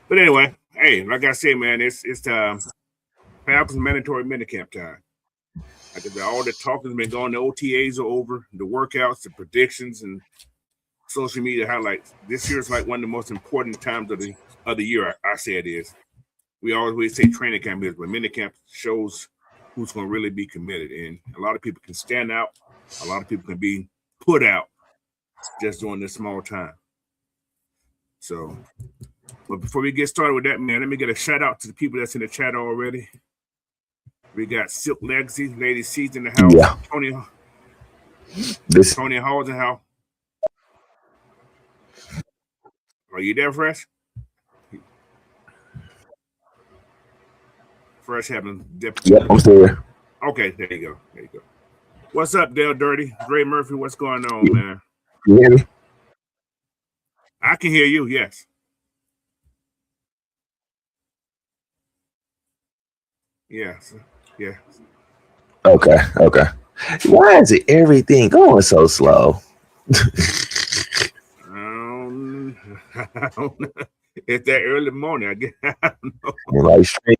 But anyway, hey, like I said, man, it's the Falcons mandatory minicamp time. Like all the talk has been going. The OTAs are over. The workouts, the predictions, and social media highlights. This year is like one of the most important times of the year. I say it is. We always say training camp is, but minicamp shows who's going to really be committed. And a lot of people can stand out. A lot of people can be put out just during this small time. So, but before we get started with that, man, let me get a shout out to the people that's in the chat already. We got Silk Legacy, Lady C's in the house. Yeah. Tony Hall's in the house. Are you there, Fresh? Fresh having Yep, I'm still here. Okay, there you go. There you go. What's up, Dale Dirty? Dre Murphy, what's going on, man? You hear me? I can hear you, yes. Yes. Yeah. Okay. Why is it everything going so slow? I don't know. It's that early morning, I guess. I don't know. Like string.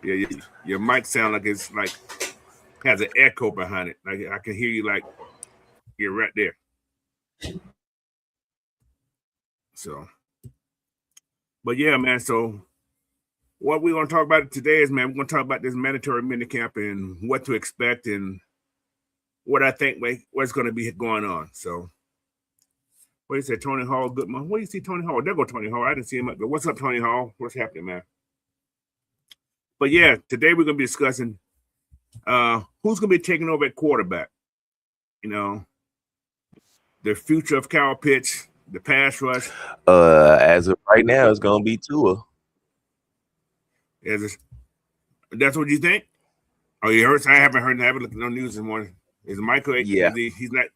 Yeah, your mic sound like it's like has an echo behind it. Like I can hear you like you're right there. So, but yeah, man. So, what we're gonna talk about today is, man, we're gonna talk about this mandatory minicamp and what to expect and what I think what's gonna be going on. So, what do you say, Tony Hall? Good morning. What do you see, Tony Hall? There go Tony Hall. I didn't see him up there. What's up, Tony Hall? What's happening, man? But yeah, today we're gonna be discussing who's gonna be taking over at quarterback. You know, the future of Kyle Pitts, the pass rush. As of right now, it's gonna be Tua. That's what you think? Oh, you heard? I haven't heard. I haven't looked at no news this morning. Is Michael? Yeah. He's not.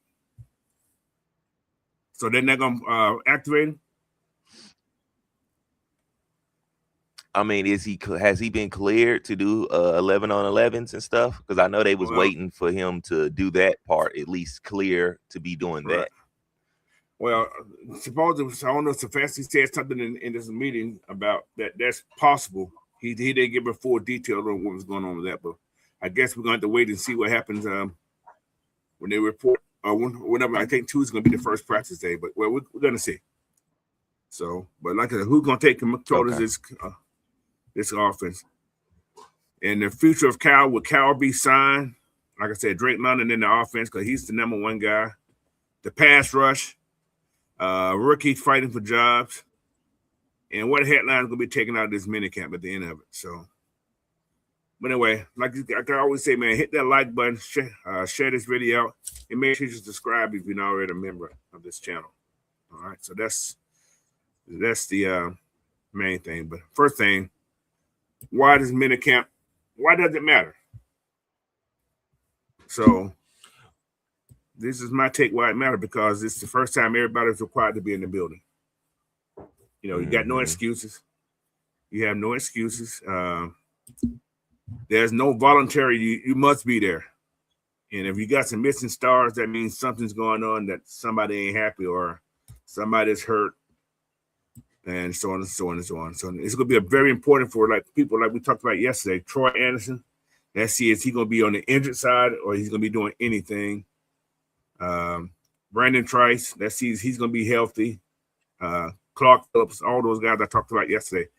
So they're not gonna activate him. I mean, has he been cleared to do 11 on 11s and stuff? Because I know they was waiting for him to do that part, at least clear to be doing that. Well, supposedly, I don't know if Stefanski said something in this meeting about that. That's possible. He didn't give a full detail on what was going on with that, but I guess we're going to have to wait and see what happens when they report. Whenever I think Tuesday's going to be the first practice day, but we're going to see. So, but like I said, who's going to take control of this offense? And the future of Cal, will Cal be signed? Like I said, Drake London in the offense because he's the number one guy. The pass rush, rookie fighting for jobs, and what headline is going to be taken out of this minicamp at the end of it. So, but anyway, like I always say, man, hit that like button, share this video out, and make sure you subscribe if you're not already a member of this channel. All right, so that's the main thing. But first thing, why does minicamp? Why does it matter? So this is my take why it matters, because it's the first time everybody's required to be in the building. You know, you got no excuses. You have no excuses. There's no voluntary. You must be there. And if you got some missing stars, that means something's going on, that somebody ain't happy or somebody's hurt, and so on and so on and so on. So it's going to be a very important for like people like we talked about yesterday. Troy Anderson. Let's see, is he going to be on the injured side or he's going to be doing anything? Brandon Trice. Let's see, he's going to be healthy. Clark Phillips. All those guys I talked about yesterday.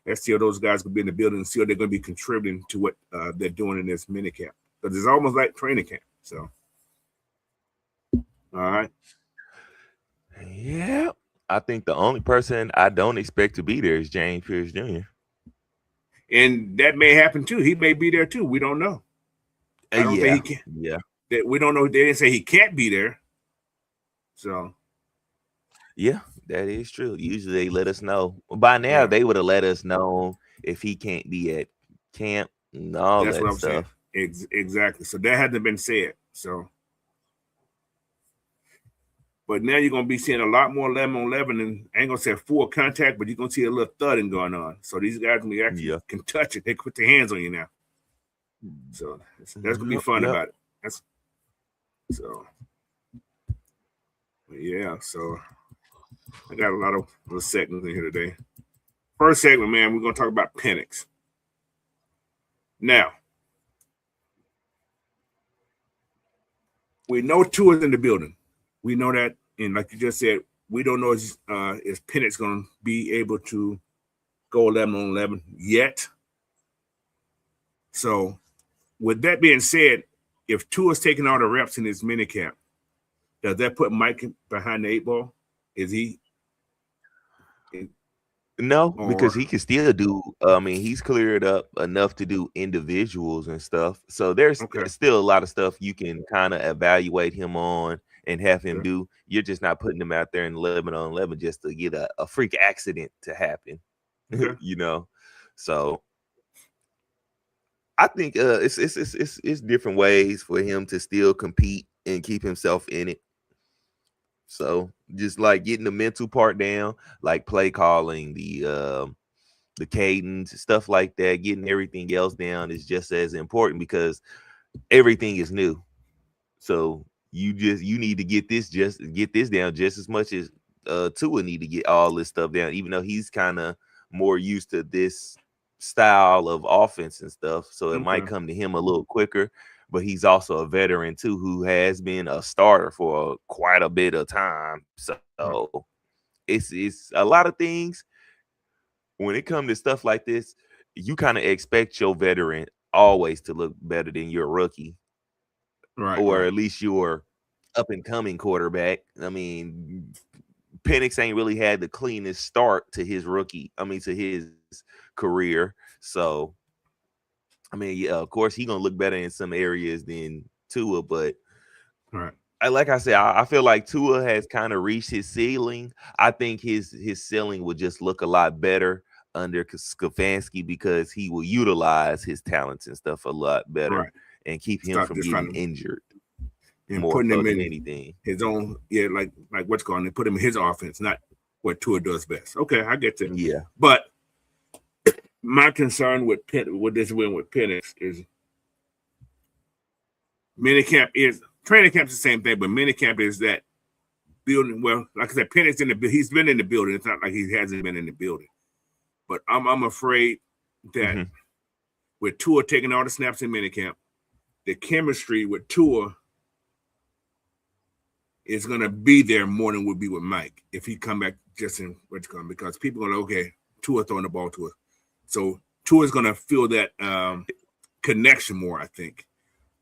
Let's see how those guys will be in the building and see how they're going to be contributing to what they're doing in this minicamp. Because it's almost like training camp. So, all right. Yeah. I think the only person I don't expect to be there is James Pierce Jr. And that may happen too. He may be there too. We don't know. I don't think he can. Yeah. We don't know. They didn't say he can't be there. So. Yeah, that is true. Usually they let us know. By now, they would have let us know if he can't be at camp and all that stuff. Saying. Exactly. So that hasn't been said. So, but now you're going to be seeing a lot more 11 on 11, and I ain't going to say full contact, but you're going to see a little thudding going on. So these guys actually can touch it. They put their hands on you now. So that's going to be fun about it. So. Yeah, so I got a lot of little segments in here today. First segment, man, we're gonna talk about Penix. Now, we know Tua's in the building. We know that, and like you just said, we don't know is Penix gonna be able to go 11 on 11 yet. So, with that being said, if Tua's taking all the reps in his minicamp, does that put Mike behind the 8 ball? Is he? No, because he can still do. I mean, he's cleared up enough to do individuals and stuff. So there's still a lot of stuff you can kind of evaluate him on and have him do. You're just not putting him out there in 11 on 11 just to get a freak accident to happen. You know, so I think it's different ways for him to still compete and keep himself in it. So just like getting the mental part down, like play calling, the cadence, stuff like that, getting everything else down is just as important because everything is new. So you need to get this down just as much as Tua need to get all this stuff down, even though he's kind of more used to this style of offense and stuff. So it might come to him a little quicker. But he's also a veteran too, who has been a starter for quite a bit of time. So it's a lot of things. When it comes to stuff like this, you kind of expect your veteran always to look better than your rookie, or at least your up and coming quarterback. I mean, Penix ain't really had the cleanest start to his to his career. So I mean, yeah, of course, he's gonna look better in some areas than Tua, but like I said, I feel like Tua has kind of reached his ceiling. I think his ceiling would just look a lot better under Stefanski because he will utilize his talents and stuff a lot better and keep him from getting injured. And putting him in anything his own, like what's going on, put him in his offense, not what Tua does best. Okay, I get that. Yeah, but my concern with this win with Penix is minicamp is training camp is the same thing, but minicamp is that building. Well, like I said, Penix he's been in the building. It's not like he hasn't been in the building. But I'm afraid that with Tua taking all the snaps in minicamp, the chemistry with Tua is going to be there more than would be with Mike if he come back just in what's coming, because people are going to, Tua throwing the ball to us. So Tua is going to feel that connection more, I think,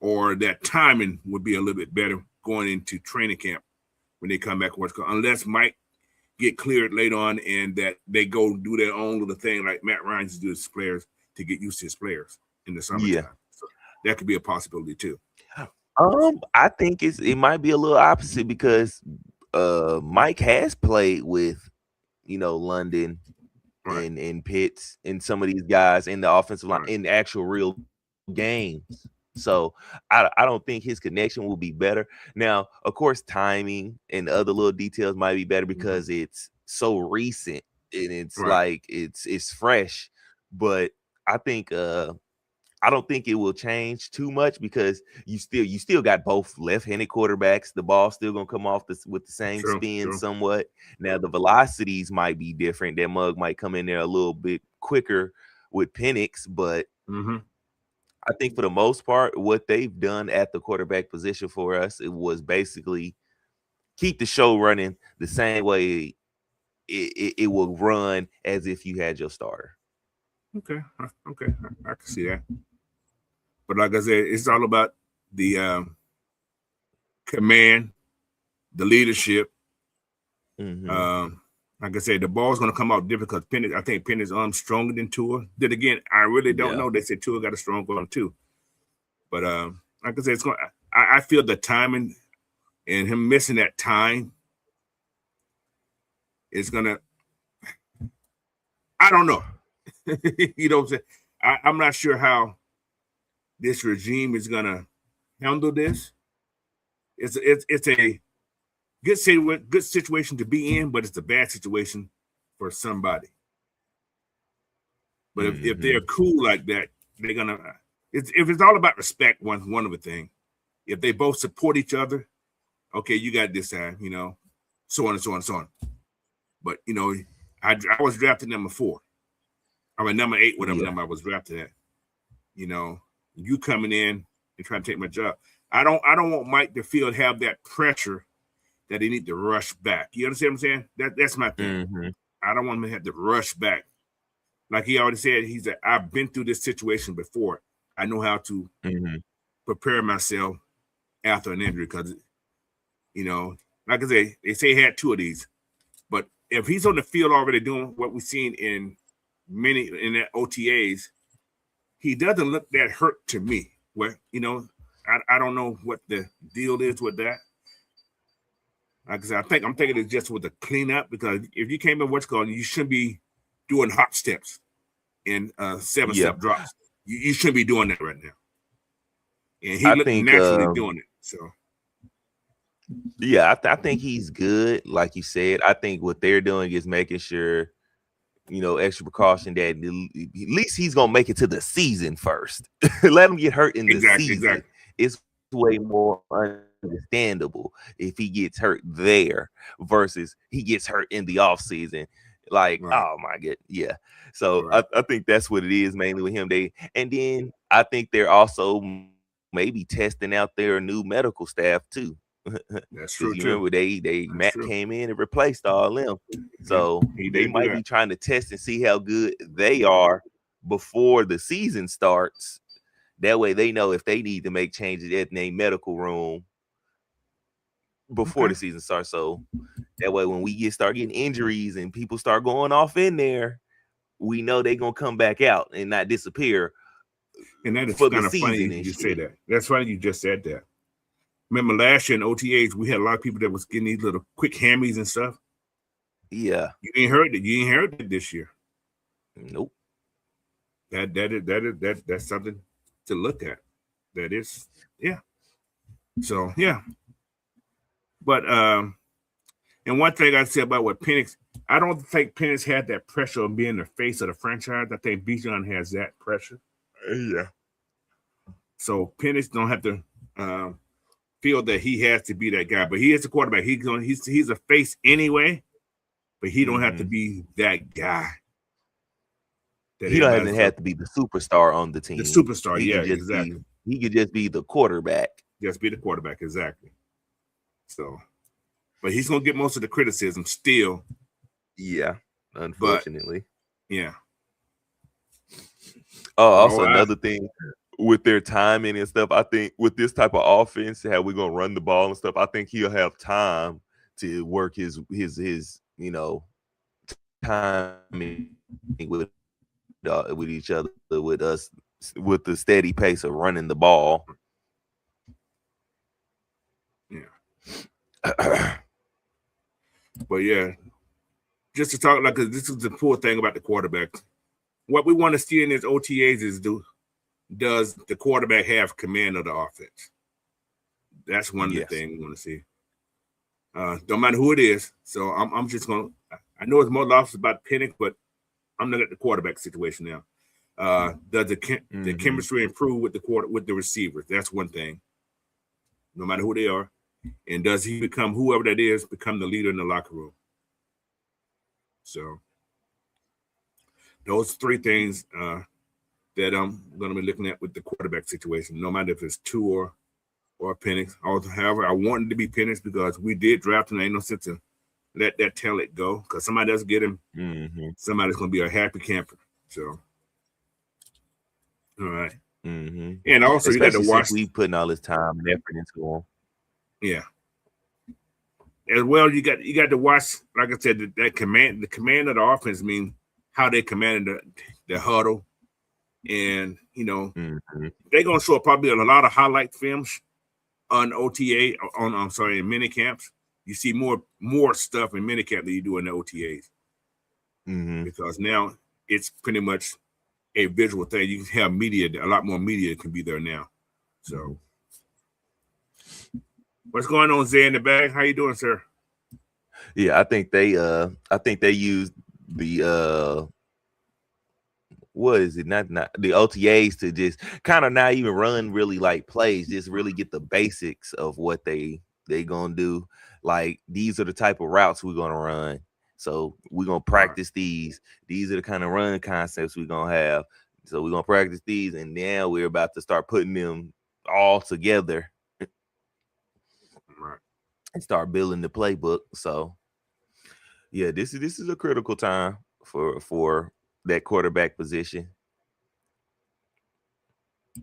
or that timing would be a little bit better going into training camp when they come back. Unless Mike get cleared later on and that they go do their own little thing like Matt Ryan used to do his players to get used to his players in the summertime. Yeah. So that could be a possibility too. I think it might be a little opposite because Mike has played with, London and Pitts and some of these guys in the offensive line in actual real games. So I don't think his connection will be better. Now, of course, timing and other little details might be better because it's so recent and it's like it's fresh. But I think I don't think it will change too much because you still got both left-handed quarterbacks. The ball's still gonna come off with the same spin somewhat. Now the velocities might be different. That mug might come in there a little bit quicker with Penix, but I think for the most part, what they've done at the quarterback position for us, it was basically keep the show running the same way it will run as if you had your starter. Okay, I can see that. But like I said, it's all about the command, the leadership. Like I said, the ball's going to come out different because I think Penix stronger than Tua. Then again, I really don't know. They said Tua got a strong arm too. But like I said, it's going. I feel the timing and him missing that time is going to. I don't know. You know what I'm saying? I'm not sure how this regime is going to handle this. It's a good situation to be in, but it's a bad situation for somebody. But if they're cool like that, they're gonna. If it's all about respect, one of the thing. If they both support each other, okay, you got this time, so on and so on and so on. But I was drafted number 4. I mean number 8, whatever number I was drafted at. You coming in and trying to take my job. I don't want Mike to have that pressure that he need to rush back. You understand what I'm saying? That's my thing. Mm-hmm. I don't want him to have to rush back. Like he already said, he said, I've been through this situation before. I know how to prepare myself after an injury because, like I say, they say he had 2 of these. But if he's on the field already doing what we've seen in the OTAs, he doesn't look that hurt to me. Well, I don't know what the deal is with that. Like I said, I'm thinking it's just with the cleanup because if you came in what's called, you shouldn't be doing hop steps and 7-step drops. You shouldn't be doing that right now. And he looked naturally doing it. So yeah, I think he's good. Like you said, I think what they're doing is making sure, extra precaution that at least he's gonna make it to the season first. Let him get hurt in the season. Exactly. It's way more understandable if he gets hurt there versus he gets hurt in the off season. Like, oh my god, yeah. So I think that's what it is mainly with him. And then I think they're also maybe testing out their new medical staff too. That's true. Remember Matt came in and replaced all them. So they might be trying to test and see how good they are before the season starts. That way they know if they need to make changes at their medical room before the season starts. So that way when we start getting injuries and people start going off in there, we know they're gonna come back out and not disappear. And that is kind of funny you say that. That's funny you just said that. Remember last year in OTAs, we had a lot of people that was getting these little quick hammies and stuff. Yeah. You ain't heard it. You ain't heard it this year. Nope. That's something to look at. That is, yeah. So yeah. But and one thing I said about what Penix, I don't think Penix had that pressure of being the face of the franchise. I think Bijan has that pressure. Yeah. So Penix don't have to feel that he has to be that guy, but he is the quarterback. He's a face anyway, but he don't have to be that guy. He doesn't have to be the superstar on the team. The superstar, exactly. He could just be the quarterback. Just be the quarterback, exactly. So, but he's gonna get most of the criticism still. Yeah, unfortunately. But, yeah. Oh, also another thing with their timing and stuff, I think with this type of offense, how we're gonna run the ball and stuff, I think he'll have time to work his timing with each other, with us, with the steady pace of running the ball. Yeah. But yeah, just to talk like this is the poor thing about the quarterback. What we want to see in his OTAs is does the quarterback have command of the offense? That's one of the things we want to see. Don't matter who it is. So I'm just gonna. I know it's more lost about Penix, but I'm looking at the quarterback situation now. Does the chemistry improve with the receivers? That's one thing. No matter who they are, and does he become whoever that is become the leader in the locker room? So those 3 things that I'm going to be looking at with the quarterback situation. No matter if it's Tua or Penix. However, I want him to be Penix because we did draft him. Ain't no sense to let that talent go because somebody doesn't get him. Somebody's going to be a happy camper. So, all right. And also, especially you got to watch. We putting all this time and effort into him. Yeah. As well, you got to watch. Like I said, the command of the offense means how they commanded the huddle, and they're going to show probably a lot of highlight films on OTA in mini camps. You see more stuff in minicamp than you do in the OTAs because now it's pretty much a visual thing. You can have media, a lot more media can be there now. So, what's going on, Zay, in the bag? How you doing, sir? Yeah, I think they used the what is it? Not the OTAs to just kind of not even run really like plays, just really get the basics of what they gonna do. like these are the type of routes we're gonna run. So we're gonna practice these. These are the kind of run concepts we're gonna have. So we're gonna practice these, and now we're about to start putting them all together and start building the playbook. So yeah, this is a critical time for that quarterback position.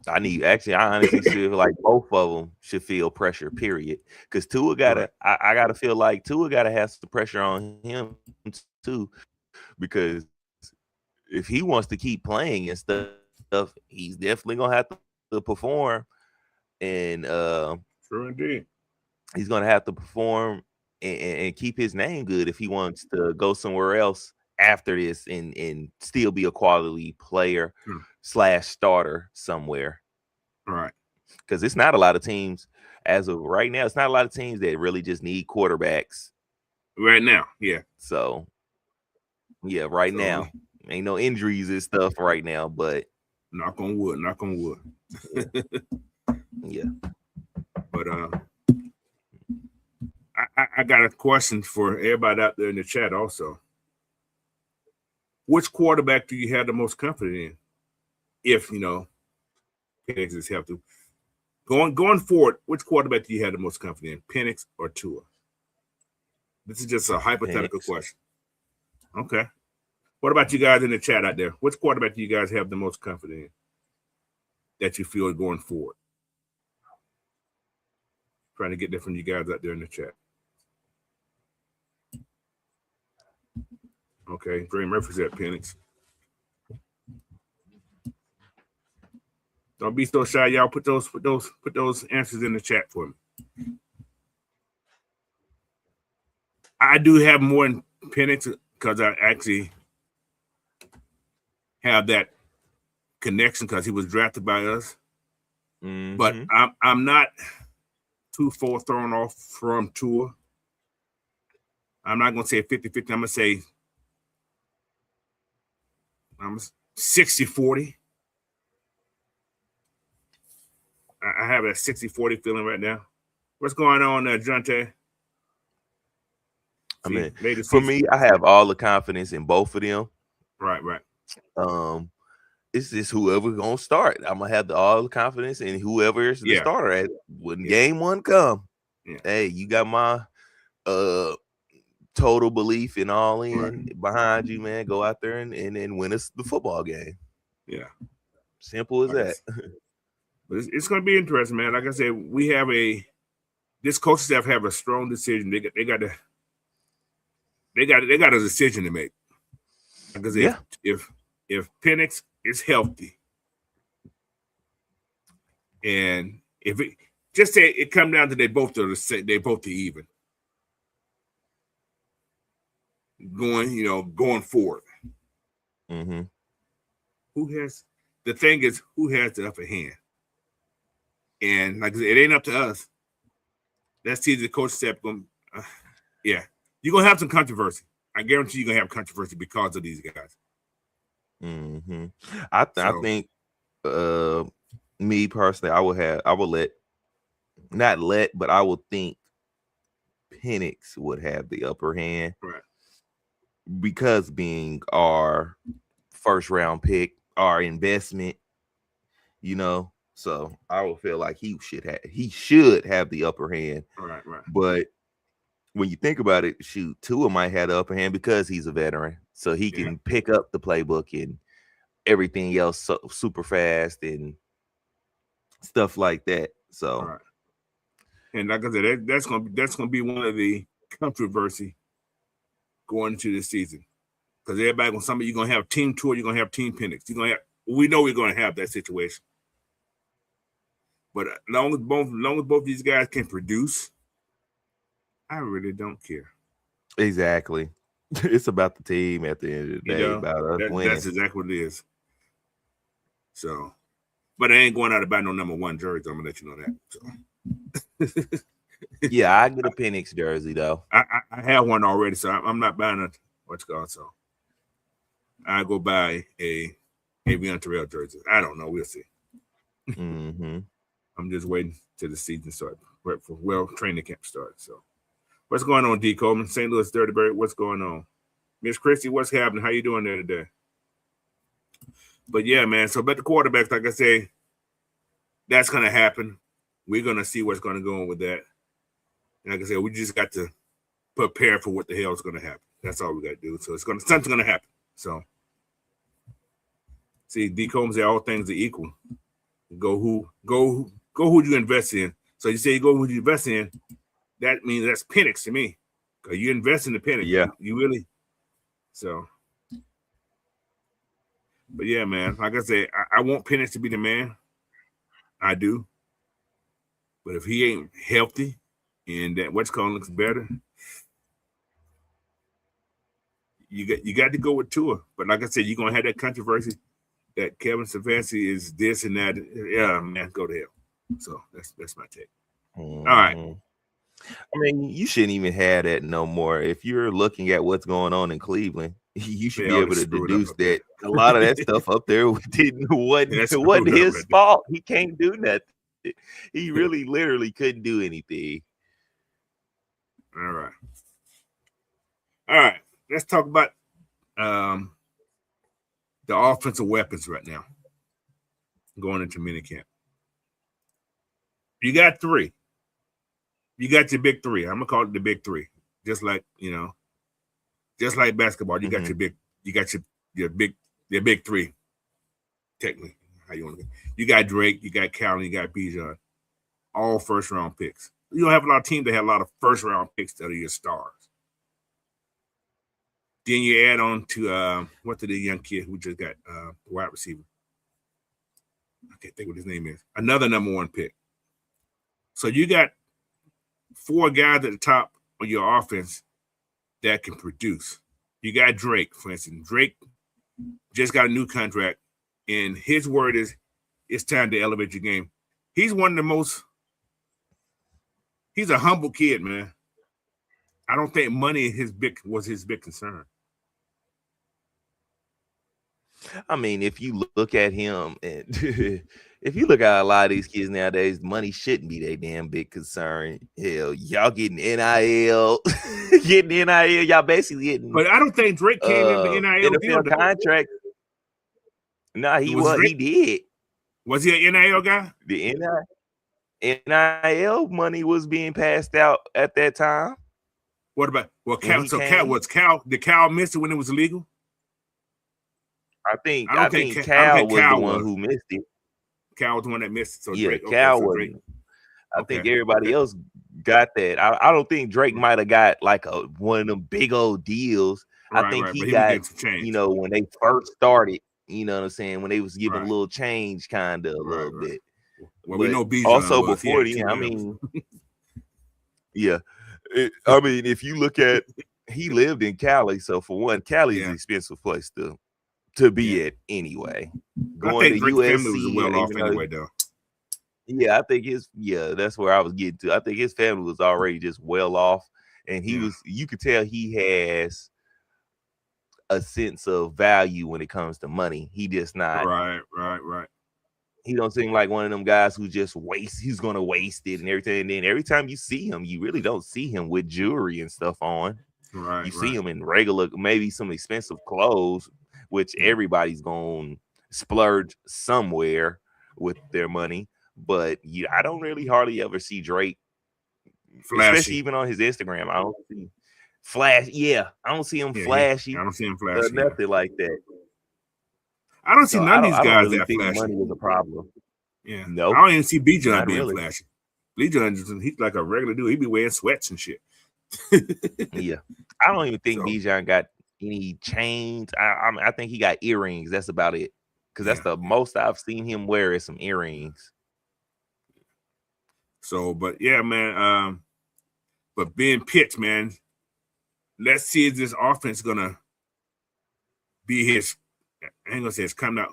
I honestly feel like both of them should feel pressure, period. Because Tua gotta, I gotta feel like Tua gotta have some pressure on him too. Because if he wants to keep playing and stuff, he's definitely gonna have to perform. And True indeed. he's gonna have to perform and keep his name good if he wants to go somewhere else after this and still be a quality player / starter somewhere. Right. Because it's not a lot of teams as of right now. It's not a lot of teams that really just need quarterbacks right now. Yeah. So yeah, right now ain't no injuries and stuff right now, but knock on wood. Yeah. But I got a question for everybody out there in the chat also. Which quarterback do you have the most confidence in? If Penix is healthy. Going forward, which quarterback do you have the most confidence in? Penix or Tua? This is just a hypothetical question. Okay. What about you guys in the chat out there? Which quarterback do you guys have the most confidence in that you feel going forward? Trying to get that from you guys out there in the chat. Okay, Dre Murphy's at Penix. Don't be so shy, y'all. Put those answers in the chat for me. I do have more in Penix because I actually have that connection because he was drafted by us. Mm-hmm. But I'm not too far thrown off from Tua. I'm not going to say 50-50. I'm going to say 60-40. I have a 60-40 feeling right now. What's going on there, Jonte? I mean, for me, I have all the confidence in both of them. Right. It's just whoever's gonna start. I'm gonna have all the confidence in whoever is the starter at when game one come. Yeah. Hey, you got my total belief in all in behind you, man. Go out there and win us the football game. Yeah. Simple as that. But it's going to be interesting, man. Like I said, we have this coaching staff have a strong decision. They got a decision to make. Because if Penix is healthy, and if it just say it come down to they both are even going forward. Mm-hmm. Who has the upper hand? And like I said, it ain't up to us. Let's see the coach step. You're gonna have some controversy. I guarantee you're gonna have controversy because of these guys. Mm-hmm. I think me personally, I would think Penix would have the upper hand, right? Because being our first round pick, our investment, so I would feel like he should have the upper hand. Right. But when you think about it, Tua might have the upper hand because he's a veteran, so he can pick up the playbook and everything else super fast and stuff like that. So, and like I said, that's gonna be one of the controversy going into this season because everybody you're gonna have team Tua, you're gonna have team Penix, we know we're gonna have that situation. But as long as both these guys can produce, I really don't care. Exactly. It's about the team at the end of the day, about us winning. That's exactly what it is. So, but I ain't going out to buy no number 1 jersey. I'm gonna let you know that. So. Yeah, I get a Penix jersey though. I have one already, so I'm not buying what's called. So I go buy a Avion Terrell jersey. I don't know. We'll see. Mm-hmm. I'm just waiting till the season starts, training camp starts. So What's going on, D. Coleman? St. Louis Dirty Bird, what's going on? Miss Christie, what's happening? How you doing there today? But yeah, man. So about the quarterbacks, like I say, that's gonna happen. We're gonna see what's gonna go on with that. And like I said, we just got to prepare for what the hell is gonna happen. That's all we got to do. So something's gonna happen. So see, D. Coleman said all things are equal. Go who you invest in. So you say you go who you invest in. That means that's Penix to me. Cause you invest in the Penix. Yeah. You really. So. But yeah, man, like I said, I want Penix to be the man. I do. But if he ain't healthy and that what's called looks better, you got to go with Tua. But like I said, you're gonna have that controversy that Kevin Stefanski is this and that. Yeah, man, go to hell. So that's my take. All right. I mean, you shouldn't even have that no more. If you're looking at what's going on in Cleveland, you should be able to deduce that a lot of that stuff up there wasn't his fault. He can't do nothing. He really literally couldn't do anything. All right. Let's talk about the offensive weapons right now going into minicamp. You got three. You got your big three. I'm gonna call it the big three. Just like just like basketball, you got your big three. Technically, how you want to go. You got Drake, you got Cal, and you got Bijan. All first round picks. You don't have a lot of teams that have a lot of first round picks that are your stars. Then you add on to what's the young kid who just got the wide receiver. I can't think what his name is. Another number one pick. So you got 4 guys at the top of your offense that can produce. You got Drake, for instance. Drake just got a new contract, and his word is it's time to elevate your game. He's one of the most – he's a humble kid, man. I don't think money was his big concern. I mean, if you look at him and if you look at a lot of these kids nowadays, money shouldn't be their damn big concern. Hell, y'all getting NIL, y'all basically getting. But I don't think Drake came in the NIL NFL deal. Contract. Nah, he did. Was he an NIL guy? The NIL money was being passed out at that time. What about Cal? So did Cal miss it when it was illegal? I think Cal was the one who missed it. Cal was the one that missed it. So yeah, Drake, Cal was. I think everybody else got that. I don't think Drake might have got like one of them big old deals. I think he got, when they first started, you know what I'm saying, when they was giving a little change, kind of a little bit. Well, we know Bijan also before then, I mean, yeah. I mean, if you look at, he lived in Cali, so for one, Cali is an expensive place to be at anyway. Going to USC was well off anyway, though. Yeah, I think that's where I was getting to. I think his family was already just well off, and you could tell he has a sense of value when it comes to money. He just not right. He don't seem like one of them guys who just he's gonna waste it and everything. And then every time you see him, you really don't see him with jewelry and stuff on. Right. You see him in regular, maybe some expensive clothes, which everybody's gonna splurge somewhere with their money. But I don't really hardly ever see Drake, especially even on his Instagram. I don't see flash. Yeah, I don't see him flashy. I don't see him flashy. Nothing like that. I don't see none of these guys that flashy. Money was a problem. Yeah, no, I don't even see Bijan being flashy. Bijan, he's like a regular dude. He be wearing sweats and shit. Yeah, I don't even think Bijan got any chains. I think he got earrings. That's about it. Because that's the most I've seen him wear is some earrings. So, but yeah, man. But being Pitts, man, let's see if this offense gonna be his. I ain't gonna say it's coming out.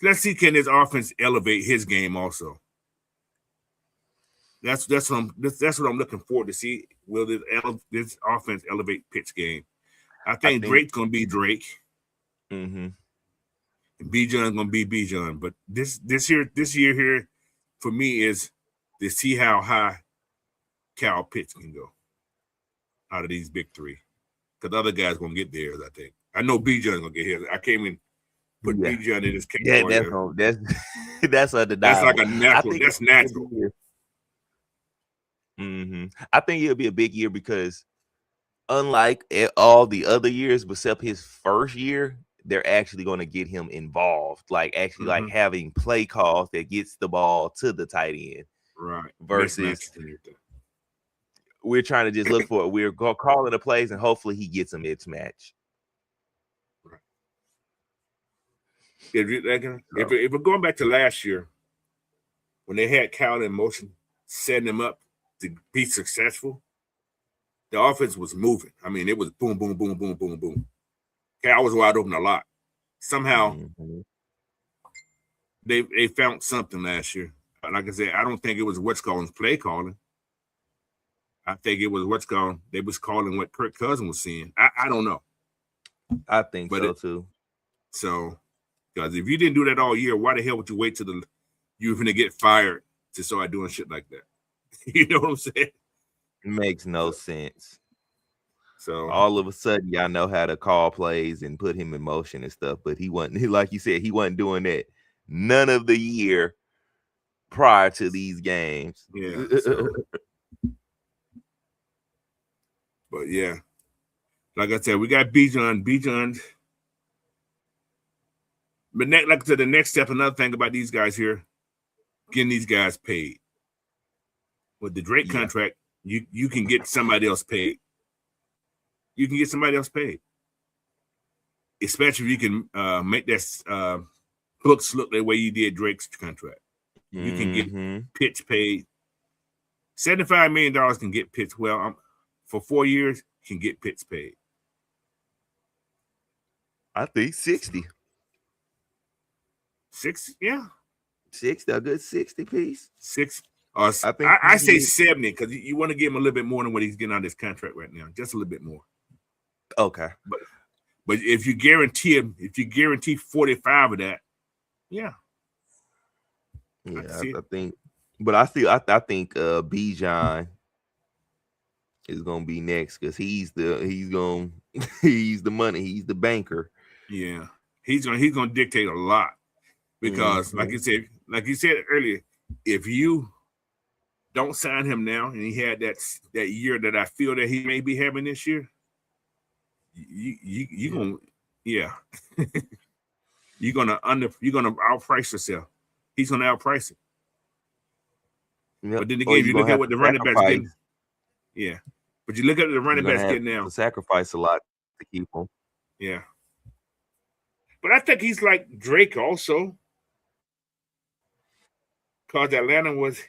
Let's see, can this offense elevate his game also? That's what I'm looking forward to see. Will this offense elevate Pitt's game? I think Drake's gonna be Drake. Mm-hmm. And Bijan's gonna be Bijan. But this year here for me is to see how high Cal Pitts can go. out of these big three, because the other guys gonna get theirs. I think. I know Bijan's gonna get his. I can't even put Bijan in this category. That's undeniable. That's like a natural. That's natural. I think it'll be a big year because, unlike all the other years, except his first year, they're actually going to get him involved, like actually like having play calls that gets the ball to the tight end. Right. Versus we're trying to just look for it. We're calling the plays and hopefully he gets a mismatch. Right. If we're going back to last year, when they had Cal in motion, setting him up to be successful, the offense was moving. I mean, it was boom, boom, boom, boom, boom, boom. Cal was wide open a lot. Somehow they found something last year. Like I said, I don't think it was what's called play calling. I think it was they was calling what Kirk Cousins was seeing. I don't know. I think so too. So, because if you didn't do that all year, why the hell would you wait till you were going to get fired to start doing shit like that? You know what I'm saying? It makes no sense. So all of a sudden, y'all know how to call plays and put him in motion and stuff, but he wasn't. Like you said, he wasn't doing that none of the year prior to these games. Yeah. So. But yeah, like I said, we got Bijan. But like I said, the next step, another thing about these guys here, getting these guys paid. With the Drake contract, you can get somebody else paid. You can get somebody else paid. Especially if you can make that books look the way you did Drake's contract. You can get Pitts paid. $75 million can get Pitts. Well, for 4 years, can get Pitts paid. I think 60. 6, yeah. 60, a good 60 piece. 6. I say 70 because you want to give him a little bit more than what he's getting on this contract right now. Just a little bit more. Okay. But if you guarantee him, 45 of that, yeah. Yeah, I think. But I think Bijan is gonna be next because he's the money, he's the banker. Yeah, he's gonna dictate a lot because, like you said earlier, if you don't sign him now and he had that year that I feel that he may be having this year, you gonna you're gonna outprice yourself. He's gonna outprice it. Yep. But then again, you look at what the running backs getting. Yeah. But you look at the running backs getting now. To sacrifice a lot to keep him. Yeah. But I think he's like Drake also. Because Atlanta was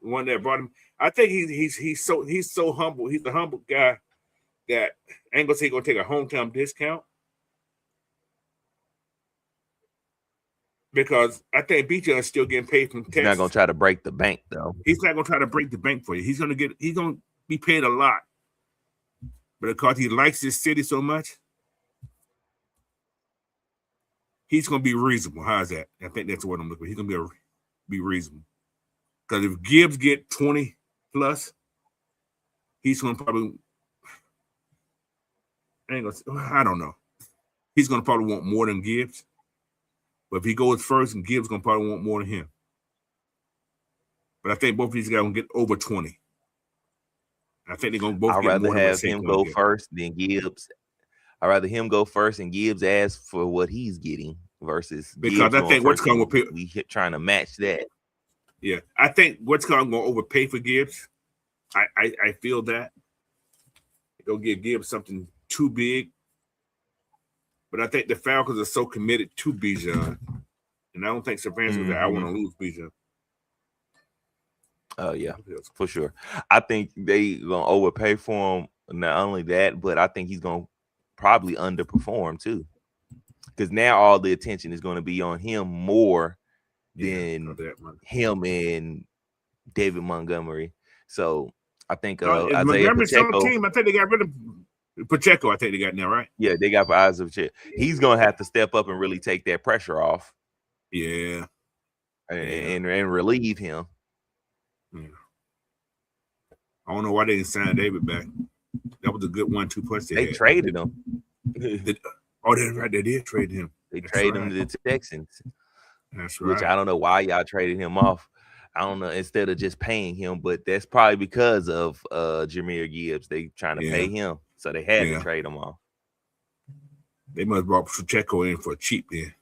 one that brought him. I think he's so humble. He's a humble guy that ain't gonna say he's gonna take a hometown discount. Because I think Bijan is still getting paid from Texas. He's not gonna try to break the bank though. He's not gonna try to break the bank for you. He's gonna be paid a lot. But because he likes this city so much, he's gonna be reasonable. How's that? I think that's what I'm looking for. He's gonna be reasonable. Because if Gibbs get 20 plus, he's gonna probably I don't know. He's gonna probably want more than Gibbs. But if he goes first, and Gibbs gonna probably want more than him. But I think both of these guys gonna get over 20. I think they're gonna both. I'd rather have him go first than Gibbs. I'd rather him go first and Gibbs ask for what he's getting versus because I think what's going to we trying to match that. Yeah, I think what's going to overpay for Gibbs. I feel that they'll give Gibbs something too big. But I think the Falcons are so committed to Bijan, and I don't think Stefanski that I want to lose Bijan. Oh yeah, for sure. I think they gonna overpay for him. Not only that, but I think he's gonna probably underperform too, because now all the attention is going to be on him more than him and David Montgomery. So I think Montgomery's on the team. I think they got rid of Pacheco. I think they got now, right? Yeah, they got eyes of Pacheco. He's gonna have to step up and really take that pressure off. Yeah, and relieve him. Yeah. I don't know why they didn't sign David back. That was a good 1-2 punch They had. traded him. That's right. They did trade him. They That's traded right. him to the Texans, That's which right. I don't know why y'all traded him off. I don't know, instead of just paying him, but that's probably because of Jahmyr Gibbs. They trying to pay him, so they had to trade him off. They must have brought Pacheco in for cheap then.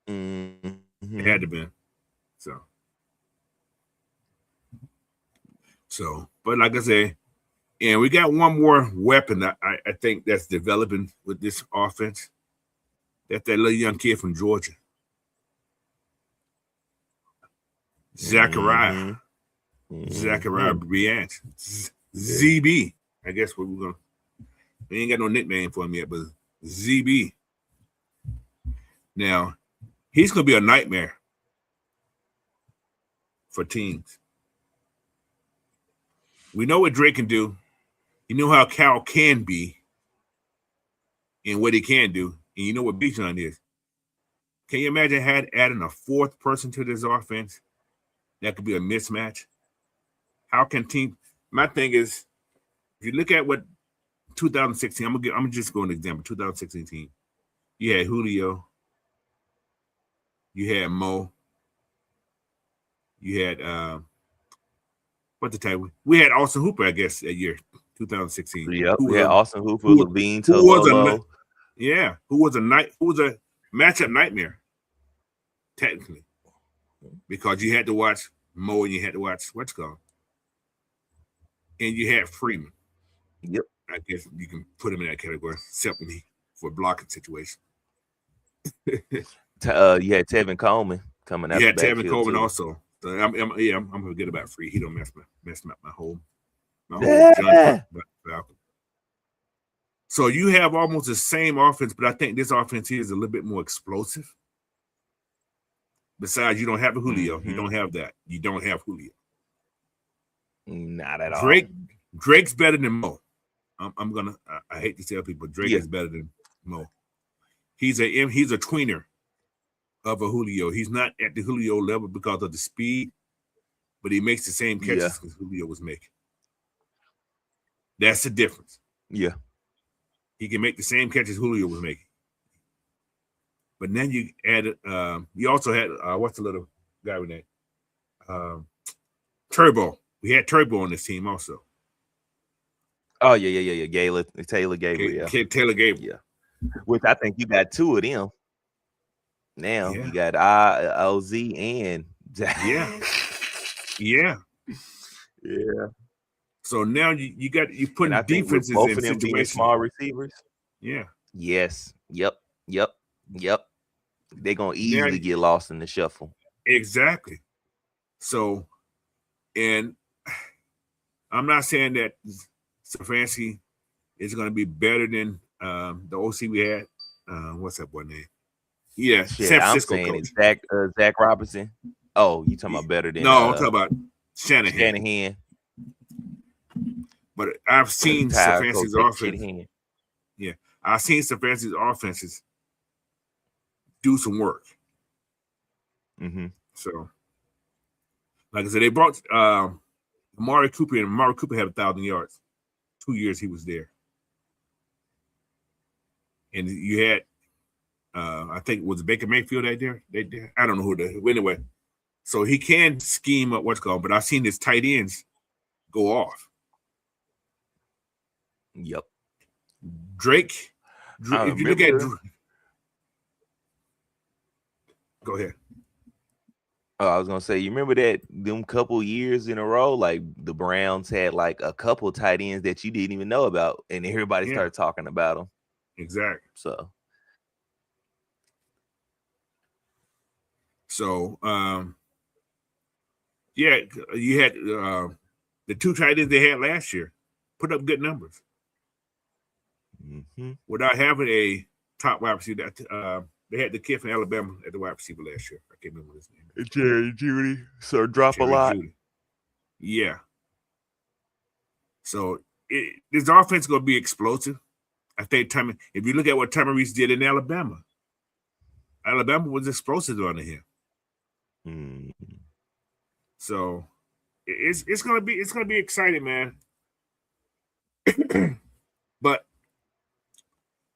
Mm-hmm. It had to be. So, but like I say, and we got one more weapon that I think that's developing with this offense. That's that little young kid from Georgia, Zachariah. Zachariah Briant. ZB. I guess what we're gonna. We ain't got no nickname for him yet, but ZB. Now, he's gonna be a nightmare for teams. We know what Drake can do. You know how Cal can be and what he can do. And you know what Bijan is. Can you imagine adding a fourth person to this offense? That could be a mismatch. How can team? My thing is, if you look at what 2016, I'm just going to example 2016 team. You had Julio, you had Mo, you had what the type? We had Austin Hooper, I guess, that year 2016. Yep, we had Austin Hooper, Levine, Tololo. Who was a matchup nightmare, technically, because you had to watch Mo and you had to watch what's called, and you had Freeman. Yep, I guess you can put him in that category, separately for blocking situation. You had Tevin Coleman coming out. Yeah, Tevin Coleman also. So I'm gonna forget about Free. He don't mess up my whole Falcon. So you have almost the same offense, but I think this offense here is a little bit more explosive. Besides, you don't have a Julio. You don't have that. You don't have Julio. Not at all. Drake's better than Mo. I hate to tell people Drake is better than Mo. He's a tweener of a Julio. He's not at the Julio level because of the speed, but he makes the same catches as Julio was making. That's the difference. Yeah. He can make the same catches Julio was making. But then you added, you also had, what's the little guy with that? Turbo. We had Turbo on this team also. Oh, yeah. Taylor Gabriel. Taylor Gabriel. Yeah. Which I think you got two of them. Now you got OZ and yeah. So now you put defenses in both of them being situations. Small receivers. Yeah. Yes. Yep. They're gonna easily get lost in the shuffle. Exactly. So, and I'm not saying that Stefanski is going to be better than the OC we had. What's that boy name? Yeah, San Francisco I'm saying coach. Zach Robinson. Oh, you talking about better than? No, I'm talking about Shanahan. But I've seen Stefanski's offense. Yeah, I've seen Stefanski's offenses do some work. So, like I said, they brought Amari Cooper, and Amari Cooper had 1,000 yards. 2 years he was there. And you had, I think it was Baker Mayfield right there. I don't know who anyway. So he can scheme up what's called, but I've seen his tight ends go off. Yep. Drake, if you look at go ahead. Oh, I was gonna say, you remember that them couple years in a row, like the Browns had like a couple tight ends that you didn't even know about, and everybody started talking about them. Exactly. So, you had the two tight ends they had last year put up good numbers without having a top wide receiver. They had the kid from Alabama at the wide receiver last year. I can't remember his name. Jerry Judy. So drop a lot. Judy. Yeah. So this offense is going to be explosive. I think if you look at what Reese did in Alabama was explosive under him. So it's gonna be exciting, man. But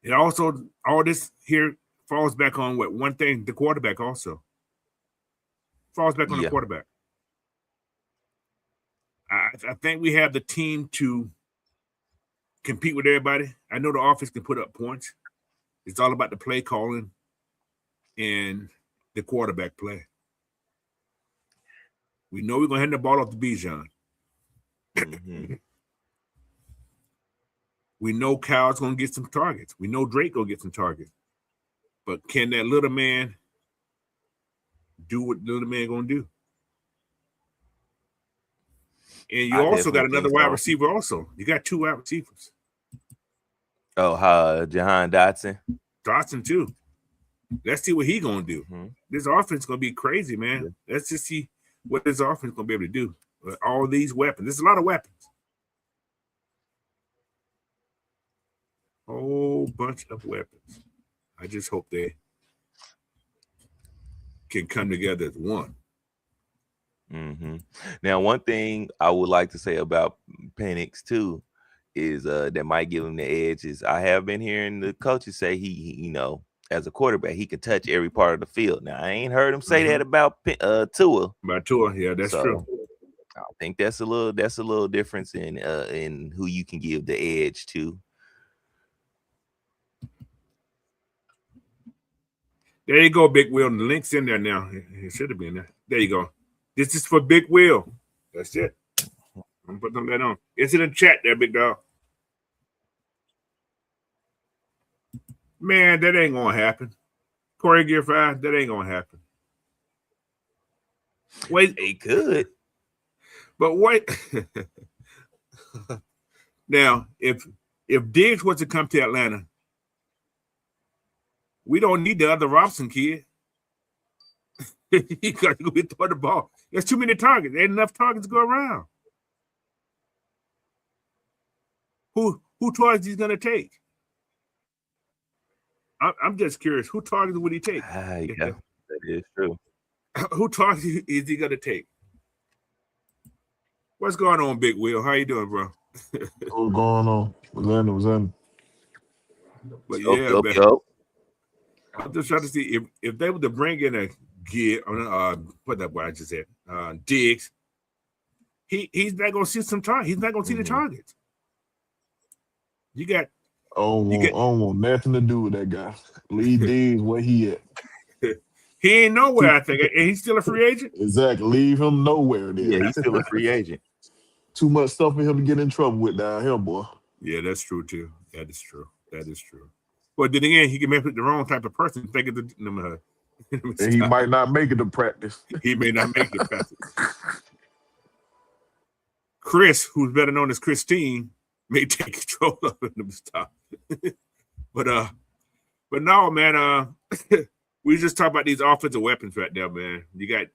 it also, all this here falls back on what one thing, the quarterback also falls back on the Yeah. quarterback. I think we have the team to compete with everybody. I know the offense can put up points. It's all about the play calling and the quarterback play. We know we're gonna hand the ball off to Bijan. Mm-hmm. We know Kyle's gonna get some targets. We know Drake gonna get some targets. But can that little man do what the little man gonna do? And you also got another wide receiver. Also, you got 2 wide receivers. Oh, Jahan Dotson. Dotson too. Let's see what he gonna do. Mm-hmm. This offense gonna be crazy, man. Yeah. Let's just see what this offense gonna be able to do with all these weapons. There's a lot of weapons. Whole bunch of weapons. I just hope they can come together as one. Mm-hmm. Now, one thing I would like to say about Penix too is that might give him the edge is I have been hearing the coaches say he you know, as a quarterback he can touch every part of the field. Now I ain't heard him say that about Tua. About Tua, yeah, that's true. I think that's a little difference in who you can give the edge to. There you go, Big Will. The link's in there now. It should have been there. There you go. This is for Big Will. That's it. I'm putting that on. It's in the chat there, big dog. Man, that ain't gonna happen. Corey Gear 5, that ain't gonna happen. Wait, it could. But wait. Now, if Diggs was to come to Atlanta, we don't need the other Robson kid. He got to go throw the ball. There's too many targets. There ain't enough targets to go around. Who targets he's gonna take? I'm just curious. Who targets would he take? Yeah, that is true. Who targets is he gonna take? What's going on, Big Will? How you doing, bro? What's going on? What's in? But yeah, man. I'm just trying to see if they were to bring in a gear, what that boy I just said, Diggs. He's not gonna see some targets. He's not gonna see the targets. You got. I don't want nothing to do with that guy. Leave Diggs where he at. He ain't nowhere, I think. And he's still a free agent? Exactly. Leave him nowhere there. Yeah, he's still a free agent. Too much stuff for him to get in trouble with down here, boy. Yeah, that's true, too. That is true. But then again, he can make it the wrong type of person. Think of the and he might not make it to practice. He may not make it to practice. Chris, who's better known as Christine, may take control of it and stop. But no, man, we just talk about these offensive weapons right now, man. You got a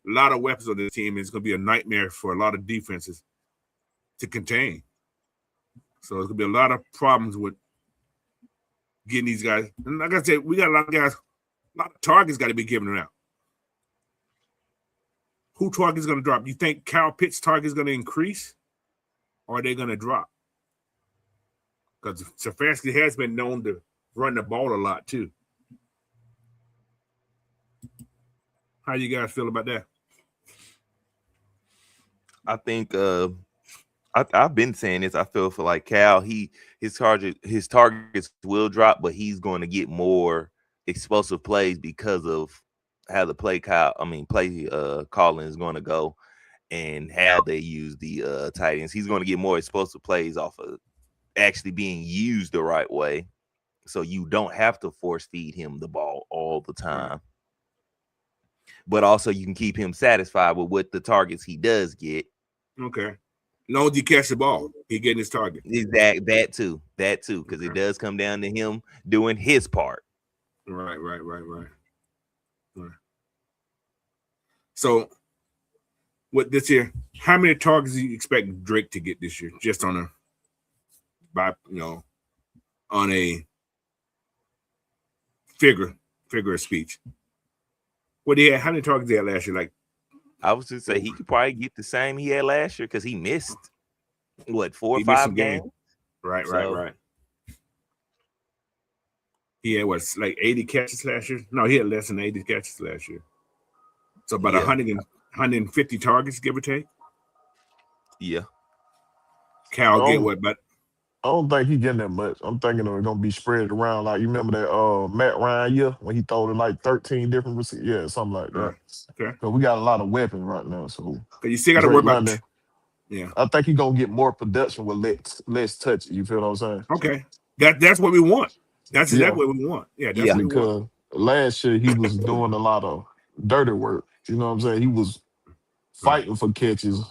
lot of weapons on this team. It's going to be a nightmare for a lot of defenses to contain. So there's going to be a lot of problems with getting these guys. And like I said, we got a lot of guys, a lot of targets got to be given around. Who target's going to drop? You think Kyle Pitts' target is going to increase, or are they going to drop? Because Stefanski has been known to run the ball a lot too. How you guys feel about that? I think I've been saying this. I feel for like Cal, his targets will drop, but he's going to get more explosive plays because of how the play calling is going to go and how they use the tight ends. He's going to get more explosive plays off of actually being used the right way, so you don't have to force feed him the ball all the time. But also you can keep him satisfied with what the targets he does get. Okay. Long as you catch the ball, he getting his target. That too, because it does come down to him doing his part. Right. So, what this year? How many targets do you expect Drake to get this year? Just on a figure of speech. What do you have? How many targets did he have last year? Like, I was just say he could probably get the same he had last year because he missed 4 or 5 games. Right. So, He had what, like 80 catches last year? No, he had less than 80 catches last year. So about yeah, 150 targets, give or take. yeah. Cal get Um, what, but I don't think he getting that much. I'm thinking it's gonna be spread around. Like you remember that Matt Ryan year when he throw to like 13 different receivers? Yeah, something like that. okay. So we got a lot of weapons right now. So Because you still got to worry Drake about, London, yeah. I think he gonna get more production with less touch. You feel what I'm saying? Okay. That's what we want. That's Yeah, exactly what we want. Yeah, that's Yeah. what we want. because last year he was doing a lot of dirty work. You know what I'm saying? He was Right. fighting for catches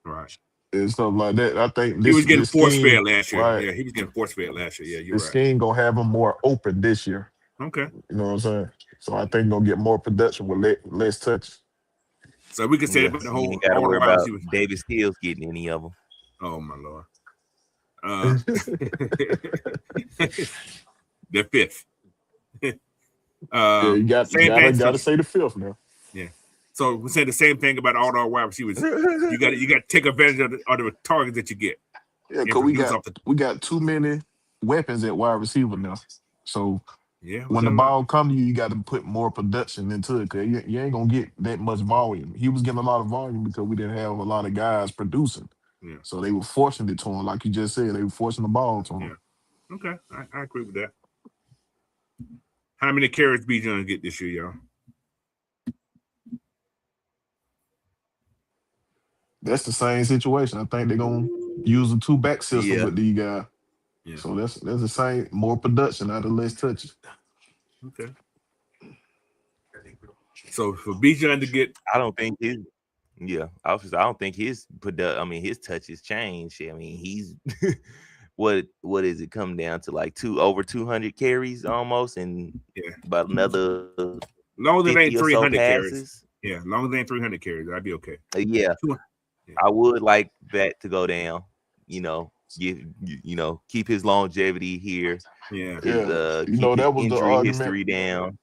Right. and stuff like that. I think He was getting this force scheme, fed last year. right? Yeah, he was getting force fed last year. Yeah, you're This right. scheme gonna have him more open this year. Okay. You know what I'm saying? So I think gonna get more production with less touch. So we can say Yeah. about the You whole ain't got to all the worry wide about receivers. David Steele's getting any of them. Oh my lord. The fifth. Yeah, you Same thing. gotta say the fifth now. Yeah. So we say the same thing about all our wide receivers. You got to take advantage of the targets that you get Yeah, and because produce off the. we got too many weapons at wide receiver now. So Yeah, we when got the a lot. ball come to you, you got to put more production into it. Cause you ain't gonna get that much volume. He was getting a lot of volume because we didn't have a lot of guys producing. Yeah. So they were forcing it to him, like you just said. They were forcing the ball to him. Yeah. Okay, I agree with that. How many carries Bijan get this year, y'all? That's the same situation. I think they're gonna use a 2-back system Yeah. with these guys. Yeah. So that's the same, more production out of less touches. Okay. So for Bijan to get, I don't think his. Yeah, I don't think his his touches change. I mean, he's what is it come down to, like over 200 carries almost, and yeah, about another long as it 50 ain't or so 300 carries. passes. Yeah, long as it ain't 300 carries, I'd be okay. Yeah, Yeah. I would like that to go down. Keep his longevity here. Yeah. His You keep know, his that was the injury argument. history down.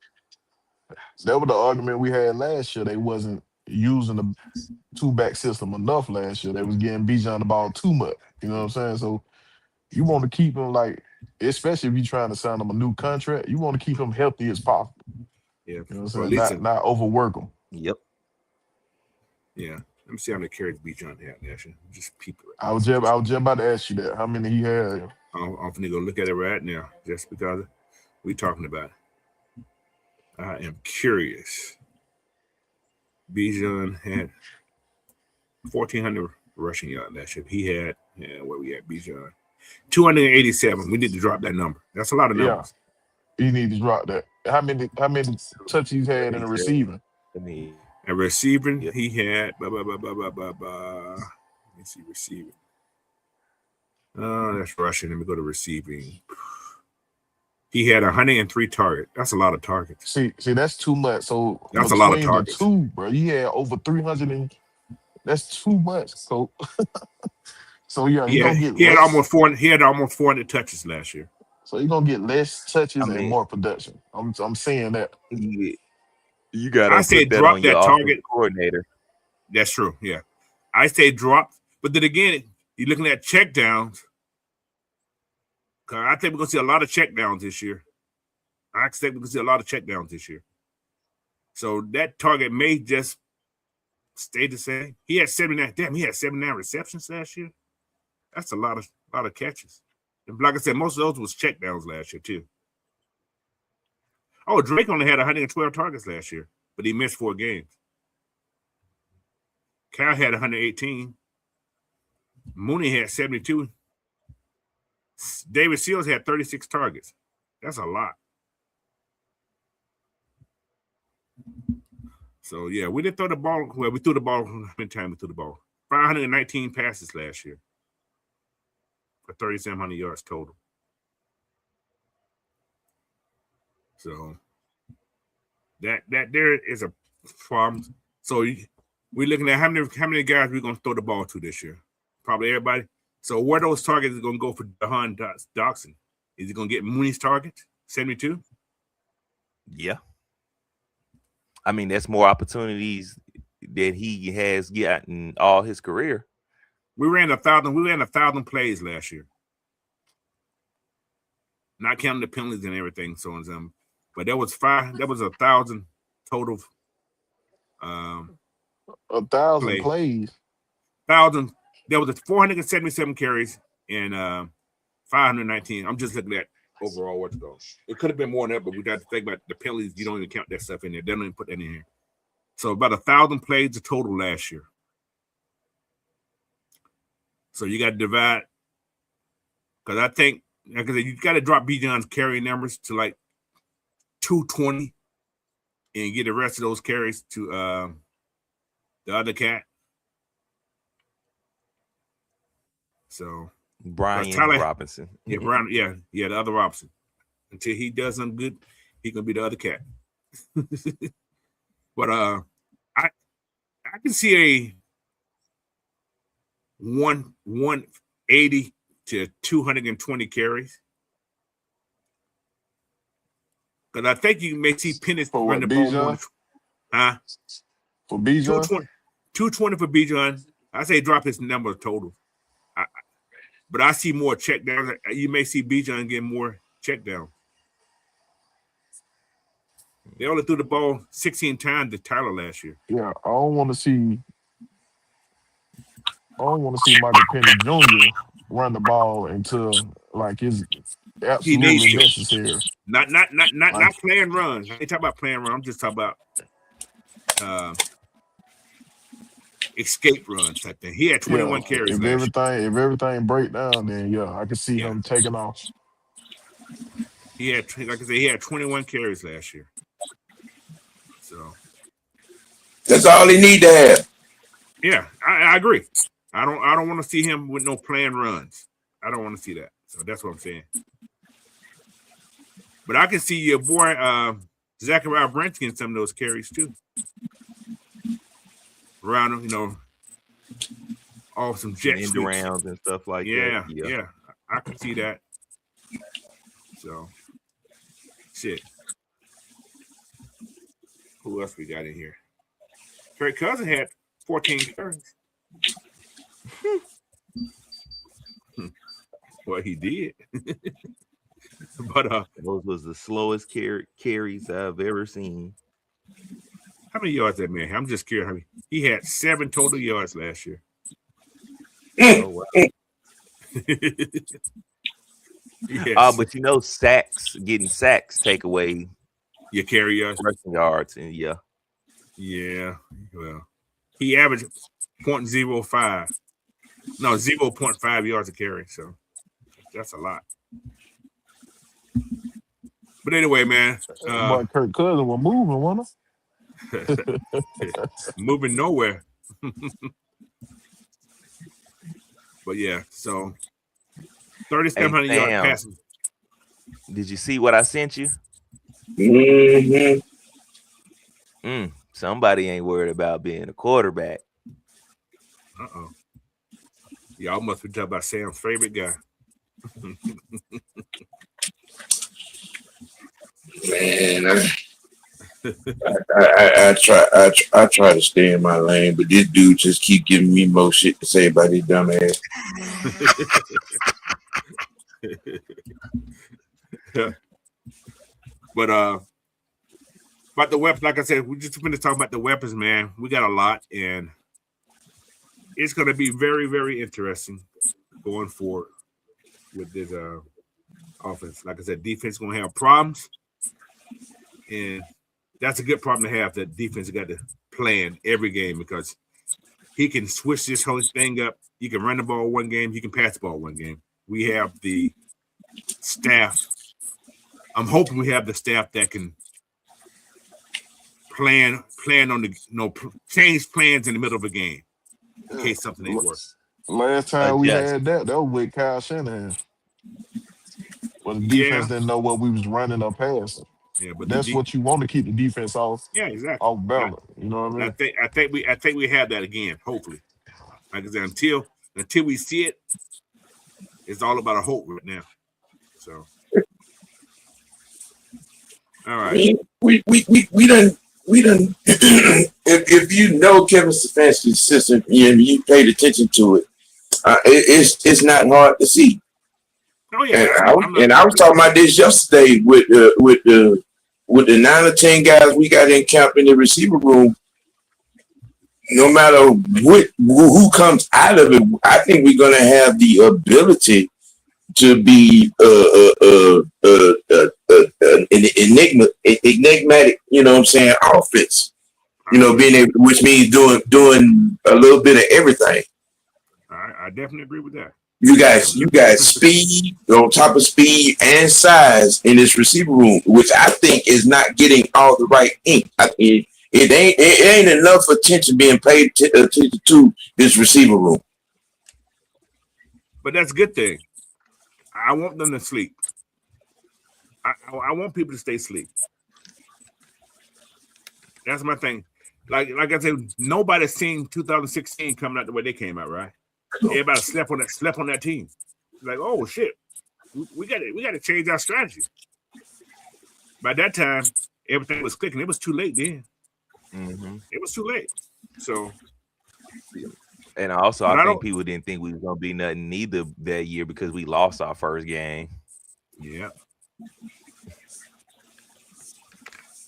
That was the argument we had last year. They wasn't using the 2-back system enough last year. They was getting Bijan the ball too much. You know what I'm saying? So you want to keep him, like, especially if you're trying to sign him a new contract, you want to keep him healthy as possible. Yeah. You know what Or I'm at saying? least, Not overwork him. Yep. yeah. Let me see how many carries Bijan had last year. Just people. I was just about to ask you that. How many he had? I'm finna go look at it right now, just because we talking about it. I am curious. Bijan had 1,400 rushing yards last year. He had, where we at, Bijan? 287. We need to drop that number. That's a lot of Yeah, numbers. he need to drop that. How many touches he's had in the receiving? And receiving, Yep. he had, Let me see, receiving. That's rushing. Let me go to receiving. He had 103 targets. That's a lot of targets. See, that's too much. So That's a lot of between the targets. two, bro, he had over 300 and that's too much. So yeah, He gonna get had less. almost 400. He had almost 400 touches last year. So you're gonna get less touches I and mean, more production. I'm saying that. you gotta I say put that drop on your that offensive target. coordinator. That's true. Yeah, I say drop. But then again, you're looking at check downs. I think we're gonna see a lot of check downs this year. I expect we're gonna see a lot of check downs this year. So that target may just stay the same. He had 79. Damn, he had 79 receptions last year. That's a lot of catches. And like I said, most of those was check downs last year too. Oh, Drake only had 112 targets last year, but he missed 4 games. Cal had 118. Mooney had 72. David Seals had 36 targets. That's a lot. So, yeah, we didn't throw the ball. Well, we threw the ball. How many times we threw the ball? 519 passes last year for 3,700 yards total. So, that there is a problem. So, we're looking at how many guys we're going to throw the ball to this year. Probably everybody. So, where those targets are going to go for Jahan Dotson? Is he going to get Mooney's target? 72? Yeah. I mean, that's more opportunities that he has gotten all his career. We ran 1,000 plays last year. not counting the penalties and everything, so on some. But that was 1,000 total 1,000 play. plays. 1,000. There was 477 carries and 519. I'm just looking at overall what's going. It could have been more than that, but we got to think about the penalties. You don't even count that stuff in there. They don't even put that in here. So about 1,000 plays total last year. So you got to divide, because I think, like I said, you got to drop Bijan's carry numbers to like 220 and get the rest of those carries to the other cat. So Brian Robinson. Yeah, Brian, the other Robinson. Until he does something good, he's gonna be the other cat. But I can see a 180 to 220 carries. Because I think you may see Pennis run the ball more. For Bijan? 220 for Bijan. I say drop his number total. But I see more check downs. You may see Bijan get more check down. They only threw the ball 16 times to Tyler last year. Yeah, I don't want to see Michael Penix Jr. run the ball until like it's absolutely necessary. Not playing runs. I ain't talking about playing runs. I'm just talking about escape runs type thing. He had 21 carries. If everything break down, then I can see him taking off. He had, like I said, he had 21 carries last year. So that's all he need to have. Yeah, I agree. I don't want to see him with no planned runs. I don't want to see that. So that's what I'm saying. But I can see your boy Zachariah Branch getting some of those carries too. Around him, all some jet end arounds and stuff like that. Yeah, I can see that. So, shit. Who else we got in here? Kirk Cousins had 14 carries. Well, he did. But those was the slowest carries I've ever seen. How many yards that man? I'm just curious. He had 7 total yards last year. Oh, wow. Yes. But getting sacks take away your carry yards, rushing yards, and yeah. Well, he averaged 0.05. No, 0.5 yards a carry. So that's a lot. But anyway, man. But Kirk Cousins was moving, wasn't he? Moving nowhere. But yeah, so 3,700 yard passing. Did you see what I sent you? Mm-hmm. Somebody ain't worried about being a quarterback. Y'all must be talking about Sam's favorite guy. Man, I try to stay in my lane, but this dude just keep giving me more shit to say about his dumb ass. But about the weapons, like I said, we just finished talking about the weapons, man. We got a lot, and it's going to be very, very interesting going forward with this offense. Like I said, defense is going to have problems, and that's a good problem to have. That defense got to plan every game because he can switch this whole thing up. You can run the ball one game, you can pass the ball one game. We have the staff. I'm hoping we have the staff that can plan on the change plans in the middle of a game in case something ain't work. Last time we had that was with Kyle Shanahan. Well, the defense didn't know what we was running or passing. Yeah, but that's what you want to keep the defense off. Yeah, exactly. Off balance. You know what I mean? I think we have that again. Hopefully, like I said, until we see it, it's all about a hope right now. So, all right. We done. If you know Kevin Stefanski's system and you paid attention to it, it's not hard to see. Oh yeah, And I was talking about this yesterday with the 9 or 10 guys we got in camp in the receiver room. No matter who comes out of it, I think we're gonna have the ability to be an enigmatic, you know what I'm saying, offense. You know, being able, which means doing a little bit of everything. I definitely agree with that. You got speed on top of speed and size in this receiver room, which I think is not getting all the right ink. It ain't enough attention being paid attention to this receiver room. But that's a good thing. I want them to sleep. I want people to stay asleep. That's my thing. Like I said, nobody's seen 2016 coming out the way they came out, right? Everybody slept on that team. Like, oh shit, we got to change our strategy. By that time, everything was clicking. It was too late then. Mm-hmm. It was too late. So, and also, I think people didn't think we was gonna be nothing neither that year because we lost our first game. Yeah.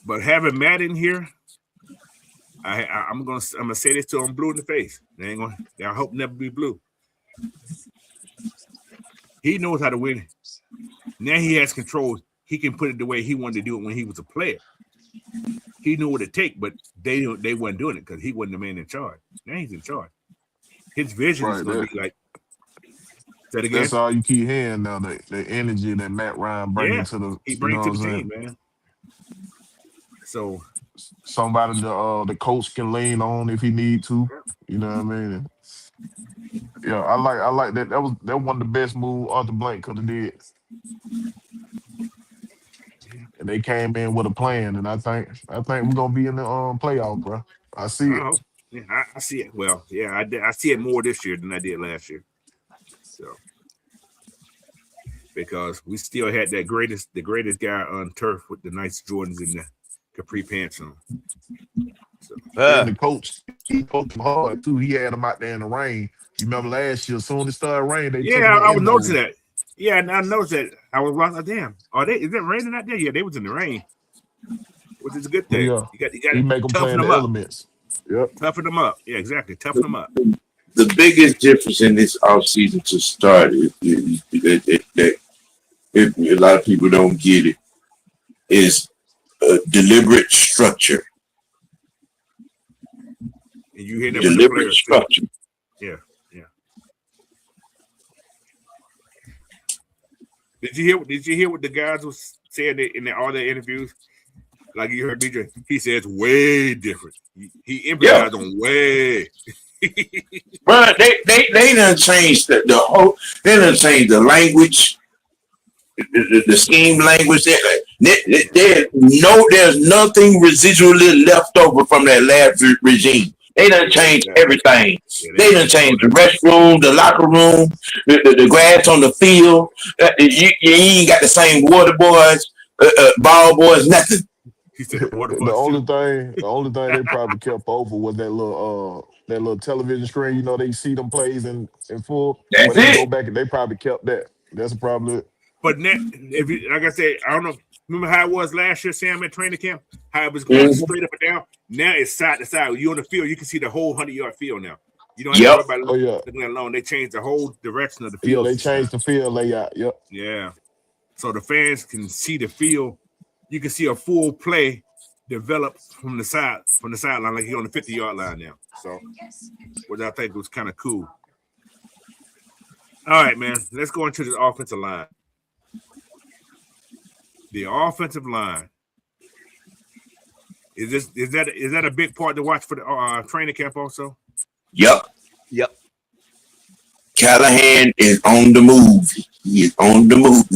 But having Matt in here, I'm gonna say this to him blue in the face. They ain't gonna. I hope never be blue. He knows how to win. Now he has control. He can put it the way he wanted to do it when he was a player. He knew what it take, but they weren't doing it because he wasn't the man in charge. Now he's in charge. His vision is gonna be like. That again. That's all you keep hearing now. The energy that Matt Ryan brings to the team, man. So somebody the coach can lean on if he need to. You know what I mean? Yeah, I like that. That was one of the best moves Arthur Blank could have did. And they came in with a plan, and I think we're gonna be in the playoff, bro. I see it. Yeah, I see it. Well, yeah, I see it more this year than I did last year. So because we still had the greatest guy on turf with the nice Jordans and the capri pants on. So, and the coach, he coached him hard too. He had him out there in the rain. You remember last year, as soon as it started raining, I was noticing that. Yeah, and I noticed that. I was like, damn, is it raining out there? Yeah, they was in the rain, which is a good thing. Yeah. You got to make them play in the elements. Yep. Toughen them up. Yeah, exactly. Toughen them up. The biggest difference in this offseason to start is that a lot of people don't get it is a deliberate structure. And you hear that deliberate structure. Too. Yeah. Did you hear what the guys was saying in all their interviews? Like you heard DJ, he says way different. He emphasized on way. But they done changed the whole. They done changed the language, the scheme language. There's nothing residually left over from that last regime. They done changed everything. They done changed the restroom, the locker room, the grass on the field. You ain't got the same water boys, ball boys, nothing. The only thing they probably kept over was that little television screen. You know, they see them plays in full. That's when they it. go back and they probably kept that. That's probably it. But now, if you, like I said, I don't know. Remember how it was last year, Sam, at training camp? How it was going straight up and down. Now it's side to side. You on the field, you can see the whole 100-yard field now. You don't have to worry about looking alone. They changed the whole direction of the field. Yeah, they changed the field layout. Yep. Yeah. So the fans can see the field. You can see a full play develop from the sideline, like he's on the 50-yard line now. So, which I think was kind of cool. All right, man. Let's go into the offensive line. The offensive line. Is that a big part to watch for the training camp also? Yep. Callahan is on the move. He is on the move.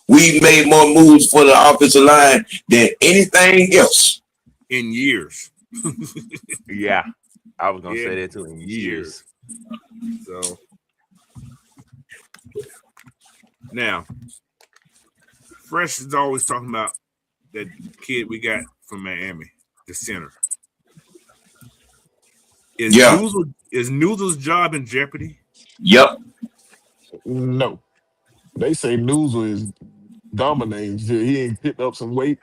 We made more moves for the offensive line than anything else in years. Yeah, I was gonna say that too. In years. So now, Fresh is always talking about that kid we got from Miami, the center. Is Noodle's job in jeopardy? Yep. No. They say Newsel is dominating. He ain't picked up some weight.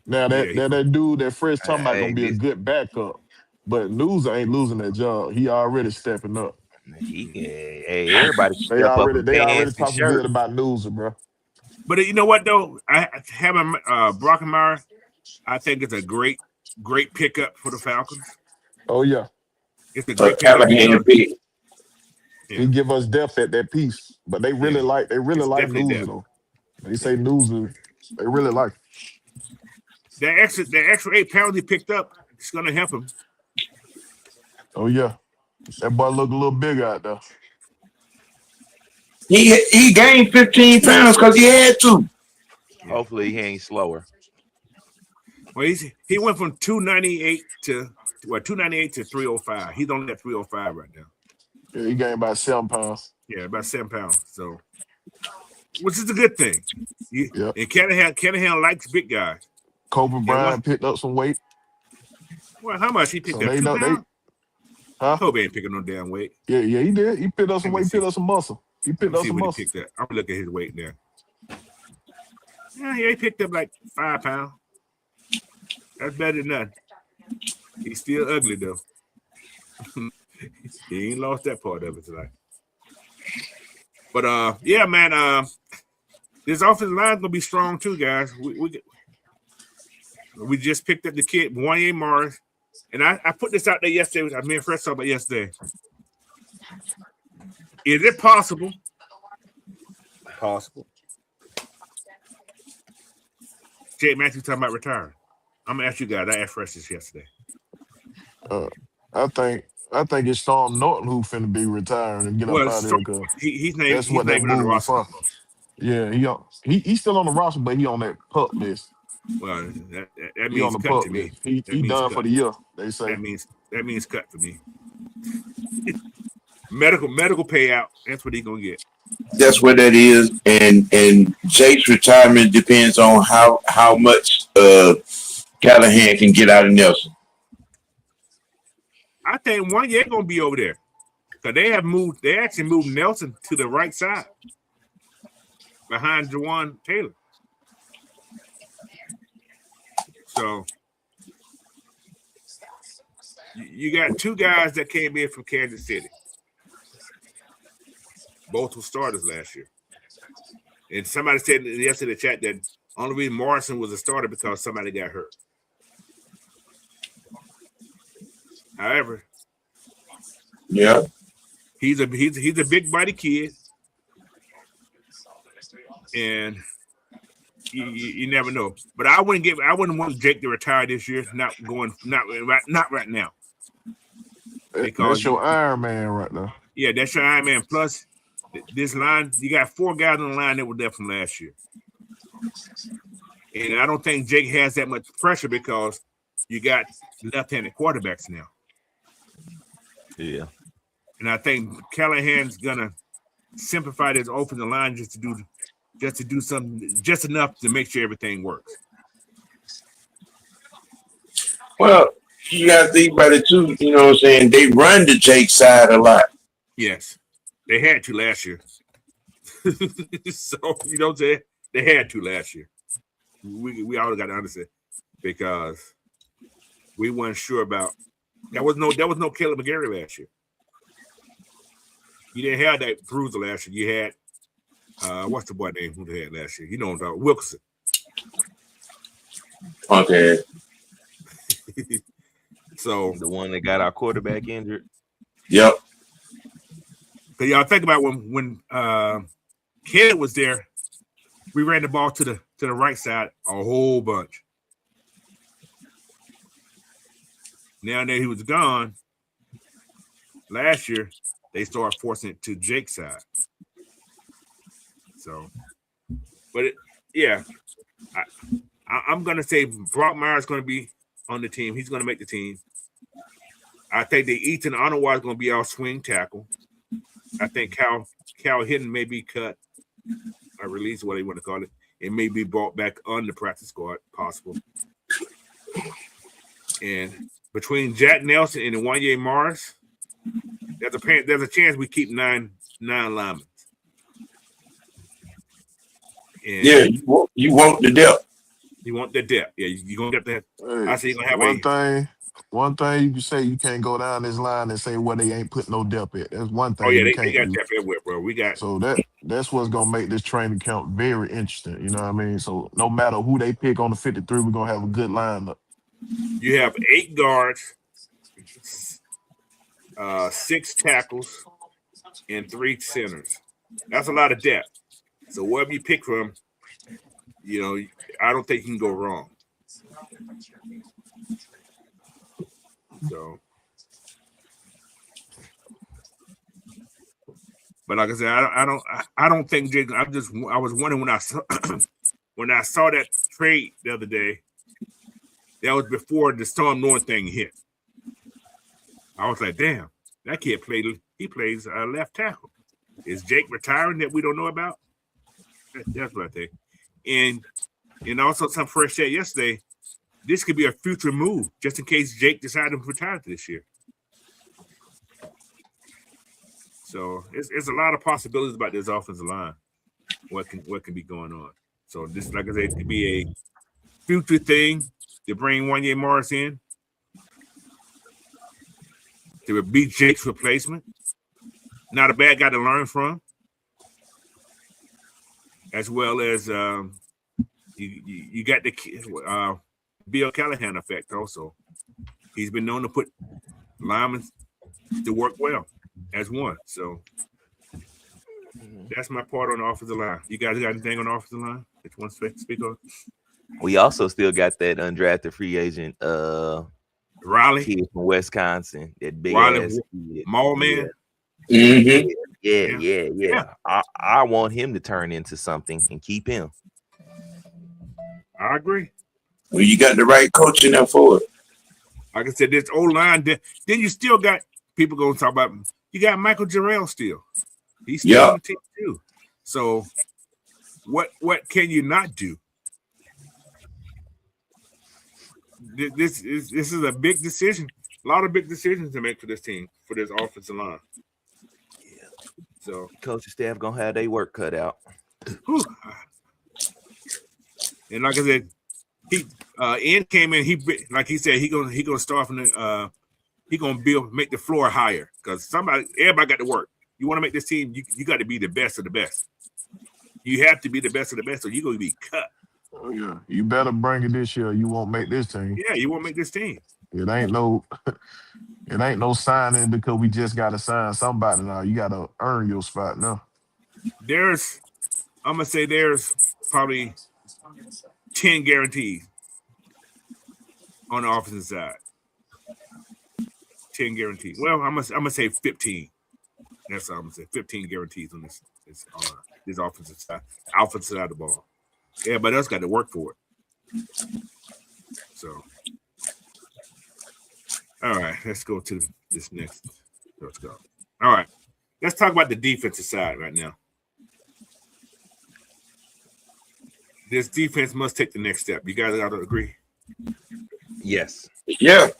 Now Yeah, that dude that Fresh talking about Hey, gonna be a this good backup, but Newsel ain't losing that job. He already stepping up. he can. Hey, everybody can They step up already in they already pants and talking good shirts. about Newsel, bro. but you know what though? I having Brockenmeyer, I think it's a great pickup for the Falcons. Oh yeah, It's a For great pickup Callahan because pick. yeah, he give us depth at that piece. But yeah, they really it's like definitely Newsel depth. though. They Yeah, say Newsel, they really like. the extra 8 pounds he picked up, it's gonna help him. Oh yeah, that boy look a little bigger out there. He gained 15 pounds because he had to. Yeah. Hopefully, he ain't slower. Well, he went from 298 to 298 to 305. He's only at 305 right now. Yeah, he gained about 7 pounds. Yeah, about 7 pounds. So, which is a good thing. Yep. And Callahan likes big guys. Kobe And what? Bryant picked up some weight, Well, how much he picked so up? they Two know they pounds? huh? Kobe ain't picking no damn weight. Yeah, he did. He picked up some Let me weight, see. picked up some muscle. He Let picked me up see some what he muscle. picked up. I'm gonna look at his weight now. Yeah, he picked up like 5 pounds. That's better than nothing. He's still ugly though. He ain't lost that part of it tonight. But yeah, man. This offensive line's gonna be strong too, guys. We just picked up the kid Wanye Morris, and I put this out there yesterday. I mean, first talk about yesterday. Is it possible? Possible. Jake Matthews talking about retiring. I'm gonna ask you guys. I asked Fresh this yesterday. Uh, I think it's Storm Norton who finna be retiring and get up Well, out of there because he's that's he's what not that even on the move was roster no for. more. Yeah, he's still on the roster, but he on that pup list. Well, that He on means the cut pup to me. list. He That he means done for cut. the year. They say. That means cut for me. medical payout. That's what he's gonna get. That's what that is. And Jake's retirement depends on how much Callahan can get out of Nelson. I think one year gonna be over there because they have moved. They actually moved Nelson to the right side behind Jawan Taylor. So you got two guys that came in from Kansas City. Both were starters last year. And somebody said yesterday in the chat that only reason Morrison was a starter because somebody got hurt. However, Yeah. he's a big body kid, and you never know. But I wouldn't want Jake to retire this year. Not right now because That's your Iron Man right now. yeah, that's your Iron Man. Plus, this line you got 4 guys on the line that were there from last year, and I don't think Jake has that much pressure because you got left-handed quarterbacks now. Yeah. And I think Callahan's gonna simplify this offensive line just to do something just enough to make sure everything works. Well, you got to think about it too. You know what I'm saying? They run the Jake side a lot. Yes, they had to last year. So you know what I'm saying? They had to last year. We all got to understand because we weren't sure about there was no Caleb McGarry last year. You didn't have that bruiser last year. You had what's the boy name who they had last year? You know what I'm talking about, Wilkerson. Okay. So The one that got our quarterback injured. Yep. because y'all think about when Caleb was there, we ran the ball to the right side a whole bunch. Now that he was gone last year, they started forcing it to Jake's side. So, but yeah, I'm gonna say Brock Myers going to be on the team. He's going to make the team. I think that Ethan Onowar is going to be our swing tackle. I think Cal Hinton may be cut or released, what you want to call it. It may be brought back on the practice squad, possible. And between Jack Nelson and Wanye Morris, there's a chance we keep nine linemen. And Yeah, you want the depth. you want the depth. Yeah, you're gonna get that. Hey, I say you're gonna have one thing you can say, you can't go down this line and say, well, they ain't put no depth at. That's one Oh thing yeah, you they can't got do. depth everywhere, bro. We got So that's what's gonna make this training camp very interesting. You know what I mean? So no matter who they pick on the 53, we're gonna have a good lineup. you have 8 guards, 6 tackles, and 3 centers. That's a lot of depth. So whatever you pick from, I don't think you can go wrong. So, but like I said, I don't think Jake. I was wondering when I saw when I saw that trade the other day. That was before the Storm North thing hit. I was like, damn, that kid he plays left tackle. Is Jake retiring that we don't know about? That's what I think. And also some fresh said yesterday, this could be a future move just in case Jake decided to retire this year. So it's a lot of possibilities about this offensive line. What can be going on? So this, like I said, could be a future thing to bring Wanya Morris in to be Jake's replacement. Not a bad guy to learn from, as well as you got the Bill Callahan effect also. He's been known to put linemen to work well as one. So that's my part on the offensive line. You guys got anything on the offensive line that you want to speak on? We also still got that undrafted free agent Riley kid from Wisconsin, that big Riley ass kid. Mall man. Mm-hmm. Yeah. I want him to turn into something and keep him. I agree. Well, you got the right coaching there for it. Like I said, this old line. Then you still got people going to talk about. You got Michael Jarrell still. He's still on the team too. So what can you not do? This is a big decision. A lot of big decisions to make for this team, for this offensive line. Yeah. So coaching staff gonna have their work cut out. Whew. And like I said, Ian came in. Like he said, he gonna start from the he gonna make the floor higher because everybody got to work. You want to make this team, you got to be the best of the best. You have to be the best of the best, or you're gonna be cut. Oh yeah, you better bring it this year. You won't make this team. Yeah, you won't make this team. It ain't no signing because we just got to sign somebody now. You got to earn your spot now. I'm gonna say there's probably 10 guarantees on the offensive side. 10 guarantees. Well, I'm gonna say 15. That's what I'm gonna say. 15 guarantees on this offensive side of the ball. Everybody else got to work for it. So, all right, let's go to this next. Let's go. All right, let's talk about the defensive side right now. This defense must take the next step. You guys got to agree? Yes. Yeah.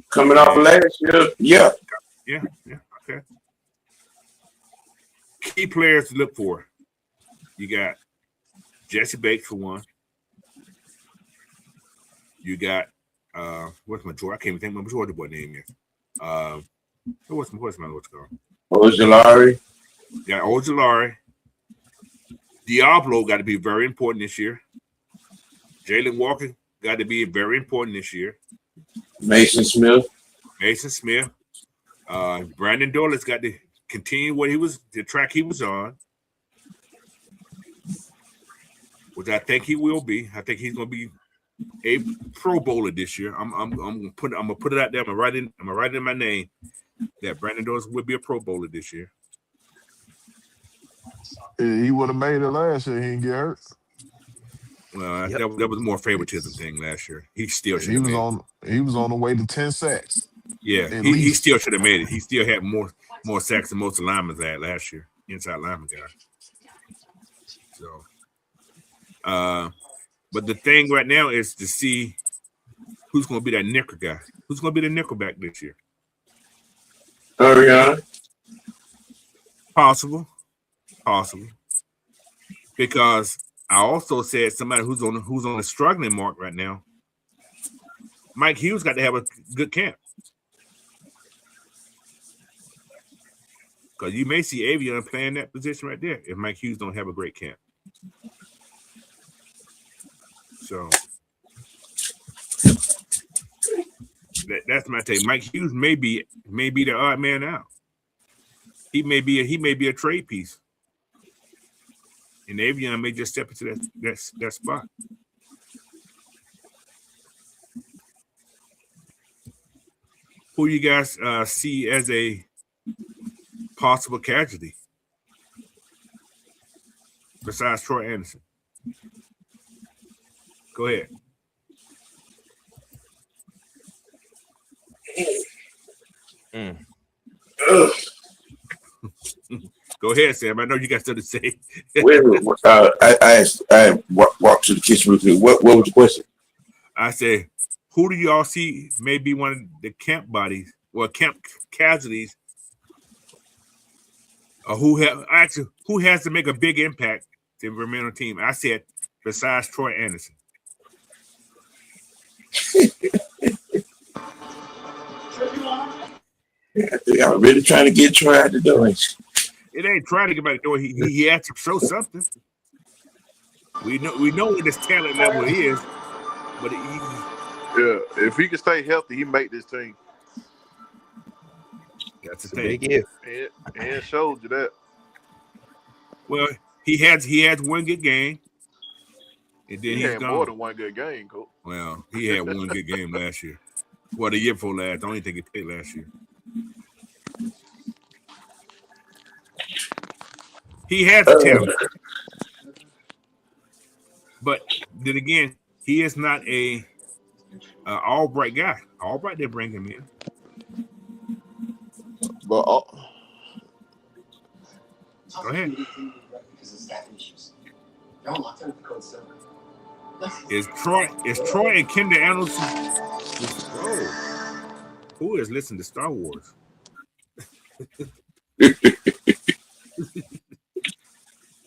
Coming off last year, yeah. Yeah, okay. Key players to look for. You got Jesse Bates for one. You got what's my George? I can't even think of my Georgia boy name is. What's called? Ojulari. Got Ojulari. Diablo got to be very important this year. Jalen Walker got to be very important this year. Mason Smith. Brandon Dolan's got to continue the track he was on, which I think he will be. I think he's going to be a Pro Bowler this year. I'm gonna put it out there. I'm gonna write it in my name that Brandon Dolan will be a Pro Bowler this year. He would have made it last year. He didn't get hurt. Well, that was more favoritism thing last year. He still should have made it. He was on the way to 10 sacks. Yeah, he still should have made it. He still had more sacks than most linemen had last year. Inside lineman guy. So, but the thing right now is to see who's going to be that nickel guy. Who's going to be the nickel back this year? Ariana. Possible. because I also said somebody who's on the struggling mark right now. Mike Hughes got to have a good camp. Because you may see Avion playing that position right there if Mike Hughes don't have a great camp. So that's my take. Mike Hughes may be the odd man out. He may be a trade piece, and Avion may just step into that spot. Who you guys see as a possible casualty besides Troy Anderson? Go ahead. Go ahead, Sam. I know you got something to say. I walked to the kitchen real quick. What was the question? I said, who do y'all see may be one of the camp bodies or camp casualties, or who has to make a big impact to remain on the team? I said, besides Troy Anderson. Y'all really trying to get Troy out the door? It ain't trying to get out the door. He has to show something. We know what his talent level is, but if he can stay healthy, he make this team. That's the Big thing. if. And showed you that. Well, he has one good game, and then He he's had gone. more than one good game, coach. Well, he had one good game last year. Well, the year before last. I don't even think he played last year. He has the talent. But then again, he is not a Albright guy. Albright didn't bring him in. But Go ahead. Is Troy and Kendall Anderson? Who is listening to Star Wars?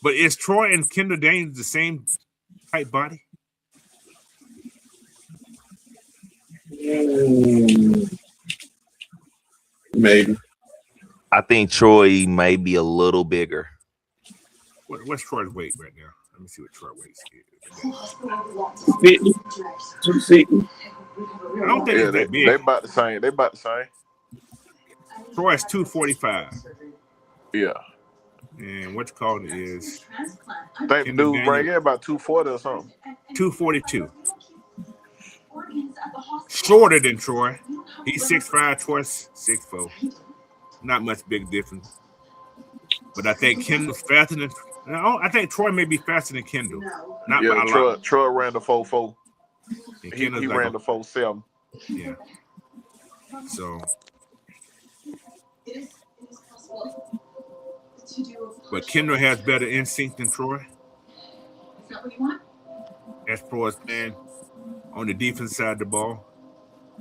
But is Troy and Kendall Daniels the same type body? Maybe. I think Troy may be a little bigger. What's Troy's weight right now? Let me see what Troy weighs is. 50, 260. I don't think it's that big. they about the same. Troy's 245. Yeah. And what's called is I think the dude bring in about 240 or something. 242. Shorter than Troy. He's 6'5", Troy's 6'4". Not much big difference. But I think Kendall's faster than. I think Troy may be faster than Kendall. Not by a lot. Troy ran the 4.4. He like ran the 4.7. Yeah. So. But Kendall has better instinct than Troy. As far as playing on the defense side of the ball.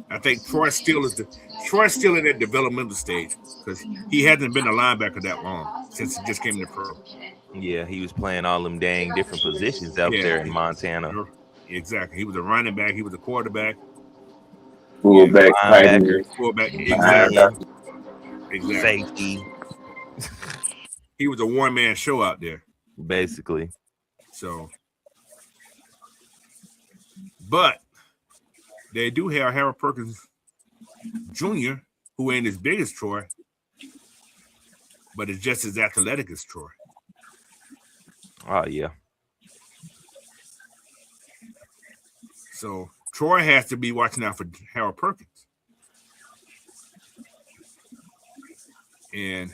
I think Troy's still in that developmental stage because he hasn't been a linebacker that long since he just came to pro. Yeah, he was playing all them dang different positions out there in Montana. Exactly. He was a running back. He was a quarterback. Fullback. Fullback. Exactly. Safety. He was a one-man show out there. Basically. So. But they do have Harold Perkins Jr., who ain't as big as Troy, but is just as athletic as Troy. Oh, yeah. So Troy has to be watching out for Harold Perkins. And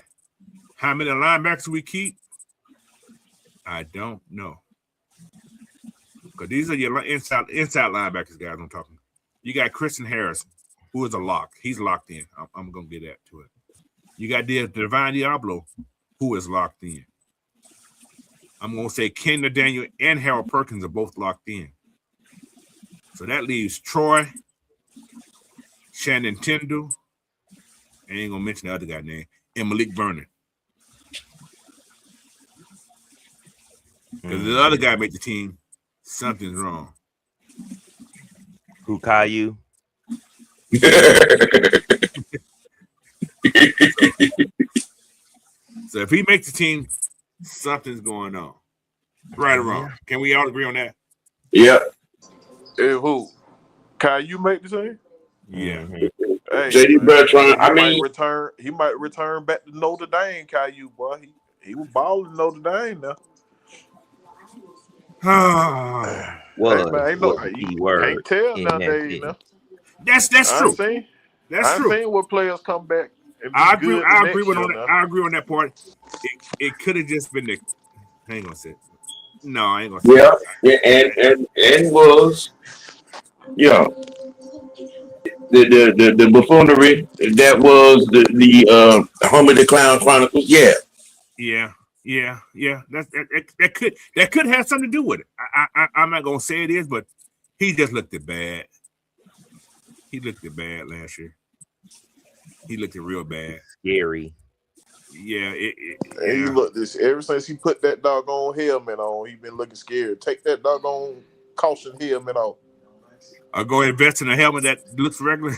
how many linebackers we keep? I don't know. Because these are your inside linebackers, guys, I'm talking. You got Christian Harrison, who is a lock. He's locked in. I'm going to get that to it. You got Divine Diablo, who is locked in. I'm going to say Kendall Daniel and Harold Perkins are both locked in. So that leaves Troy, Shannon Tyndall, I ain't going to mention the other guy's name, and Malik Vernon. Because the other guy made the team, something's wrong. Who, Caillou? So if he makes the team, something's going on. Right or wrong? Can we all agree on that? Yeah. Hey, who? Can you make the team? Yeah. Hey, JD man, Bertrand. I he mean, might return back to Notre Dame, Caillou, boy. He was balling Notre Dame now. Was Hey, man, ain't what no, the you key word can't tell in that nowadays now. That's true. That's I've true. seen what players come back and be I agree. good I the agree next with year on that. now. I agree on that part. It could have just been the. I ain't gonna say it. No, I ain't gonna say yeah, it. and was the buffoonery that was the Home of the Clown Chronicles. Yeah. Yeah. That could have something to do with it. I'm not gonna say it is, but he just looked it bad. He looked it bad last year. He looked it real bad. Scary. Yeah. And you look this ever since he put that doggone helmet on, he been looking scared. Take that doggone caution helmet off. I'll go invest in a helmet that looks regular.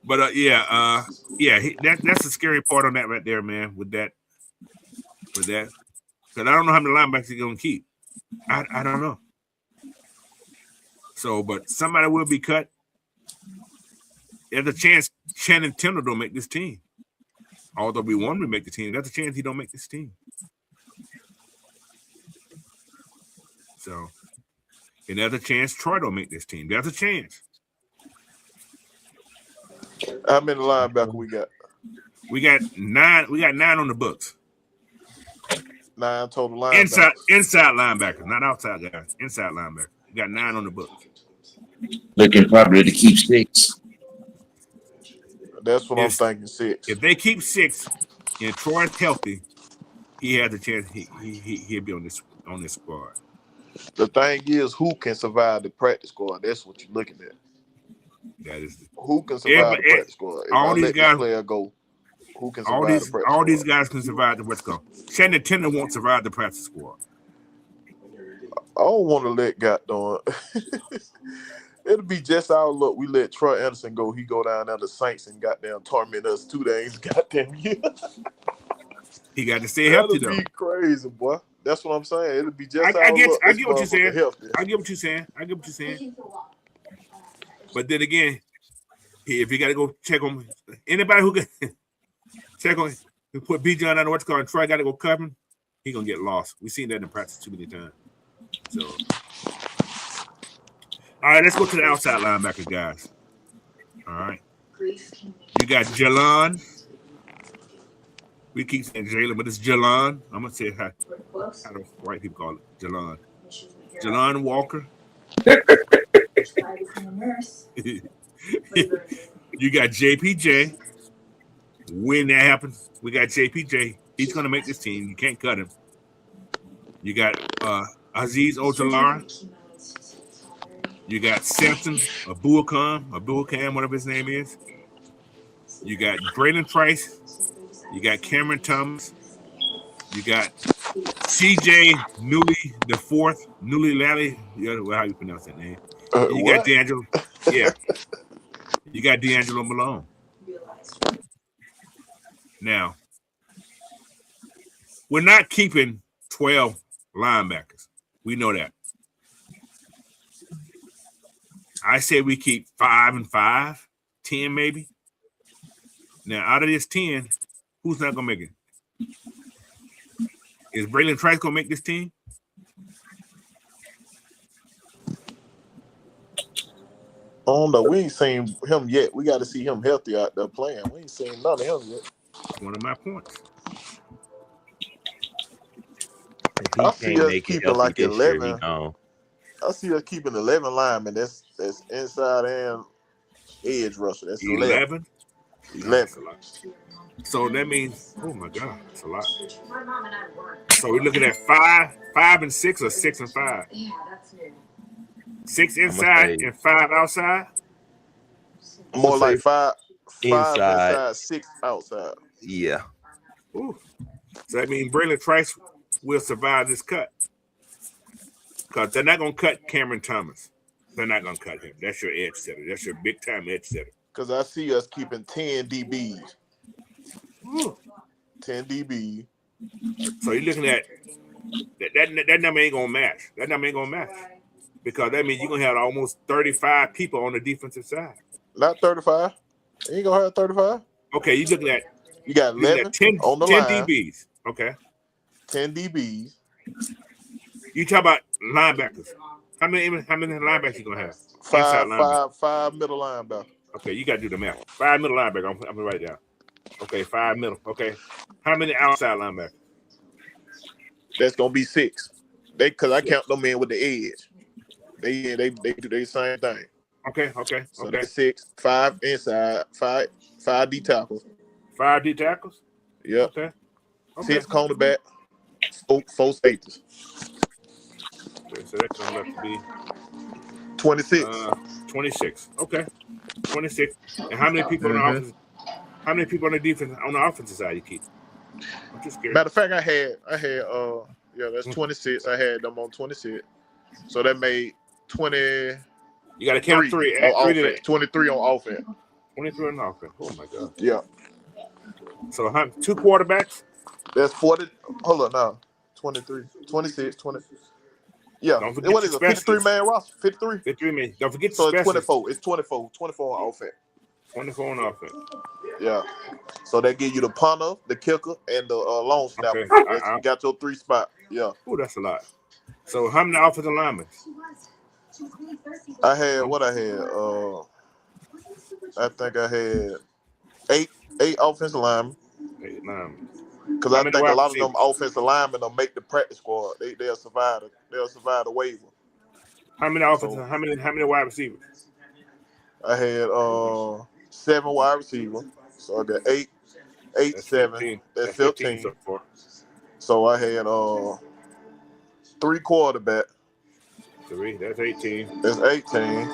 But that's the scary part on that right there, man. With that, because I don't know how many linebackers he's gonna keep. I don't know. So, but somebody will be cut. There's a chance Shannon Tindall don't make this team. Although we want him to make the team, there's a chance he don't make this team. So, and there's a chance Troy don't make this team. There's a chance. How many linebackers we got? We got 9. We got 9 on the books. 9 total linebackers. Inside linebackers, not outside guys. Inside linebackers. We got 9 on the books. Looking probably to keep 6. That's what I'm thinking. 6. If they keep 6 and Troy's healthy, he has a chance. He'll be on this squad. The thing is, who can survive the practice squad? That's what you're looking at. That is who can survive the practice squad. If all I these let guys, this player go, who can survive the practice squad? All these guys can survive the practice squad. Shannon Tindall won't survive the practice squad. I don't want to let goddamn. It'll be just our luck. We let Troy Anderson go. He go down there to Saints and goddamn torment us 2 days. Goddamn year. He got to stay healthy though. That'll be crazy, boy. That's what I'm saying. It'll be just I get luck. what you're saying. I get what you're saying. But then again, if you got to go check on anybody who can check on, who put B. John on what's called, and Troy got to go cover him, he gonna get lost. We've seen that in practice too many times. So, all right, let's go to the outside linebackers, guys. All right, you got Jalon. We keep saying Jalen, but it's Jalon. I'm gonna say how the white people call it, Jalon. Jalon Walker. You got JPJ. When that happens, we got JPJ. He's gonna make this team. You can't cut him. You got Aziz Ojalara. You got Samson Abuakam, whatever his name is. You got Braylon Price. You got Cameron Thomas. You got CJ Newley the fourth, Newley Lally. How you pronounce that name? You got D'Angelo. Yeah. You got D'Angelo Malone. Now, we're not keeping 12 linebackers. We know that. I say we keep 5 and 5, 10 maybe. Now, out of this 10, who's not going to make it? Is Braylon Trice going to make this team? I don't know. We ain't seen him yet. We got to see him healthy out there playing. We ain't seen none of him yet. That's one of my points. I see us keeping like 11. I see us keeping 11 linemen. That's inside and edge rusher. That's 11. 11. So that means, oh my God, that's a lot. So we're looking at 5 and 6, or 6 and 5. 6 inside and 5 outside. More like 5 inside, 6 outside. Yeah. Ooh. So that means Braylon Trice will survive this cut. Because they're not gonna cut Cameron Thomas. They're not gonna cut him. That's your edge setter. That's your big time edge setter. Because I see us keeping 10 DBs. Ooh. 10 DBs. So you're looking at that number ain't gonna match. That number ain't gonna match. Because that means you're gonna have almost 35 people on the defensive side. Not 35. You ain't gonna have 35. Okay, you looking at you got 11 10 on the 10 line. DBs. Okay. 10 DBs. You talk about linebackers. How many linebackers you gonna have? Five middle linebackers. Okay, you gotta do the math. 5 middle linebackers. I'm gonna write it down. Okay, 5 middle. Okay. How many outside linebackers? That's gonna be 6. Because I count them in with the edge. They do the same thing. Okay. So that's 6, 5 inside, 5 D tackles. 5 D tackles? Yep. Okay. 6 cornerback, 4 safeties. Okay, so that comes up to be 26. 26. Okay. 26. And how many people on the offense? How many people on the defense on the offensive side you keep? I'm just curious. Matter of fact, I had that's 26. I had them on 26. So that made 20. You got to count 3. On 3 offense. 23 on offense. 23 on offense. Oh my God. Yeah. So 2 quarterbacks? That's 40. Hold on now. 23, 26, 20. Yeah. Don't forget What is a 53 man roster? 53? 53 man. Don't forget so the it's 24. It's 24. 24 on offense. 24 on offense. Yeah. So they give you the punter, the kicker, and the long snapper. Okay. You got your 3 spot. Yeah. Oh, that's a lot. So how many offensive linemen? I had I think I had 8 offensive linemen. 8 linemen. Because I think a lot of them offensive linemen will make the practice squad. They'll survive the waiver. How many offensive? How many wide receivers? I had 7 wide receivers. So I got 8, That's 7. 15. That's 15. So far. So I had 3 quarterback. 3. That's 18. That's 18.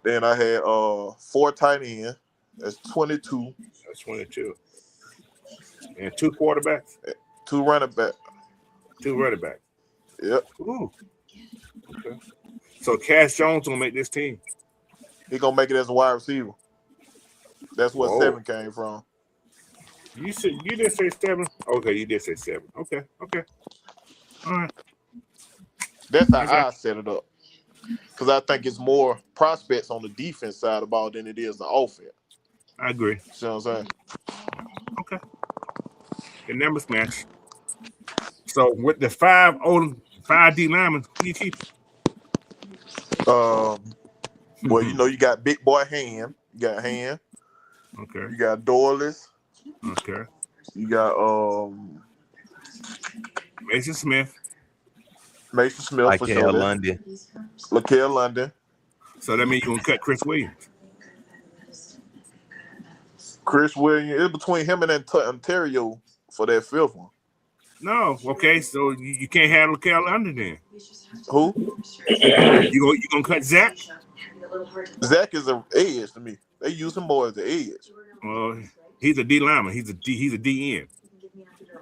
Then I had 4 tight end. That's 22. That's 22. And 2 quarterbacks. 2 running back. 2 running backs. Yep. Ooh. Okay. So Cash Jones gonna make this team. He gonna make it as a wide receiver. That's what 7 came from. You did say 7. Okay, you did say 7. Okay. All right. That's how I set it up. Because I think it's more prospects on the defense side of the ball than it is the offense. I agree. See what I'm saying? Okay. The numbers match. So with the 5 D linemen, who you keep? Well, you got big boy Hand. You got Hand. Okay. You got Doyless. Okay. You got Mason Smith. For sure. Laquel London. So that means you're gonna cut Chris Williams. Chris Williams. It's between him and Ontario for that 5th one. No. Okay. So you can't have Laquel London then. Who? You gonna cut Zach? Zach is an edge to me. They use him more as an edge. Well, he's a D lineman. He's a D end.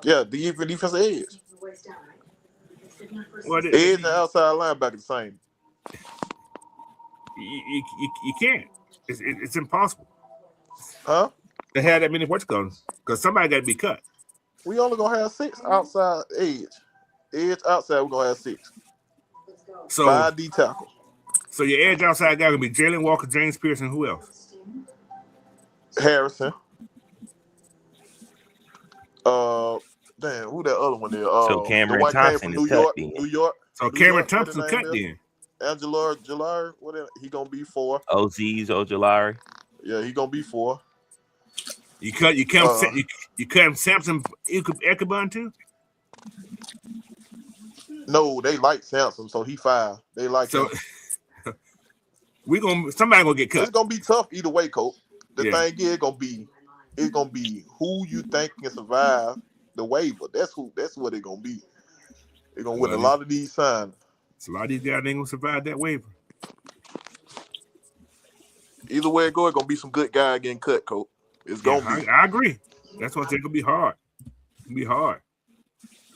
Yeah, defensive edge. Well, edge and outside linebacker the same. You can't. It's impossible. Huh? To have that many guns because somebody got to be cut. We only gonna have 6 outside edge. Edge outside, we're gonna have 6. So 5 D tackle. So your edge outside guy gonna be Jalen Walker, James Pearson, who else? Harrison. Who that other one is? So Cameron Thompson is cut then. New York. So Cameron Thompson cut then. Angelo Jalari, he gonna be 4. Ojulari. Yeah, he gonna be 4. You cut Samson Ekabun too? No, they like Samson, so he 5. They like him. Somebody gonna get cut. It's gonna be tough either way, Coach. The thing is it's gonna be who you think can survive the waiver. That's what it's gonna be. They're gonna win a lot of these signings. So a lot of these guys ain't gonna survive that waiver. Either way it go, it's gonna be some good guy getting cut, Coach. It's gonna be. I agree. That's why it's gonna be hard. It's gonna be hard.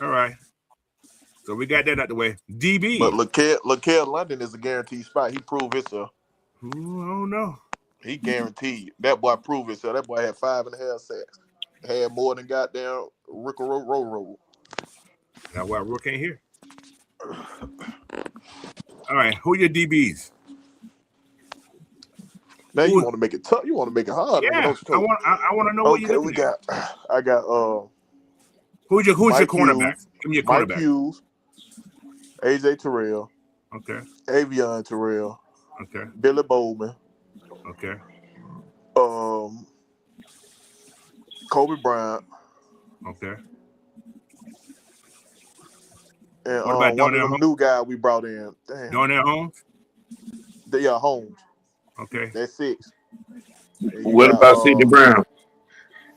All right. So we got that out the way. DB. But Laquel London is a guaranteed spot. He proved himself. Ooh, I don't know. He guaranteed. That boy proved himself. That boy had 5.5 sacks. Had more than goddamn Rick Roll. That's why Rook ain't here. All right. Who are your DBs? Now you want to make it tough. You want to make it hard. Yeah. I want to know what you got. I got Who's your cornerback? Give me your cornerback. Mike Hughes, AJ Terrell. Okay. Avion Terrell. Okay. Billy Bowman. Okay. Kobe Bryant. Okay. And what about one of them new guy we brought in. Damn. Darnell Holmes? Yeah, Holmes. Okay. That's 6. What about Sidney Brown?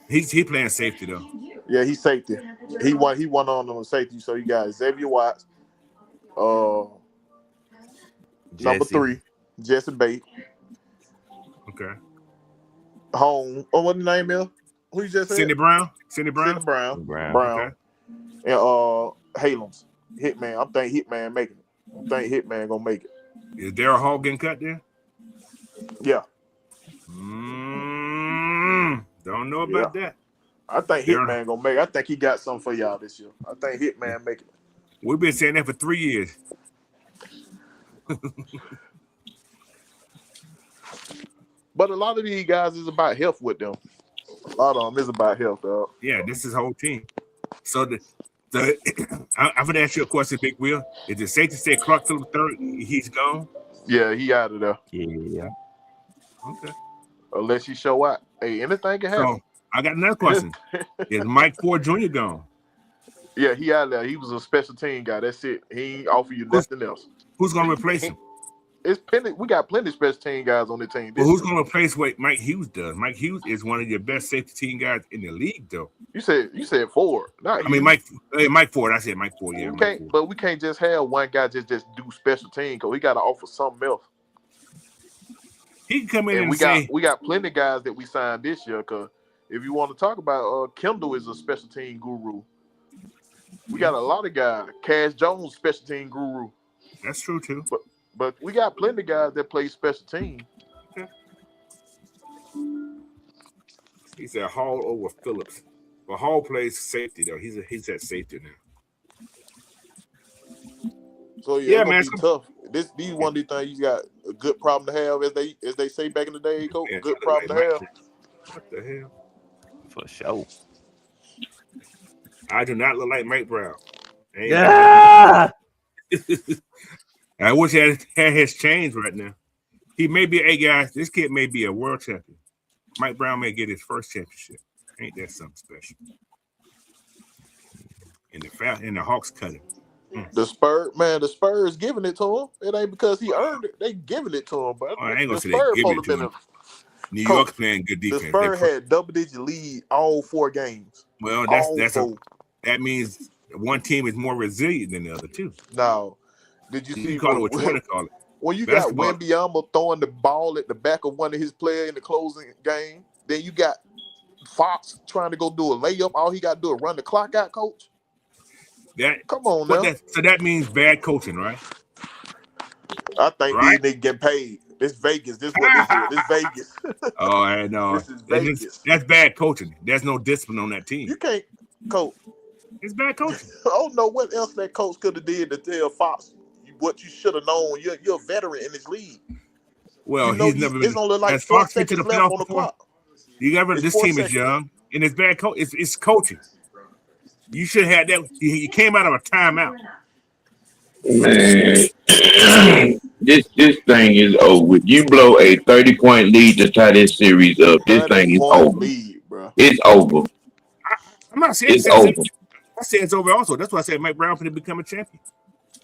He's playing safety though. Yeah, he's safety. He won on safety. So you got Xavier Watts, number 3, Jesse Bate. Okay. Home. Oh, what the name is? Who you just said? Sidney Brown. Brown. Okay. And Halams. Hitman. I'm thinking Hitman making it. I think Hitman gonna make it. Is Daryl Hall getting cut there? Yeah. Don't know about that. I think Hitman gonna make it. I think he got something for y'all this year. I think Hitman making it. We've been saying that for 3 years. But a lot of these guys is about health with them. A lot of them is about health, dog. Yeah, this is whole team. So I'm gonna ask you a question, Big Wheel. Is it safe to say Clark Phillips III, he's gone? Yeah, he out of there. Yeah. Okay. Unless you show out. Hey, anything can happen. So I got another question. Is Mike Ford Jr. gone? Yeah, he out there. He was a special team guy. That's it. He ain't offer you nothing else. Who's gonna replace him? It's plenty. We got plenty of special team guys on the team. Well, who's gonna replace what Mike Hughes does? Mike Hughes is one of your best safety team guys in the league, though. You said Ford. Mike Ford. I said Mike Ford. Yeah, but we can't just have one guy just do special team because we got to offer something else. He can come in and we got plenty of guys that we signed this year. Because if you want to talk about, Kendall is a special team guru. We got a lot of guys. Cash Jones, special team guru. That's true too. But we got plenty of guys that play special team. Okay. He said Hall over Phillips. But Hall plays safety though. He's at safety now. So yeah, man, it's tough. These one of these things you got a good problem to have, as they say back in the day, Coach. Yeah, good problem to have. What the hell? For sure. I do not look like Mike Brown. Yeah. I wish had his change right now. He may be guys. This kid may be a world champion. Mike Brown may get his first championship. Ain't that something special? And the Hawks cut him. The Spurs giving it to him. It ain't because he earned it. They giving it to him. But I ain't gonna say they giving it to him. New York's playing good defense. The Spurs had double-digit lead all 4 games. Well, that means one team is more resilient than the other two. No, did you see? You call it what you want to call it. When you got Wembanyama throwing the ball at the back of one of his players in the closing game, then you got Fox trying to go do a layup. All he got to do is run the clock out, Coach. Come on now. So that means bad coaching, right? I think these niggas get paid. It's Vegas. This is what this is. This Vegas. Oh, I know. This is Vegas. That's bad coaching. There's no discipline on that team. You can't, Coach. It's bad coaching. I don't know what else that coach could have did to tell Fox what you should have known. You're a veteran in this league. Well, he's never been. It's only like 4 seconds left on the clock. This team is young, and it's bad coaching. It's coaching. You should have had that. You came out of a timeout. Man, this thing is over. You blow a 30-point lead to tie this series up. This thing is over. It's over. I'm not saying it's over. I said it's over also. That's why I said Mike Brown could become a champion.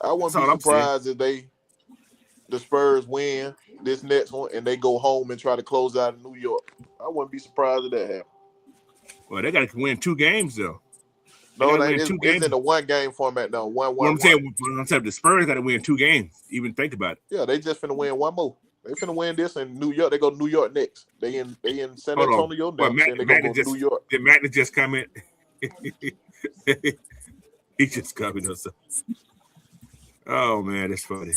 I wouldn't be surprised if the Spurs win this next one and they go home and try to close out in New York. I wouldn't be surprised if that happened. Well, they got to win 2 games though. No, it's in the 1-game format now. 1-1. I'm saying the Spurs got to win 2 games. Even think about it. Yeah, they just finna win 1 more. They finna win this in New York. They go to New York next. They in San Antonio next. Well, Matt, they go to New York. Did Matt just come in? He just covered us. Oh man, that's funny.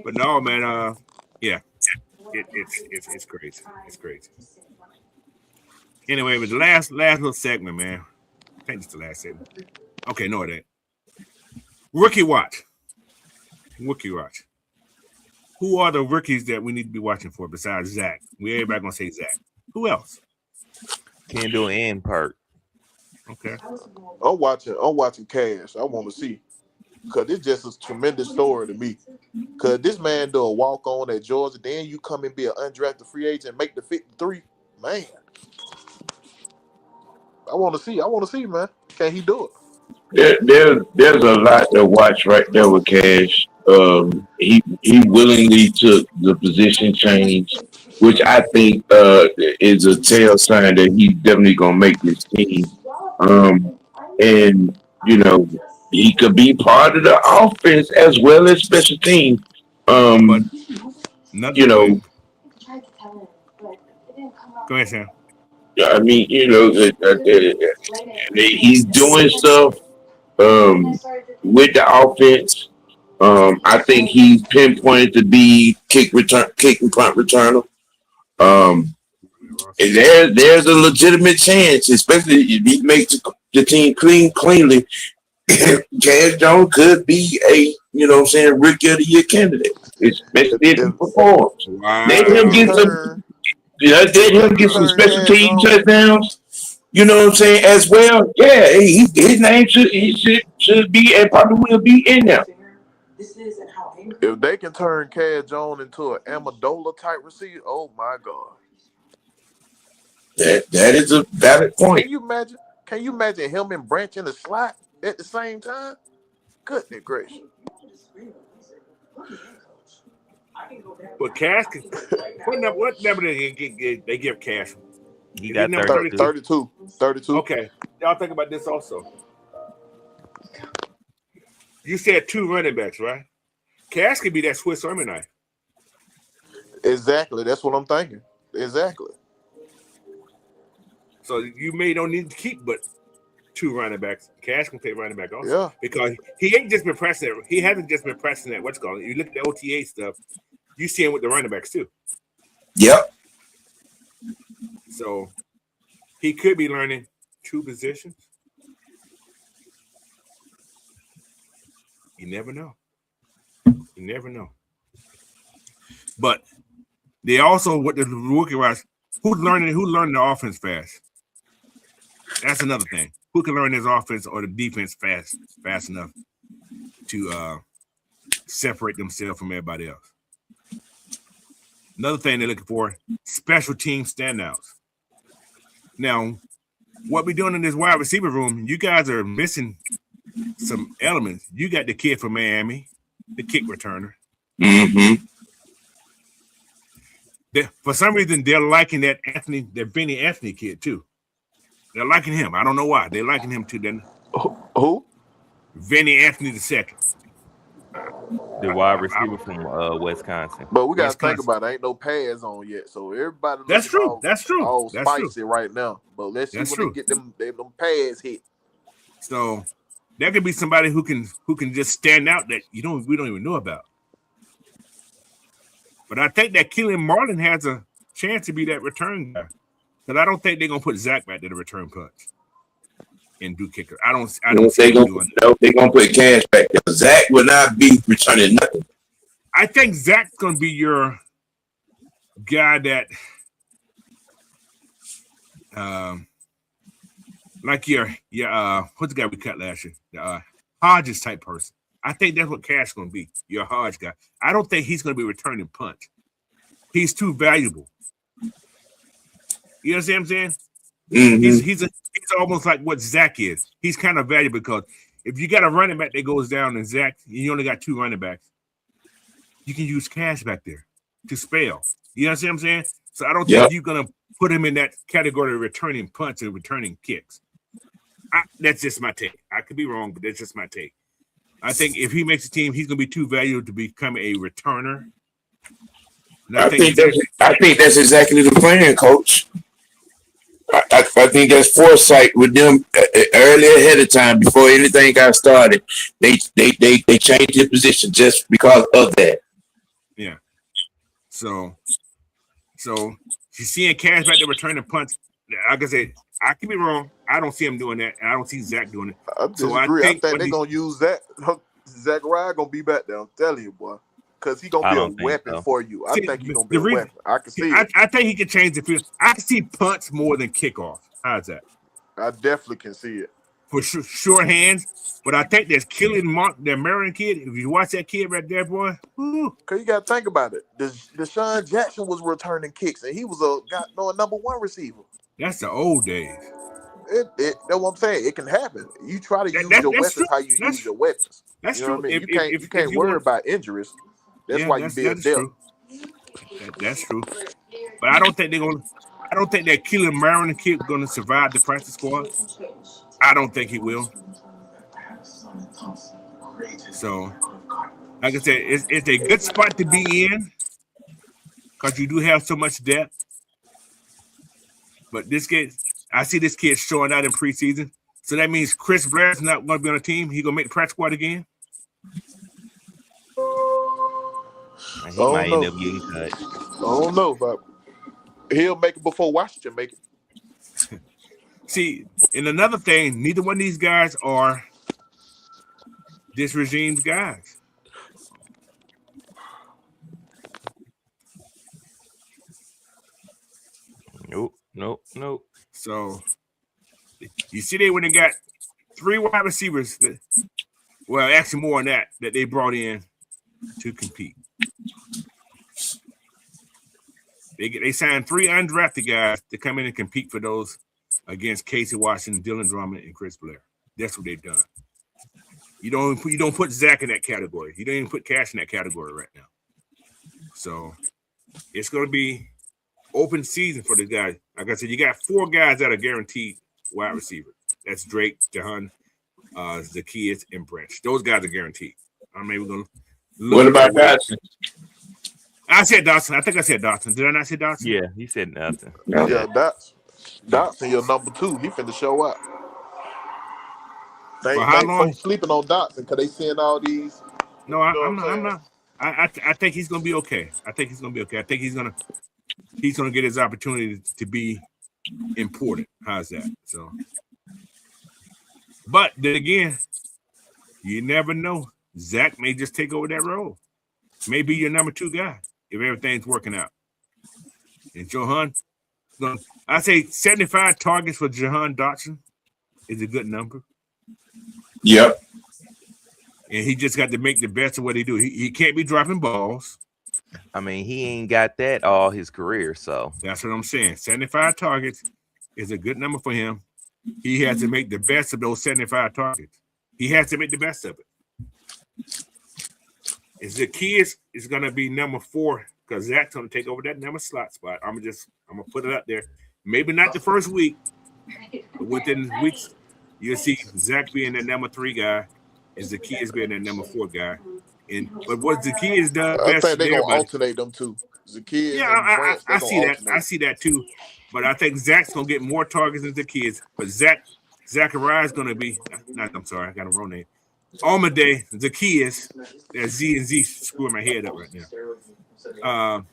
But no, man. Yeah, it's crazy. It's crazy. Anyway, but the last little segment, man. I think it's the last segment. Okay, no, it ain't. Rookie watch. Rookie watch. Who are the rookies that we need to be watching for besides Zach? Everybody gonna say Zach. Who else? Kendall and Perk. Okay. I'm watching Cash. I want to see. Because it's just a tremendous story to me. Because this man do a walk-on at Georgia, then you come and be an undrafted free agent and make the 53. Man. I want to see, man. Can he do it? There's a lot to watch right there with Cash. He willingly took the position change, which I think is a tell sign that he's definitely gonna make this team. And you know he could be part of the offense as well as special team. But you know, go ahead, Sam. I mean, he's doing stuff with the offense. I think he's pinpointed to be kick and punt returner. And there's a legitimate chance, especially if he makes the team cleanly. Cash Jones could be a rookie of the year candidate, especially if he performs. Wow. Let him get some special team touchdowns. You know what I'm saying? As well, yeah, his name should be and probably will be in there. If they can turn Cash Jones into an Amendola type receiver, oh my God. That is a valid point. Can you imagine him and Branch in the slot at the same time? Goodness gracious. But Cash, what number did they give Cash? He got 32. Okay. Y'all think about this also. You said 2 running backs, right? Cash could be that Swiss Army knife. Exactly. That's what I'm thinking. Exactly. So you don't need to keep but 2 running backs. Cash can play running back also. Yeah. Because he ain't just been pressing it. He hasn't just been pressing that. What's called? You look at the OTA stuff, you see him with the running backs too. Yep. So he could be learning 2 positions. You never know. You never know. But they also what the rookie wise, who's learning the offense fast. That's another thing. Who can learn his offense or the defense fast enough to separate themselves from everybody else. Another thing they're looking for, special team standouts. Now, what we're doing in this wide receiver room, you guys are missing some elements. You got the kid from Miami, the kick returner. Mm-hmm. For some reason, they're liking that Benny Anthony kid too. They're liking him. I don't know why. They're liking him too. Then who? Benny Anthony II. The wide receiver from Wisconsin. But we got to think about it. Ain't no pads on yet, so everybody. That's true. That's true. All spicy right now. But let's see when they get them pads hit. So there could be somebody who can just stand out that we don't even know about. But I think that Keelan Martin has a chance to be that return guy. Because I don't think they're gonna put Zach back to the return punch and do kicker. I don't see them doing that. No, they're gonna put Cash back there. Zach will not be returning nothing. I think Zach's gonna be your guy that like your what's the guy we cut last year? The Hodges type person. I think that's what Cash is gonna be, your Hodge guy. I don't think he's gonna be returning punch. He's too valuable. You understand what I'm saying? Mm-hmm. He's almost like what Zach is. He's kind of valuable because if you got a running back that goes down and Zach, you only got 2 running backs, you can use Cash back there to spell. You understand what I'm saying? So I don't think you're gonna put him in that category of returning punts and returning kicks. That's just my take. I could be wrong, but that's just my take. I think if he makes a team, he's gonna be too valuable to become a returner. I think that's exactly the plan, Coach. I think that's foresight with them early ahead of time before anything got started. They changed their position just because of that. Yeah. So you seeing Cash back there returning punts. Like I said, I could be wrong. I don't see him doing that, and I don't see Zach doing it. I So I disagree. I think think they're gonna use that. Zachariah gonna be back there. I'm telling you, boy, because he's gonna I be a don't think weapon so. for you. I See, think he's gonna be the a reason- weapon. I can see it. I think he can change the field. I can see punts more than kickoff. How's that? I definitely can see it. For sure hands, but I think that's killing the Maryland kid. If you watch that kid right there, boy, whoo, Cause you got to think about it. Deshaun Jackson was returning kicks, and he was a number one receiver. that's the old days. That's what I'm saying. It can happen. You try to use your that's weapons true. how you use your weapons. That's You know true. what I mean? If You can't worry about injuries. That's why you build that's depth. true. That's true. But I don't think they're gonna. I don't think that killing Maryland kid gonna survive the practice squad. I don't think he will. So, like I said, it's a good spot to be in because you do have so much depth. But this kid, I see this kid showing out in preseason. So that means Chris Blair's not going to be on the team. He's going to make the practice squad again. He might end up getting cut. I don't know, but he'll make it before Washington make it. See, and another thing, neither one of these guys are this regime's guys. Nope. So you see, they went and got 3 wide receivers. Well, actually more than that they brought in to compete. They signed 3 undrafted guys to come in and compete for those against Casey Washington, Dylan Drummond, and Chris Blair. That's what they've done. You don't put Zach in that category. You don't even put Cash in that category right now. So it's going to be open season for the guys. Like I said, you got 4 guys that are guaranteed wide receiver. That's Drake, Jahan, Zacchaeus, and Branch. Those guys are guaranteed. I'm maybe going to. What about Dodson? I said Dodson. I think I said Dodson. Did I not say Dodson? Yeah, he said nothing. Yeah, Dotson, your number 2. He finna show up. For how long? Folks sleeping on Dotson because they seeing all these. No, I'm not. I think he's gonna be okay. I think he's gonna get his opportunity to be important. How's that? So, but then again, you never know. Zach may just take over that role. Maybe your number 2 guy if everything's working out. And Jahan, I say 75 targets for Jahan Dotson is a good number. Yep. And he just got to make the best of what he do. He can't be dropping balls. I mean, he ain't got that all his career, so That's what I'm saying. 75 targets is a good number for him. He has to make the best of those 75 targets. He has to make the best of it. And Zacchaeus is going to be number 4 because Zach's going to take over that number slot spot. I'm gonna put it up there. Maybe not the first week, but within weeks, you'll see Zach being that number 3 guy and Zacchaeus being that number 4 guy. But what Zacchaeus does I best think they're there, gonna alternate them two. Zacchaeus yeah, and Branch, I see that. I see that too. But I think Zach's gonna get more targets than Zacchaeus. But Zachariah's gonna be I'm sorry, I got a wrong name. Almaday, Zacchaeus, that Z and Z screwing my head up right now.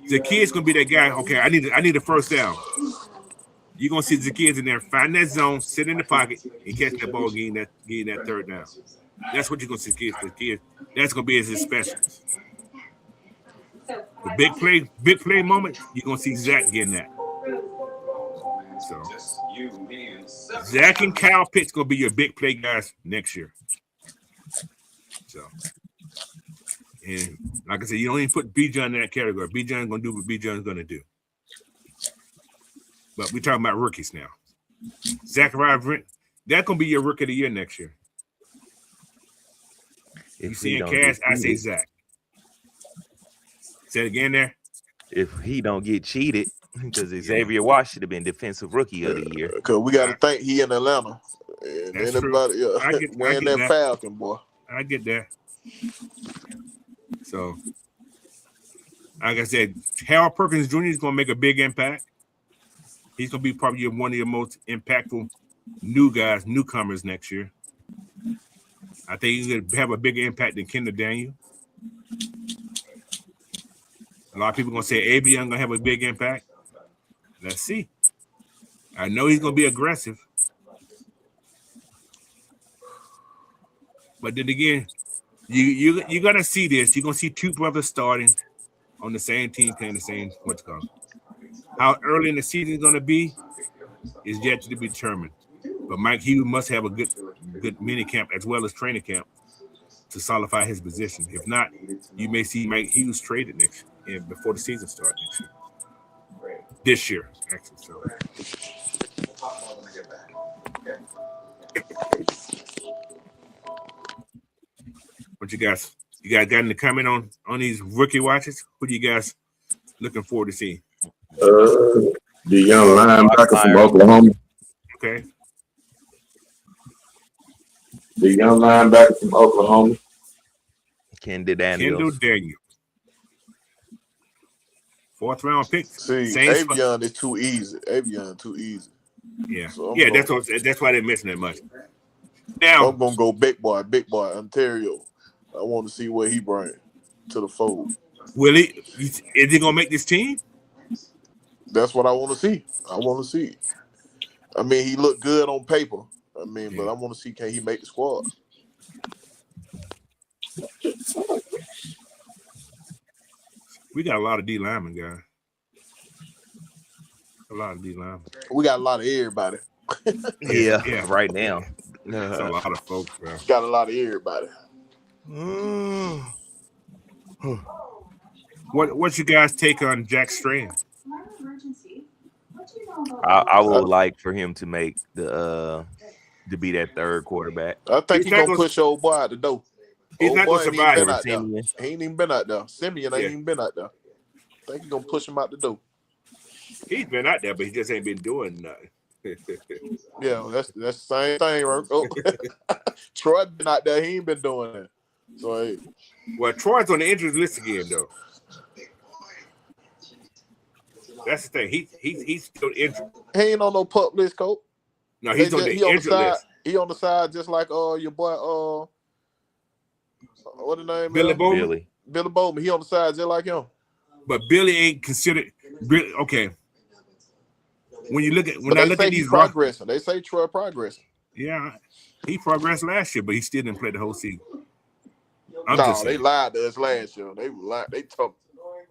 Zacchaeus gonna be that guy. Okay, I need a first down. You're gonna see Zacchaeus in there, find that zone, sit in the pocket, and catch that ball, getting that third down. That's what you're gonna see Zacchaeus. That's gonna be his specialist. The big play moment, you're gonna see Zach getting that. So Zach and Kyle Pitts gonna be your big play guys next year. So, and like I said, you don't even put Bijan in that category. Bijan's gonna do what Bijan's gonna do. But we're talking about rookies now. Zachariah Brent, that's gonna be your rookie of the year next year. You seeing Cash? I say Zach. Say it again there. If he don't get cheated, because Xavier Watt should have been defensive rookie of the year. Because we got to think he in Atlanta. And That's anybody wearing that Falcon, boy. I get that. So, like I said, Harold Perkins Jr. is going to make a big impact. He's gonna be probably one of your most impactful newcomers next year. I think he's gonna have a bigger impact than Kendall Daniel. A lot of people gonna say Avion gonna have a big impact. Let's see. I know he's gonna be aggressive, but then again, you're gonna see this. You're gonna see two brothers starting on the same team playing the same what's called. How early in the season is gonna be is yet to be determined. But Mike Hughes must have a good mini camp as well as training camp to solidify his position. If not, you may see Mike Hughes traded next year before the season starts next year. This year, actually. So. What you guys got any comment on these rookie watches? Who do you guys looking forward to seeing? The young linebacker from Oklahoma. Okay. The young linebacker from Oklahoma. Kendall Daniel. 4th round pick. See, Avion is too easy. Avion too easy. Yeah, so that's why they're missing that much. Now I'm gonna go big boy, Ontario. I want to see what he brings to the fold. Will he? Is he gonna make this team? That's what I want to see. I want to see. I mean, he looked good on paper. I mean, but I want to see, can he make the squad? We got a lot of D linemen, guys. A lot of D linemen. We got a lot of everybody. yeah, right now. That's a lot of folks, bro. Got a lot of everybody. What's you guys' take on Jack Strand? I would like for him to make the to be that third quarterback. I think he's gonna push old boy out the door. He's not gonna survive. He ain't even been out there. Simeon ain't even been out there. I think he's gonna push him out the door. He's been out there, but he just ain't been doing nothing. Yeah, that's the same thing, right? Oh. Troy been out there, he ain't been doing that. So hey. Well, Troy's on the injury list again, though. That's the thing. He's still injured. He ain't on no pup list, coach. No, he's on the injured list. He on the side just like your boy what the name? Billy Bowman. Billy Bowman. He on the side just like him. But Billy ain't considered. Okay. When you look at I look at these progressing, they say Troy progressing. Yeah, he progressed last year, but he still didn't play the whole season. No, they lied to us last year. They lied. They told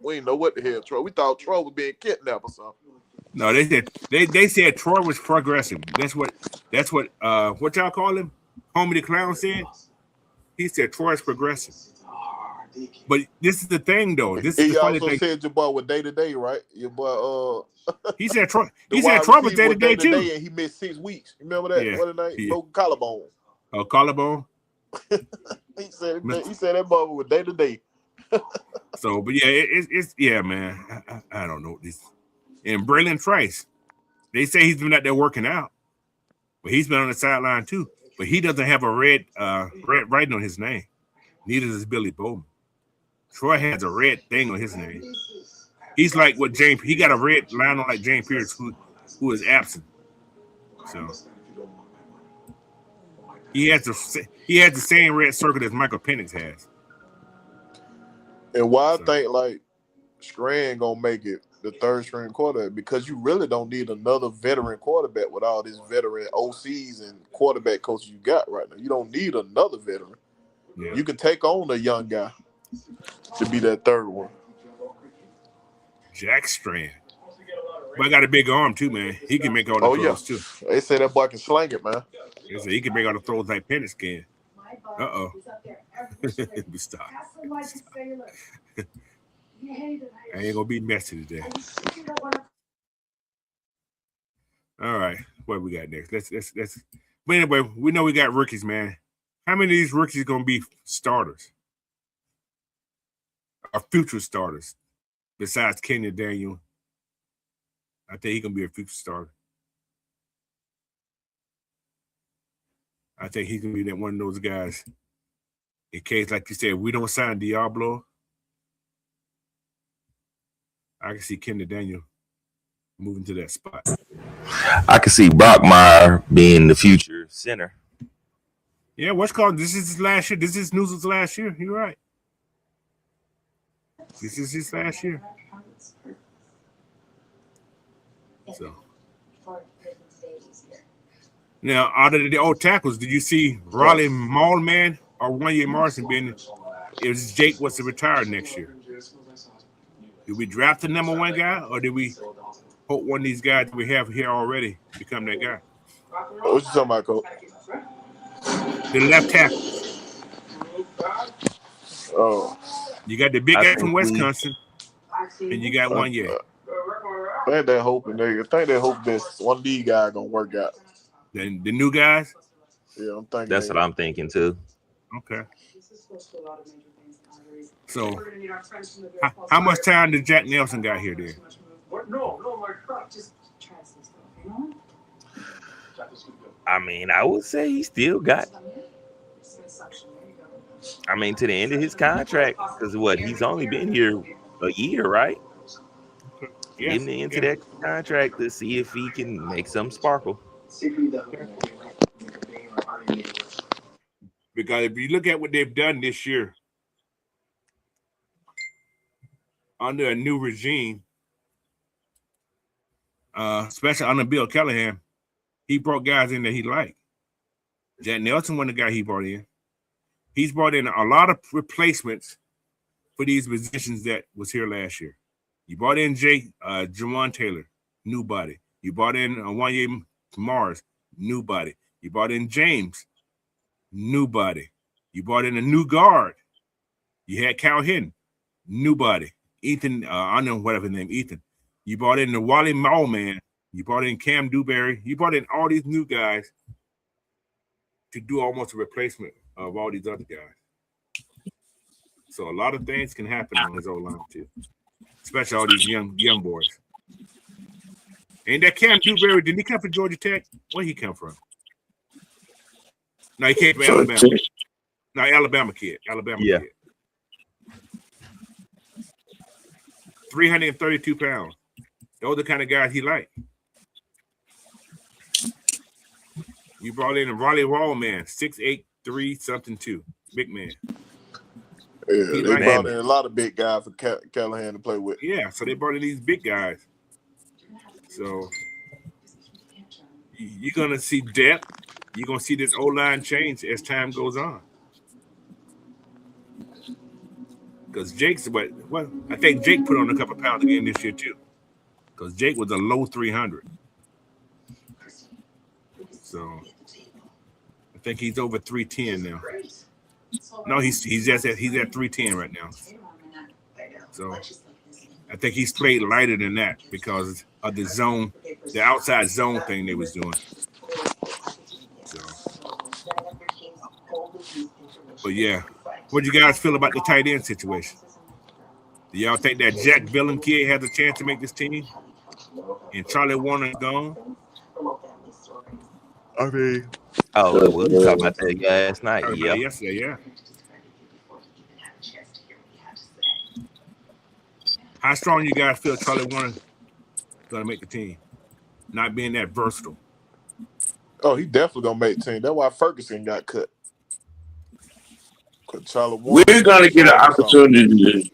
we didn't know what the hell Troy. We thought Troy was being kidnapped or something. No, they said Troy was progressing. That's what y'all call him? Homie the Clown said. He said Troy's progressing. But this is the thing, though. This is the funny thing. He also said your boy was day to day, right? Your boy, he said Troy. He said Troy was day to day too. And he missed 6 weeks. You remember that? Yeah. What the name? Broken collarbone. Oh, collarbone. He said that boy was day to day. So, but yeah, it's man. I don't know what this. And Braylon Trice, they say he's been out there working out, but he's been on the sideline too. But he doesn't have a red writing on his name. Neither does Billy Bowman. Troy has a red thing on his name. He's like what James. He got a red line on like James Pierce, who is absent. So he has the same red circle that Michael Penix has. And why I think like Strand gonna make it the third string quarterback, because you really don't need another veteran quarterback with all these veteran OCs and quarterback coaches you got right now. You don't need another veteran. Yeah. You can take on a young guy to be that third one. Jack Strand. But I got a big arm too, man. He can make all the throws too. They say that boy can sling it, man. They say he can make all the throws like Penix can. Uh-oh. Stop. I ain't gonna be messy today. All right, what we got next? Let's. But anyway, we know we got rookies, man. How many of these rookies gonna be starters or future starters? Besides Kenyon Daniel, I think he's gonna be a future starter. I think he's gonna be that one of those guys. In case, like you said, we don't sign Diablo, I can see Kendall Daniel moving to that spot. I can see Brockmeyer being the future center. Yeah, what's called? This is his last year. This is Newsom's last year. You're right. This is his last year. So now, out of the old tackles, did you see Raleigh Maulman or Wanye Morrison being? If Jake was to retire next year, did we draft the number one guy, or did we hope one of these guys we have here already become that guy? What you talking about, Coach? The left tackles. Oh, You got the big guy from Wisconsin, and you got Wanye. I think they're hoping this one of these guys gonna work out. Then the new guys. Yeah, I'm thinking That's what I'm thinking too. Okay. So, how much time did Jack Nelson got here then? I mean, I would say he still got. I mean, to the end of his contract, because what he's only been here a year, right? Yes, Getting into that contract to see if he can make some sparkle. Because if you look at what they've done this year under a new regime, especially under Bill Callahan, he brought guys in that he liked. Jack Nelson was the guy he brought in. He's brought in a lot of replacements for these positions that was here last year. You brought in Jawan Taylor, new body. You brought in Wanye Mars, new body. You brought in James, new body. You brought in a new guard. You had Cal Hinton, new body. Ethan, I don't know whatever his name, Ethan. You brought in the Wally Maulman. You brought in Cam Dewberry. You brought in all these new guys to do almost a replacement of all these other guys. So a lot of things can happen on his old line too, especially all these young boys. And that Cam Dewberry, did he come from Georgia Tech? Where he come from? No, he came from Alabama. No, Alabama kid. Yeah. Kid. 332 pounds. Those are the kind of guys he liked. You brought in a Raleigh Wallman, 6'8", 3-something-2. Big man. Yeah, they brought in a lot of big guys for Callahan to play with. Yeah, so they brought in these big guys. So you're going to see depth. You're going to see this O-line change as time goes on. Because Jake's what I think Jake put on a couple pounds again this year too. Because Jake was a low 300. So I think he's over 310 now. No, he's at 310 right now. So I think he's played lighter than that because of the outside zone thing they was doing. So, but yeah, what do you guys feel about the tight end situation? Do y'all think that Jack Villan kid has a chance to make this team? And Charlie Warner gone? I mean, we'll be talking about that last night. Yeah, yesterday, yeah. How strong you guys feel Charlie Warner gonna make the team? Not being that versatile. Oh, he definitely gonna make the team. That's why Ferguson got cut. We're gonna get an opportunity.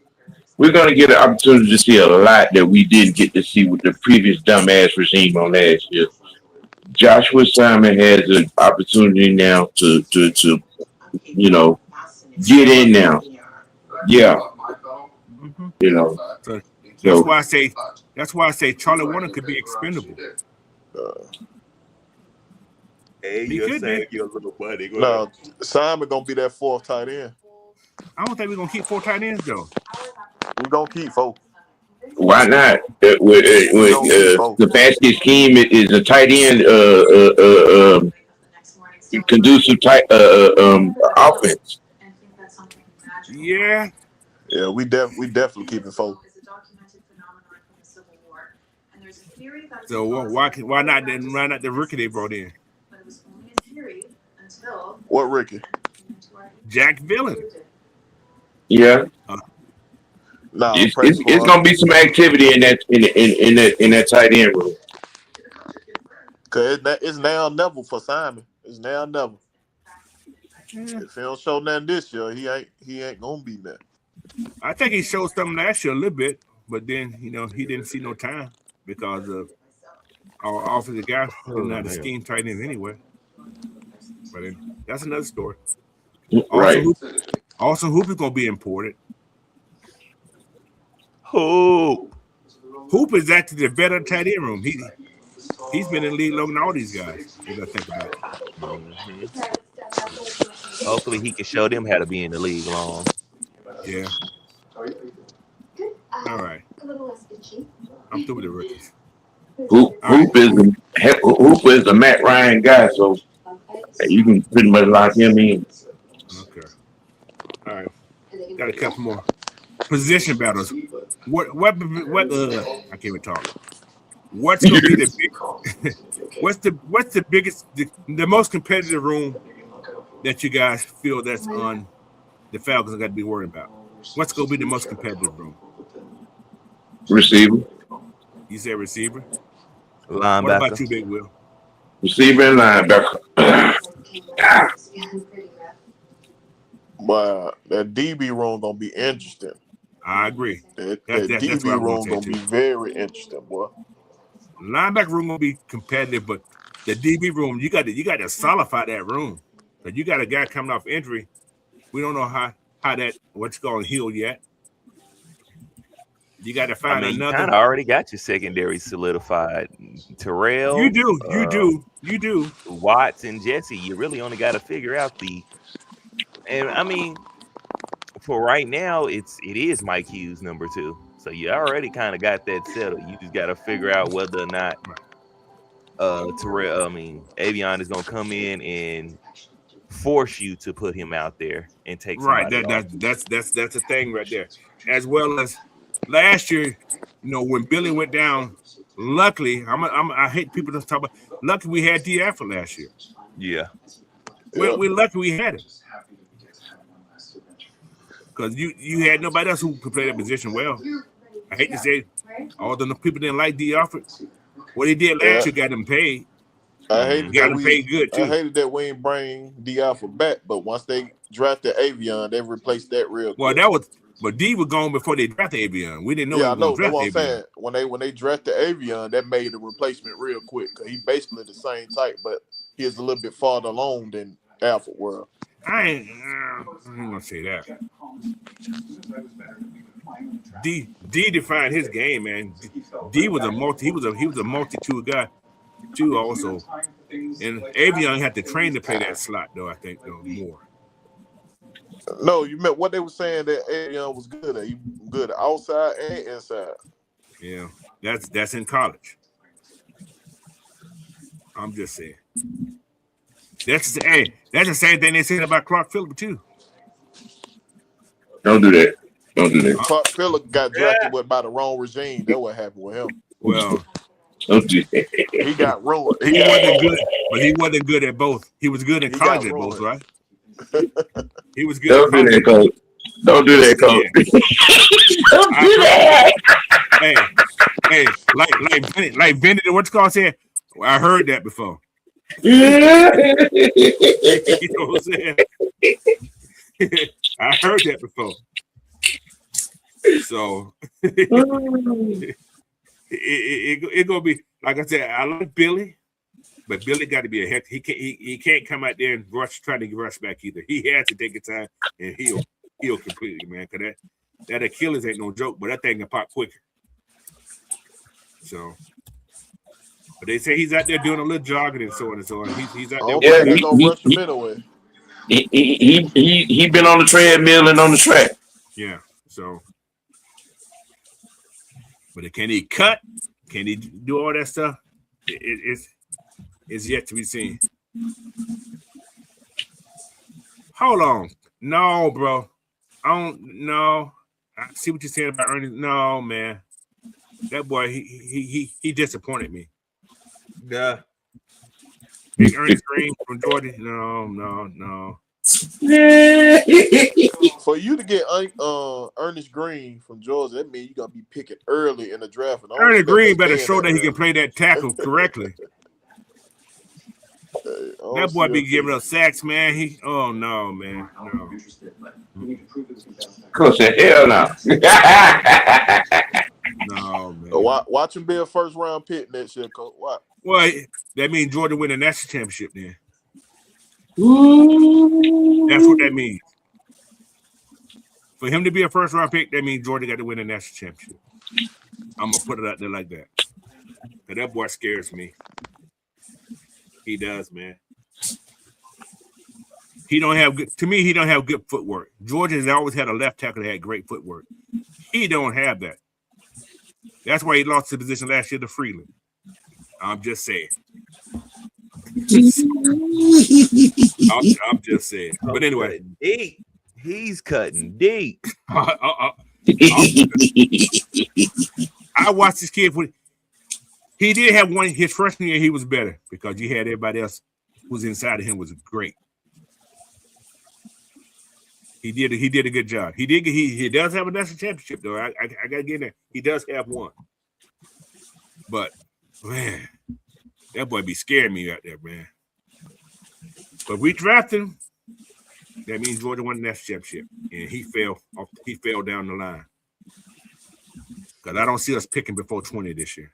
We're gonna get an opportunity to see a lot that we didn't get to see with the previous dumbass regime on last year. Joshua Simon has an opportunity now to get in now. Yeah. Mm-hmm. So that's why I say Charlie Warner could be expendable. Hey, you're saying you're a little buddy. No, Simon gonna be that fourth tight end. I don't think we're gonna keep 4 tight ends though. We're gonna keep 4. Why not? The basket scheme is a tight end conducive type offense. Yeah. Yeah, we definitely keeping 4. So why not the rookie they brought in? What Ricky? Jack Villan. Yeah. Nah, It's gonna be some activity in that tight end room. Cause it's now or never for Simon. It's now or never. If he don't show nothing this year, he ain't gonna be there. I think he showed something last year a little bit, but then he didn't see no time because of our offensive guys didn't know how to scheme tight ends anyway. But that's another story. Right. Also, Hoop is gonna be important. Hoop is actually the better tight end room. He's been in the league longer than all these guys. If I think about it. Mm-hmm. Hopefully, he can show them how to be in the league long. Yeah. All right. I'm through with the rookies. Hoop is the Matt Ryan guy, so you can pretty much lock him in. Okay. All right. Got a couple more position battles. What? I can't even talk. What's gonna be the big? what's the biggest, the most competitive room that you guys feel that's on the Falcons got to be worried about? What's gonna be the most competitive room? Receiver. You said receiver. Linebacker. What about you, Big Will? Receiver and linebacker. But that DB room gonna be interesting. I agree. That That's DB room gonna be very interesting, boy. Linebacker room gonna be competitive, but the DB room, you got to solidify that room. But you got a guy coming off injury. We don't know how that what's going to heal yet. You got to find another. You kind of already got your secondary solidified. Terrell. You do. Watts and Jesse. You really only got to figure out and I mean, for right now, it is Mike Hughes number 2. So you already kind of got that settled. You just got to figure out whether or not Avion is gonna come in and force you to put him out there and take that's the thing right there. As well as last year, when Billy went down, luckily, I hate people to talk about. Luckily, we had D. Afro last year. Yeah, we're lucky we had it because you had nobody else who could play that position well. I hate to say, all the people didn't like D. Alfred. What he did last year got him paid. I hated got him paid good too. I hated that we ain't bring D. Alfred back, but once they drafted Avion, they replaced that real quick. But D was gone before they drafted Avion. We didn't know. Yeah, I know. That's what I'm saying. When they drafted Avion, that made the replacement real quick because he basically the same type, but he is a little bit farther along than Alfred World. I ain't gonna say that. D defined his game, man. D was a multi-tool guy too, also. And Avion had to train to play that slot, though. I think more. No, you meant what they were saying that Avion was good at. He was good outside and inside. Yeah, that's in college. I'm just saying. That's the same thing they said about Clark Phillip too. Don't do that. Clark Phillip got drafted by the wrong regime. That's what happened with him. Well, don't do that. He got ruined. He wasn't good, but he wasn't good at both. He was good in college at both, right? He was good. Don't do that, coach. Don't do that, coach. Don't do that. Hey, like Benny, what's called said. I heard that before. You know what I'm saying? I heard that before. So it gonna be like I said. I like Billy, but Billy got to be a heck. He can't come out there and trying to rush back either. He has to take his time and heal completely, man. Because that Achilles ain't no joke, but that thing can pop quicker. So, but they say he's out there doing a little jogging and so on and so on. He's out there. Yeah, he's gonna rush him anyway. He been on the treadmill and on the track. Yeah. So, but can he cut? Can he do all that stuff? It's yet to be seen. Hold on. No, bro. I don't know. I see what you're saying about Ernie. No, man. That boy, he disappointed me. Yeah. Big Ernest Green from Georgia. No. For For you to get Ernest Green from Georgia, that means you gotta be picking early in the draft. And Ernest Green better show that he can play that tackle correctly. That boy be giving up sacks, man. Oh no, man. No. Coach said, hell no. No, man. Watch him be a first round pick next year, Coach. What? Well, that means Georgia win the national championship then. Ooh. That's what that means. For him to be a first round pick, that means Georgia got to win the national championship. I'm gonna put it out there like that. But that boy scares me. He does, man. He don't have good. To me, he don't have good footwork. Georgia has always had a left tackle that had great footwork. He don't have that. That's why he lost the position last year to Freeland. I'm just saying. I'm just saying. But anyway, he's cutting deep. I watched this kid. He did have one. His freshman year, he was better because you had everybody else who was inside of him was great. He did a good job. He does have a national championship though. I gotta get in there. He does have one. But man, that boy be scaring me out there, man. But we drafted him. That means Georgia won the national championship, and he fell down the line. Because I don't see us picking before 20 this year.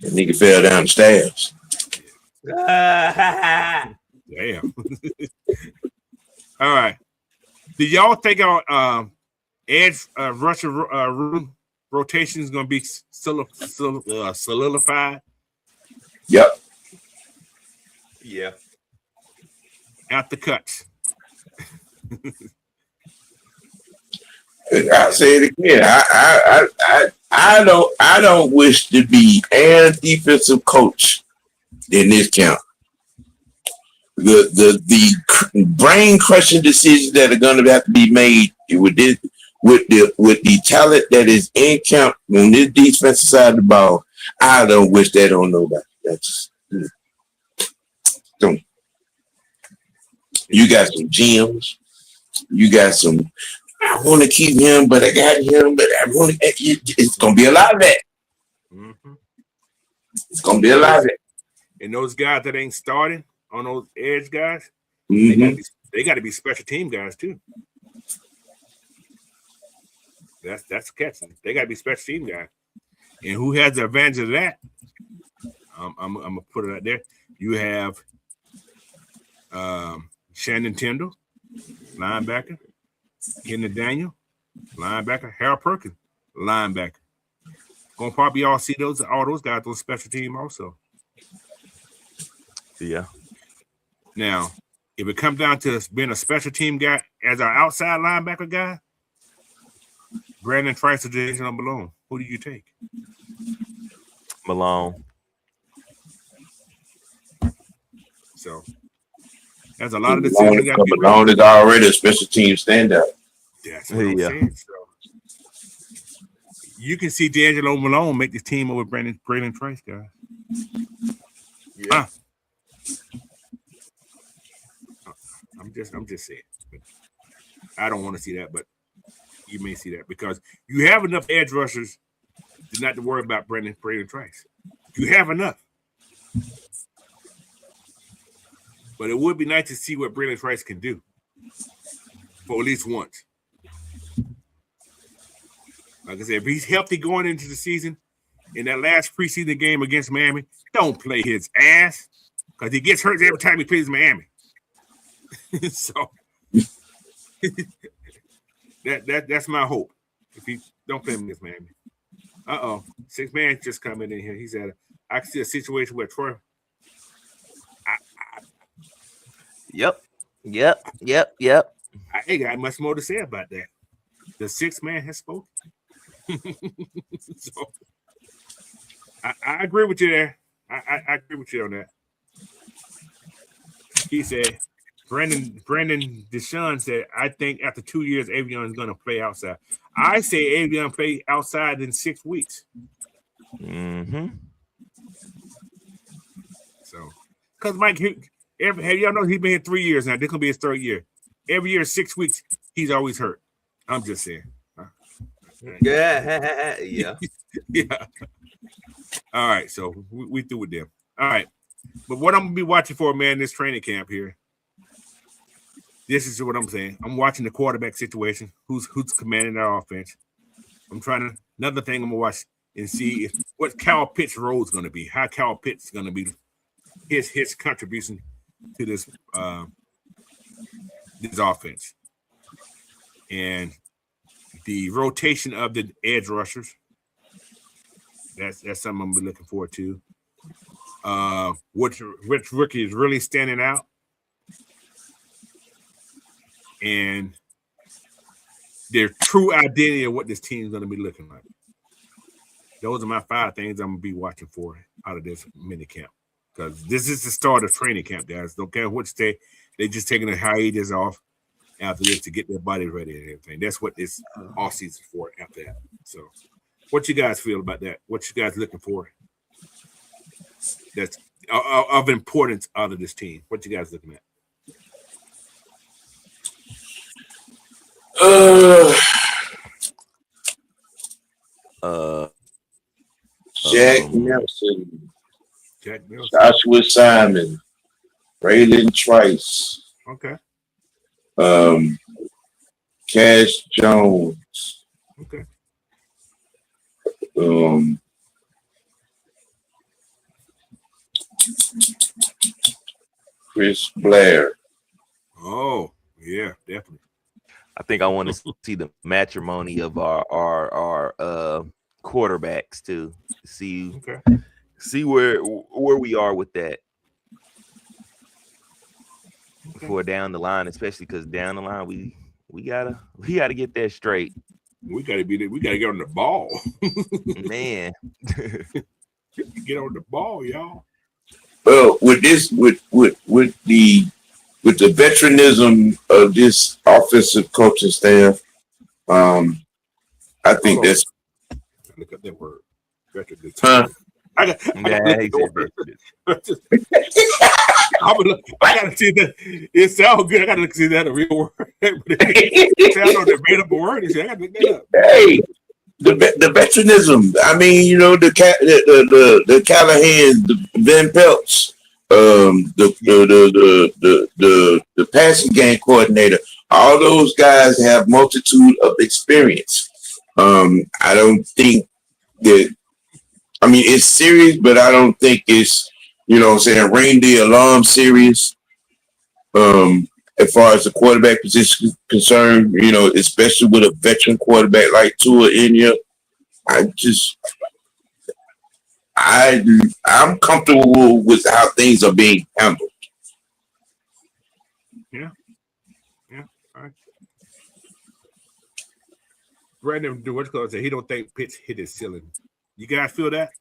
That nigga fell down the stairs. Damn. All right. Do y'all think our edge rusher rotation is going to be solidified? Yep. Yeah. After cuts. I'll say it again. I don't wish to be a defensive coach in this camp. The brain crushing decisions that are going to have to be made with the talent that is in camp on this defensive side of the ball, I don't wish that on nobody. That's don't. You got some gems. You got some. I want to keep him, but I got him. But I want. It's gonna be a lot of that. Mm-hmm. It's gonna be a lot of that. And those guys that ain't starting on those edge guys, Mm-hmm. they got to be special team guys too. That's the catch. They got to be special team guys. And who has the advantage of that? I'm gonna put it out there. You have Shannon Tindall, linebacker. Kenneth Daniel, linebacker. Harold Perkins, linebacker. Gonna probably all see all those guys on special team also. Yeah. Now, if it comes down to being a special team guy as our outside linebacker guy, Brandon Trice or Jason Malone, who do you take? Malone. So there's a lot of decisions. Malone is already a special team standout. That's what I'm saying. So you can see D'Angelo Malone make the team over Brandon Trice, guys. Yeah. I'm just saying. I don't want to see that, but you may see that because you have enough edge rushers to not to worry about Brandon Trice. You have enough. But it would be nice to see what Brandon Trice can do for at least once. Like I said, if he's healthy going into the season, in that last preseason game against Miami, don't play his ass because he gets hurt every time he plays Miami. So that's my hope. If he don't play him against Miami. 6 man just coming in here. He said, I can see a situation where Troy. Yep. I ain't got much more to say about that. The 6 man has spoken. So I agree with you there. I agree with you on that. He said, Brandon Deshaun said, I think after 2 years, Avion is going to play outside. I say Avion play outside in 6 weeks. Mm-hmm. So, because Mike, y'all know he's been here 3 years now. This is going to be his 3rd year. Every year, 6 weeks, he's always hurt. I'm just saying. Yeah. Yeah. Yeah. All right, so we through with them. All right, but what I'm gonna be watching for, man, this training camp here. This is what I'm saying. I'm watching the quarterback situation. Who's commanding our offense? Another thing I'm gonna watch and see is what Kyle Pitts' role is gonna be. How Kyle Pitts is gonna be his contribution to this offense, and the rotation of the edge rushers. That's something I'm gonna be looking forward to. Which rookie is really standing out, and their true identity of what this team is gonna be looking like. Those are my 5 things I'm gonna be watching for out of this mini camp, because this is the start of training camp, guys. Don't care what state, they just taking a hiatus off after this to get their body ready and everything. That's what this off season for after that. So, what you guys feel about that? What you guys looking for? That's of importance out of this team. What you guys looking at? Jack Nelson, Joshua Simon, Raylan Trice, Okay. Cash Jones, Okay. Chris Blair. Oh, yeah, definitely. I think I want to see the matrimony of our quarterbacks too. See where we are with that for down the line, especially because down the line we gotta get that straight. We gotta get on the ball. Man. Get on the ball, y'all. Well, with the veteranism of this offensive coaching staff, I think that's. Look up that word. Veteran. Huh? I gotta see that. It sounds good. I gotta see that a real word. It sounds like a made up word. I gotta look that up. Hey, the veteраnism. I mean, you know, the Callahan, the Van Pelts, the passing game coordinator. All those guys have multitude of experience. I don't think that. I mean, it's serious, but I don't think it's, you know what I'm saying, rain the alarm serious. As far as the quarterback position is concerned, you know, especially with a veteran quarterback like Tua in here, I'm comfortable with how things are being handled. Yeah. All right. Brandon DeWitchcliffe said he don't think Pitts hit his ceiling. You guys feel that?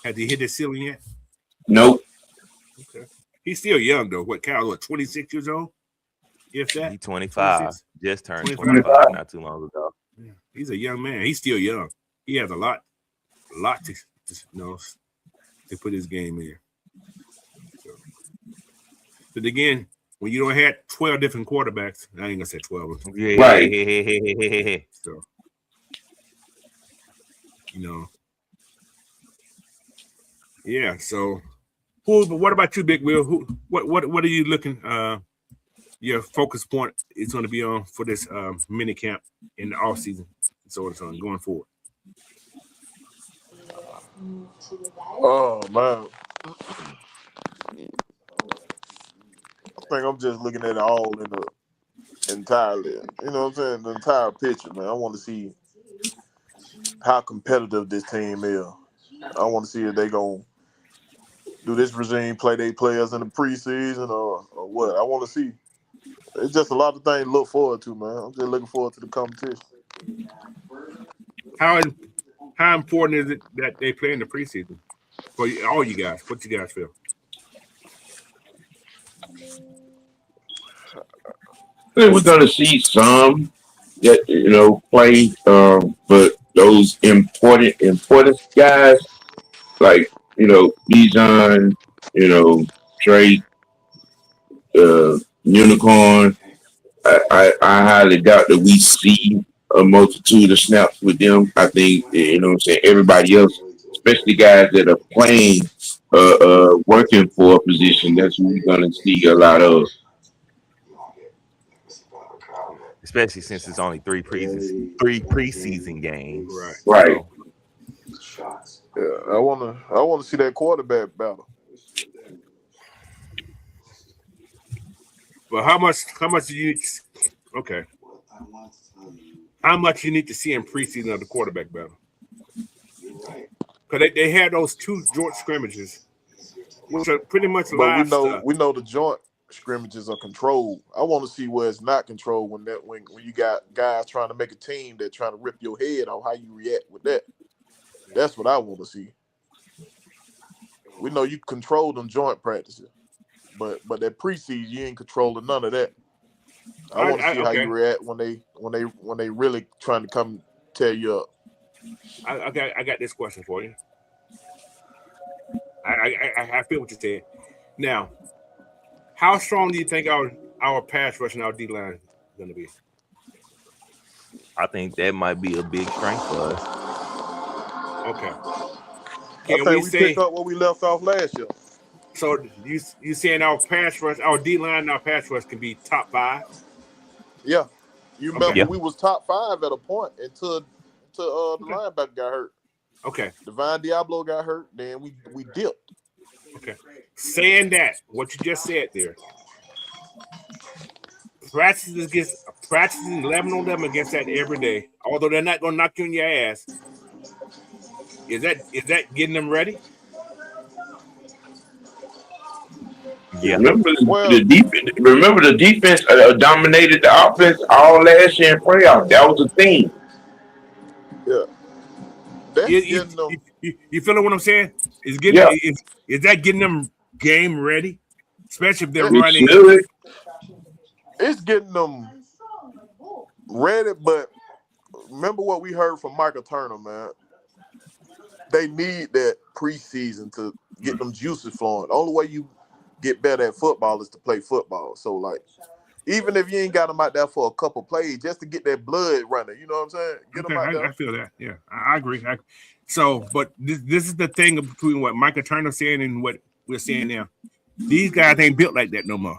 Has he hit his ceiling yet? Nope. Okay. He's still young though. What, Kyle? 26 years old? If that? He's 25. 26? Just turned 25 not too long ago. Yeah. He's a young man. He's still young. He has a lot to put his game in. So. But again, when you don't have 12 different quarterbacks, I ain't gonna say 12. Yeah. Right. So, you know. Yeah, so what about you, Big Will? What are you looking your focus point is going to be on for this mini camp in the off season and so on going forward? Oh man. I think I'm just looking at it all in the entirely, you know what I'm saying, the entire picture, man. I want to see how competitive this team is. I want to see if they gonna do this regime play their players in the preseason or what. I want to see. It's just a lot of things to look forward to, man. I'm just looking forward to the competition. How important is it that they play in the preseason for all you guys? What you guys feel? We're going to see some that, you know, play, but those important guys like, you know, Bijan, you know, Drake, Unicorn. I highly doubt that we see a multitude of snaps with them. I think you know what I'm saying. Everybody else, especially guys that are playing, working for a position, that's what we're gonna see a lot of. especially since it's only three preseason games. Right. Right. So Yeah, I wanna see that quarterback battle. But how much do you okay? How much you need to see in preseason of the quarterback battle? Because they had those 2 joint scrimmages, which are pretty much But live stuff. we know the joint scrimmages are controlled. I want to see where it's not controlled when you got guys trying to make a team that trying to rip your head off. How you react with that? That's what I want to see. We know you control them joint practices, but that preseason you ain't controlling none of that. I want to see how you react when they really trying to come tear you up. I got this question for you. I feel what you said. Now, how strong do you think our pass rush and our D line is going to be? I think that might be a big strength for us. Okay. I think we pick up where we left off last year. So you saying our pass rush, our D line, and our pass rush can be top 5? Yeah. You remember we was top 5 at a point until the linebacker got hurt. Okay. Divine Diablo got hurt, then we dipped. Okay. Saying that, what you just said there, practicing 11 on them against that every day, although they're not going to knock you on your ass, is that getting them ready? Yeah. Remember the defense dominated the offense all last year in playoffs. That was a theme. Yeah. You feeling what I'm saying? Is that getting them game ready? Especially if they're running. It's getting them ready, but remember what we heard from Michael Turner, man. They need that preseason to get them juices flowing. The only way you get better at football is to play football. So, like, even if you ain't got them out there for a couple plays, just to get that blood running, you know what I'm saying? Get them out there. I feel that. Yeah, I agree. But this is the thing between what Michael Turner saying and what we're saying now. These guys ain't built like that no more.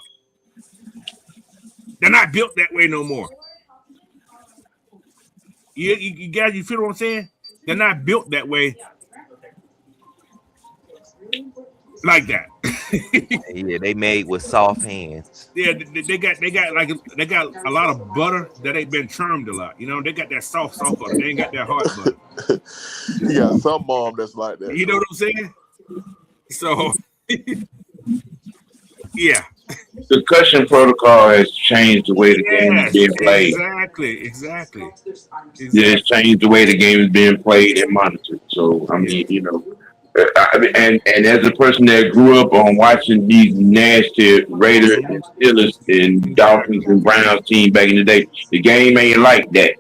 They're not built that way no more. You guys, you feel what I'm saying? They're not built that way. Like that. Yeah, they made with soft hands. Yeah, they got a lot of butter that ain't been churned a lot. You know, they got that soft butter. They ain't got that hard butter. You got some mom that's like that. You know what I'm saying? So, yeah. The concussion protocol has changed the way the game is being played. Exactly. Yeah, it's changed the way the game is being played and monitored. So, I mean, you know. And as a person that grew up on watching these nasty Raiders and Steelers and Dolphins and Browns team back in the day, the game ain't like that.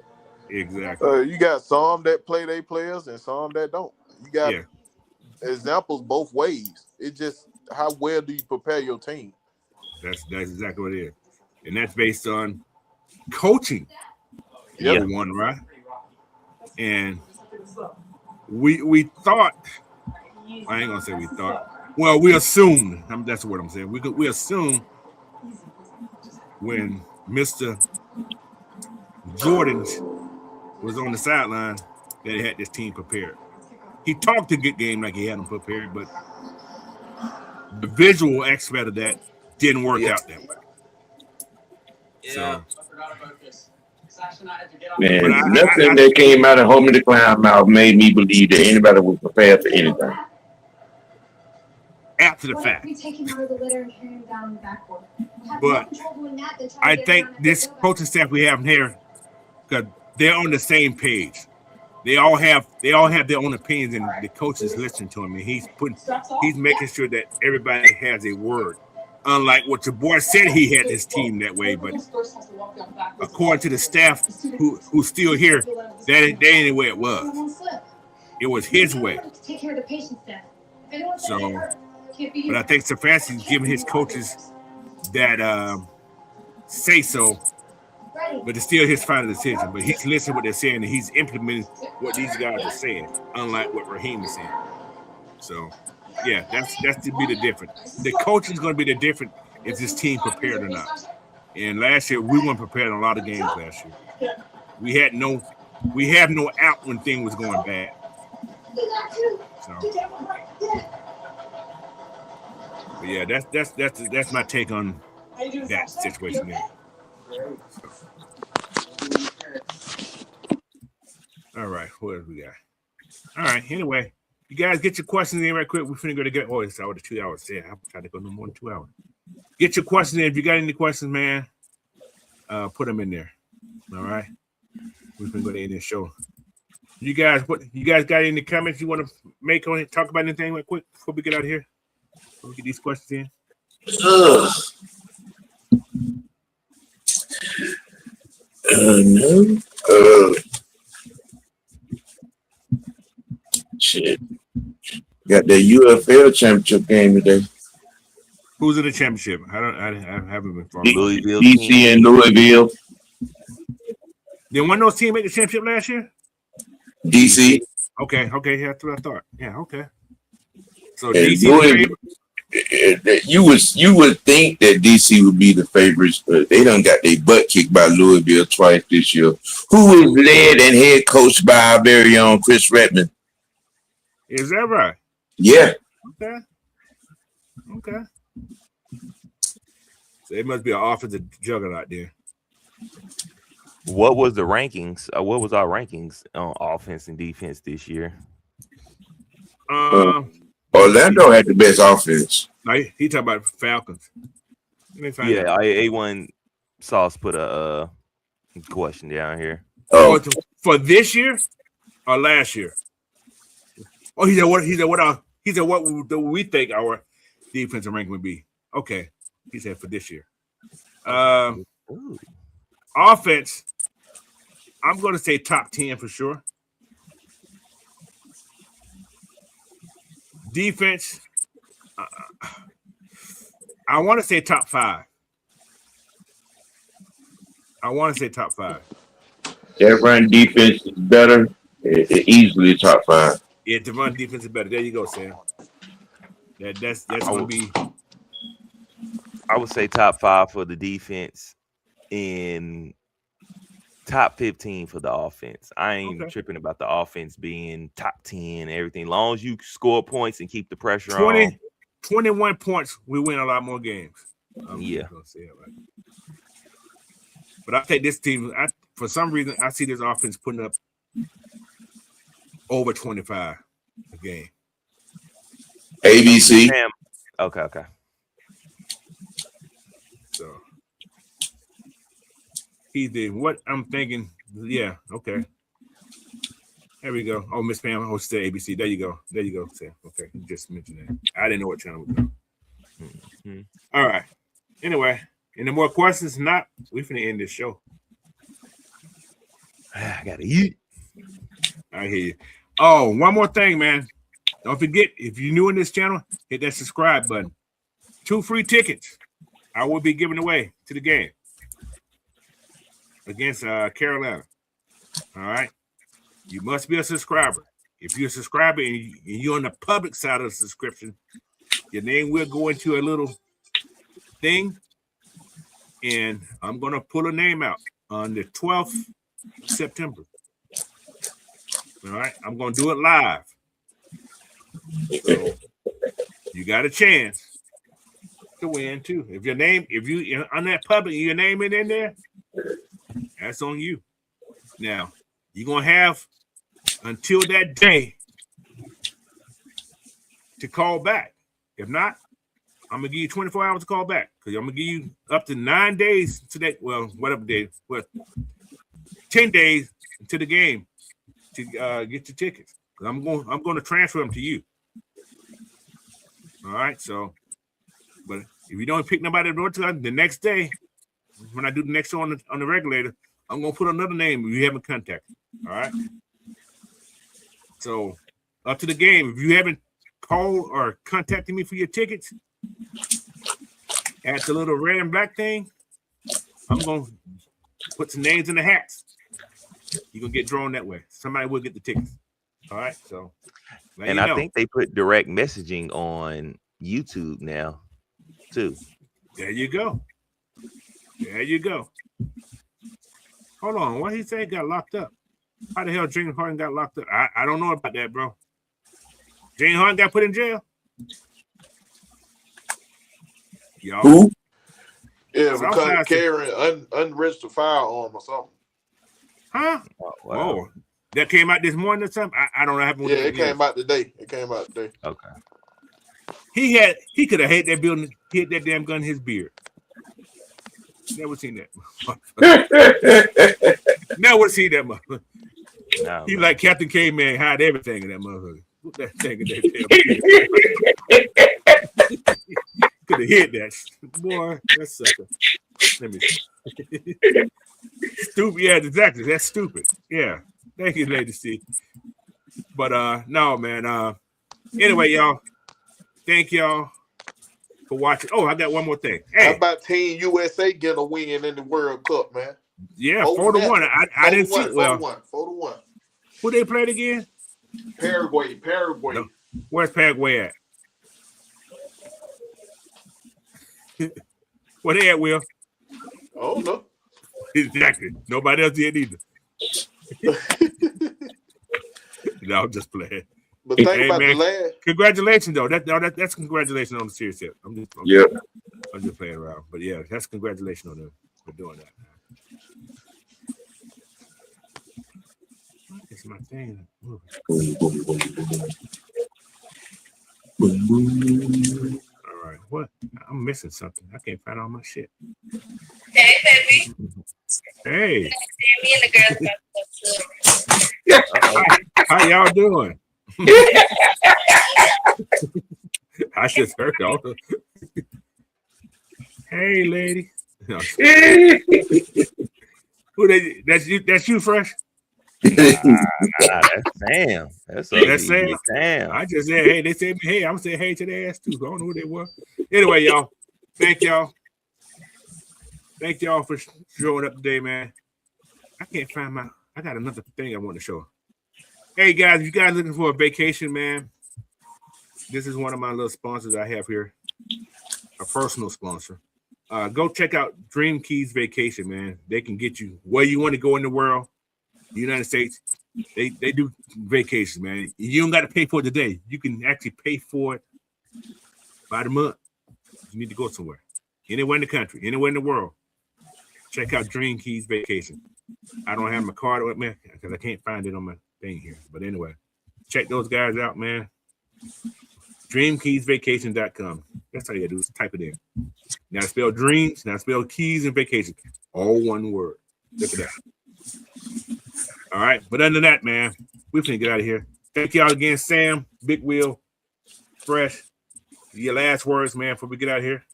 Exactly. You got some that play their players and some that don't. You got examples both ways. It's just how well do you prepare your team? That's exactly what it is, and that's based on coaching. Number one, right? And we thought. I ain't gonna say we thought. Well, we assumed. That's what I'm saying. We assumed when Mr. Jordan was on the sideline that he had this team prepared. He talked a good game like he had them prepared, but the visual aspect of that didn't work out that way. So, man, nothing that came out of Homie the Clown mouth made me believe that anybody was prepared for anything. After the fact. But I think this coaching staff we have here, because they're on the same page. They all have their own opinions, and the coach is listening to him, and he's making sure that everybody has a word. Unlike what your boy said, he had his team that way, but according to the staff who's still here, that ain't the way it was. It was his way. So, but I think Stefanski's giving his coaches that say so But it's still his final decision. But he's listening to what they're saying and he's implementing what these guys are saying, unlike what Raheem is saying. So, yeah, that's to be the difference. The coaching is going to be the difference if this team prepared or not. And last year we weren't prepared in a lot of games last year. We have no out when things was going bad. So, but yeah, that's my take on that situation there. So. All right, what else we got? All right, anyway, you guys get your questions in right quick. We're finna go to get. Oh, it's over 2 hours. Yeah, I'm trying to go no more than 2 hours. Get your questions in. If you got any questions, man, put them in there. All right, we're finna go to end this show. You guys got any comments you want to make on it? Talk about anything right quick before we get out of here? Before we get these questions in. No. Shit. Got the UFL championship game today. Who's in the championship? I haven't been following. Louisville, DC and Louisville. Did one of those teams make the championship last year? DC. Okay, that's what I thought. Yeah, okay. So And DC, you would think that DC would be the favorites, but they done got their butt kicked by Louisville twice this year. Who is led and head coached by our very own Chris Redmond? Is that right? Yeah. Okay. So it must be an offensive juggernaut there. What was the rankings? What was our rankings on offense and defense this year? Orlando had the best offense. No, he talking about Falcons. Let me find Yeah, out. A1 Sauce put a question down here. Oh, For this year or last year? Oh, he said what we think our defensive ranking would be. Okay. He said for this year. Offense, I'm going to say top 10 for sure. Defense, I want to say top 5. that run defense is better. Easily top 5. Yeah, the run defense is better. There you go, Sam. That's going to be. I would say top 5 for the defense and top 15 for the offense. I ain't tripping about the offense being top 10, everything. Long as you score points and keep the pressure on. 21 points, we win a lot more games. Yeah. Say it right. But I think this team, for some reason, I see this offense putting up over 25 a game. ABC. Okay. So he did what I'm thinking. Yeah, okay. There we go. Oh, Miss Pam hosted ABC. There you go, Sam. Okay, you just mentioned that. I didn't know what channel was on. Mm-hmm. All right. Anyway, any more questions? Not, we finna end this show. I gotta eat. I hear you. Oh, one more thing, man. Don't forget, if you're new in this channel, hit that subscribe button. 2 free tickets I will be giving away to the game against Carolina. All right. You must be a subscriber. If you're a subscriber and you're on the public side of the subscription, your name will go into a little thing, and I'm going to pull a name out on the 12th of September. All right. I'm going to do it live. So you got a chance to win too. If you on that public, your name is in there, that's on you. Now you're gonna have until that day to call back. If not, I'm gonna give you 24 hours to call back, because I'm gonna give you up to 9 days to that. Well, whatever day, 10 days to the game to get your tickets. I'm going to transfer them to you. All right. So, but if you don't pick nobody the next day, when I do the next show on the regulator, I'm going to put another name if you haven't contacted. All right. So up to the game, if you haven't called or contacted me for your tickets at the little red and black thing, I'm going to Put some names in the hats. You're gonna get drawn that way. Somebody will get the tickets. All right, so and I think they put direct messaging on YouTube now too. There you go. There you go. Hold on, what he say got locked up? How the hell James Harden got locked up? I don't know about that, bro. James Harden got put in jail. Y'all. Who? Yeah, because carrying unregistered firearm or something. Huh? Oh, wow. Oh, that came out this morning or something? I don't know what happened with it came out today. It came out today. Okay. He could have hit that building, hit that damn gun in his beard. Never seen that. Never seen that motherfucker. Nah, He man. like Captain K-Man, hide everything in that motherfucker. Put that thing in that damn beard. Could have hit that. Boy, that's sucker. Let me see. Stupid. Yeah, exactly. That's stupid. Yeah. Thank you, Lady C. But no, man. Anyway, y'all. Thank y'all for watching. Oh, I got one more thing. Hey, how about Team USA getting a win in the World Cup, man? yeah, 4-1. I didn't see it. Well, 4-1. who they played again? Paraguay. No. Where's Paraguay at? Where they at, Will? Oh no. Exactly. Nobody else did either. No, I'm just playing. But think Hey, about man, the last. congratulations, though. That's congratulations on the series tip. I'm just playing around. But yeah, that's congratulations on them for doing that. It's my thing. All right. What? I'm missing something. I can't find all my shit. Hey, baby. Hey. Me and the girls How y'all doing? I just heard all the. Hey, lady. No. Who they? That's you, Fresh. Nah, that's Sam. That's Sam. Sam. I just said, hey. They said, hey. I'm saying, hey to their ass too. I don't know who they were. Anyway, y'all. Thank y'all. Thank y'all for showing up today, man. I can't find my. I got another thing I want to show. Hey guys, if you guys looking for a vacation, man, this is one of my little sponsors I have here, a personal sponsor. Go check out Dream Keys Vacation, man. They can get you where you want to go in the world, the United States. They do vacations, man. You don't got to pay for it today. You can actually pay for it by the month. You need to go somewhere, anywhere in the country, anywhere in the world. Check out Dream Keys Vacation. I don't have my card with me because I can't find it on my thing here. But anyway, check those guys out, man. DreamKeysVacation.com. That's how you do it. Type it in. Now spell dreams, now spell keys and vacation. All one word. Look at that. All right. But other than that, man, we finna get out of here. Thank y'all again, Sam, Big Wheel, Fresh. Your last words, man, before we get out of here.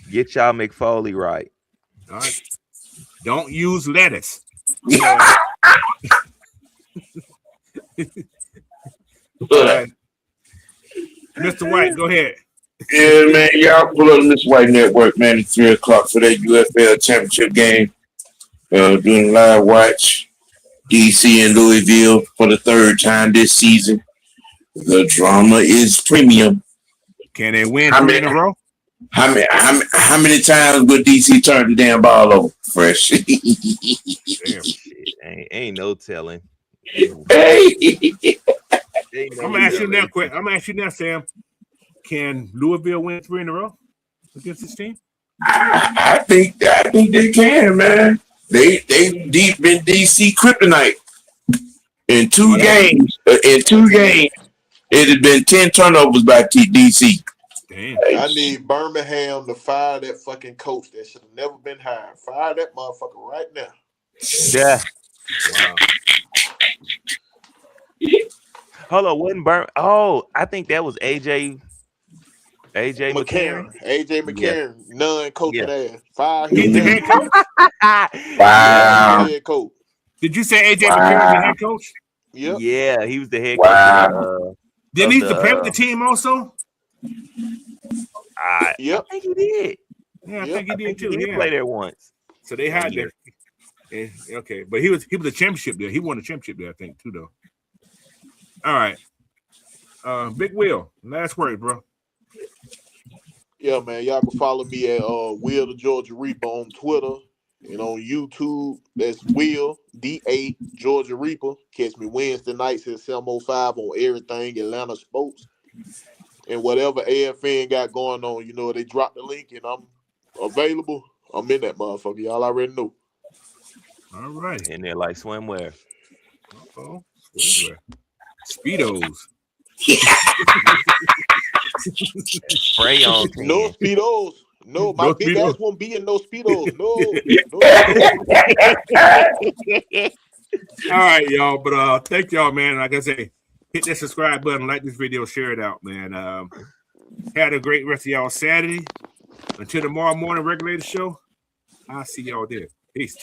Get y'all McFoley right. All right. Don't use lettuce. All right. Mr. White, go ahead. Yeah, man, y'all pull up Miss White Network, man, at 3 o'clock for that UFL championship game. Doing live watch. DC and Louisville for the third time this season. The drama is premium. Can they win 3 in a row? How many times would DC turn the damn ball over? Fresh. Damn, ain't no telling. Hey. I'm gonna ask you now, quick. I'm gonna ask you now, Sam. Can Louisville win 3 in a row against this team? I think they can, man. They deep in DC kryptonite. In two games, it had been 10 turnovers by DC. Damn. I need Birmingham to fire that fucking coach that should have never been hired. Fire that motherfucker right now. Yeah. Wow. Hold on, wasn't Burn? Oh, I think that was AJ McCarron. AJ McCarron, non-coaching ass. Fire him. He's the head coach. Wow. Head coach. Did you say AJ McCarron, the head coach? Yep. Yeah, he was the head Wow. coach. Didn't he used to play with the team also? I Yep. think he did. Yeah, I Yep. think he did too. He did Yeah. play there once. So they 1 had year. that. Okay, but he was a championship there. He won a championship there, I think, too, though. All right. Big Will, last word, bro. Yeah, man. Y'all can follow me at Will the Georgia Reaper on Twitter and on YouTube. That's Will DA Georgia Reaper. Catch me Wednesday nights at 7:05 on everything Atlanta sports. And whatever AFN got going on, you know, they drop the link and I'm available. I'm in that motherfucker. Y'all already know. All right. In there like swimwear. Uh-oh. Swimwear. Speedos. Spray on No tan. Speedos. No, my No big Speedos. ass won't be in no Speedos. No. All right, y'all. But thank y'all, man. Like I say, hit that subscribe button, like this video, share it out, man. Had a great rest of y'all Saturday. Until tomorrow morning, regulator show. I'll see y'all there. Peace.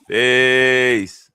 Peace.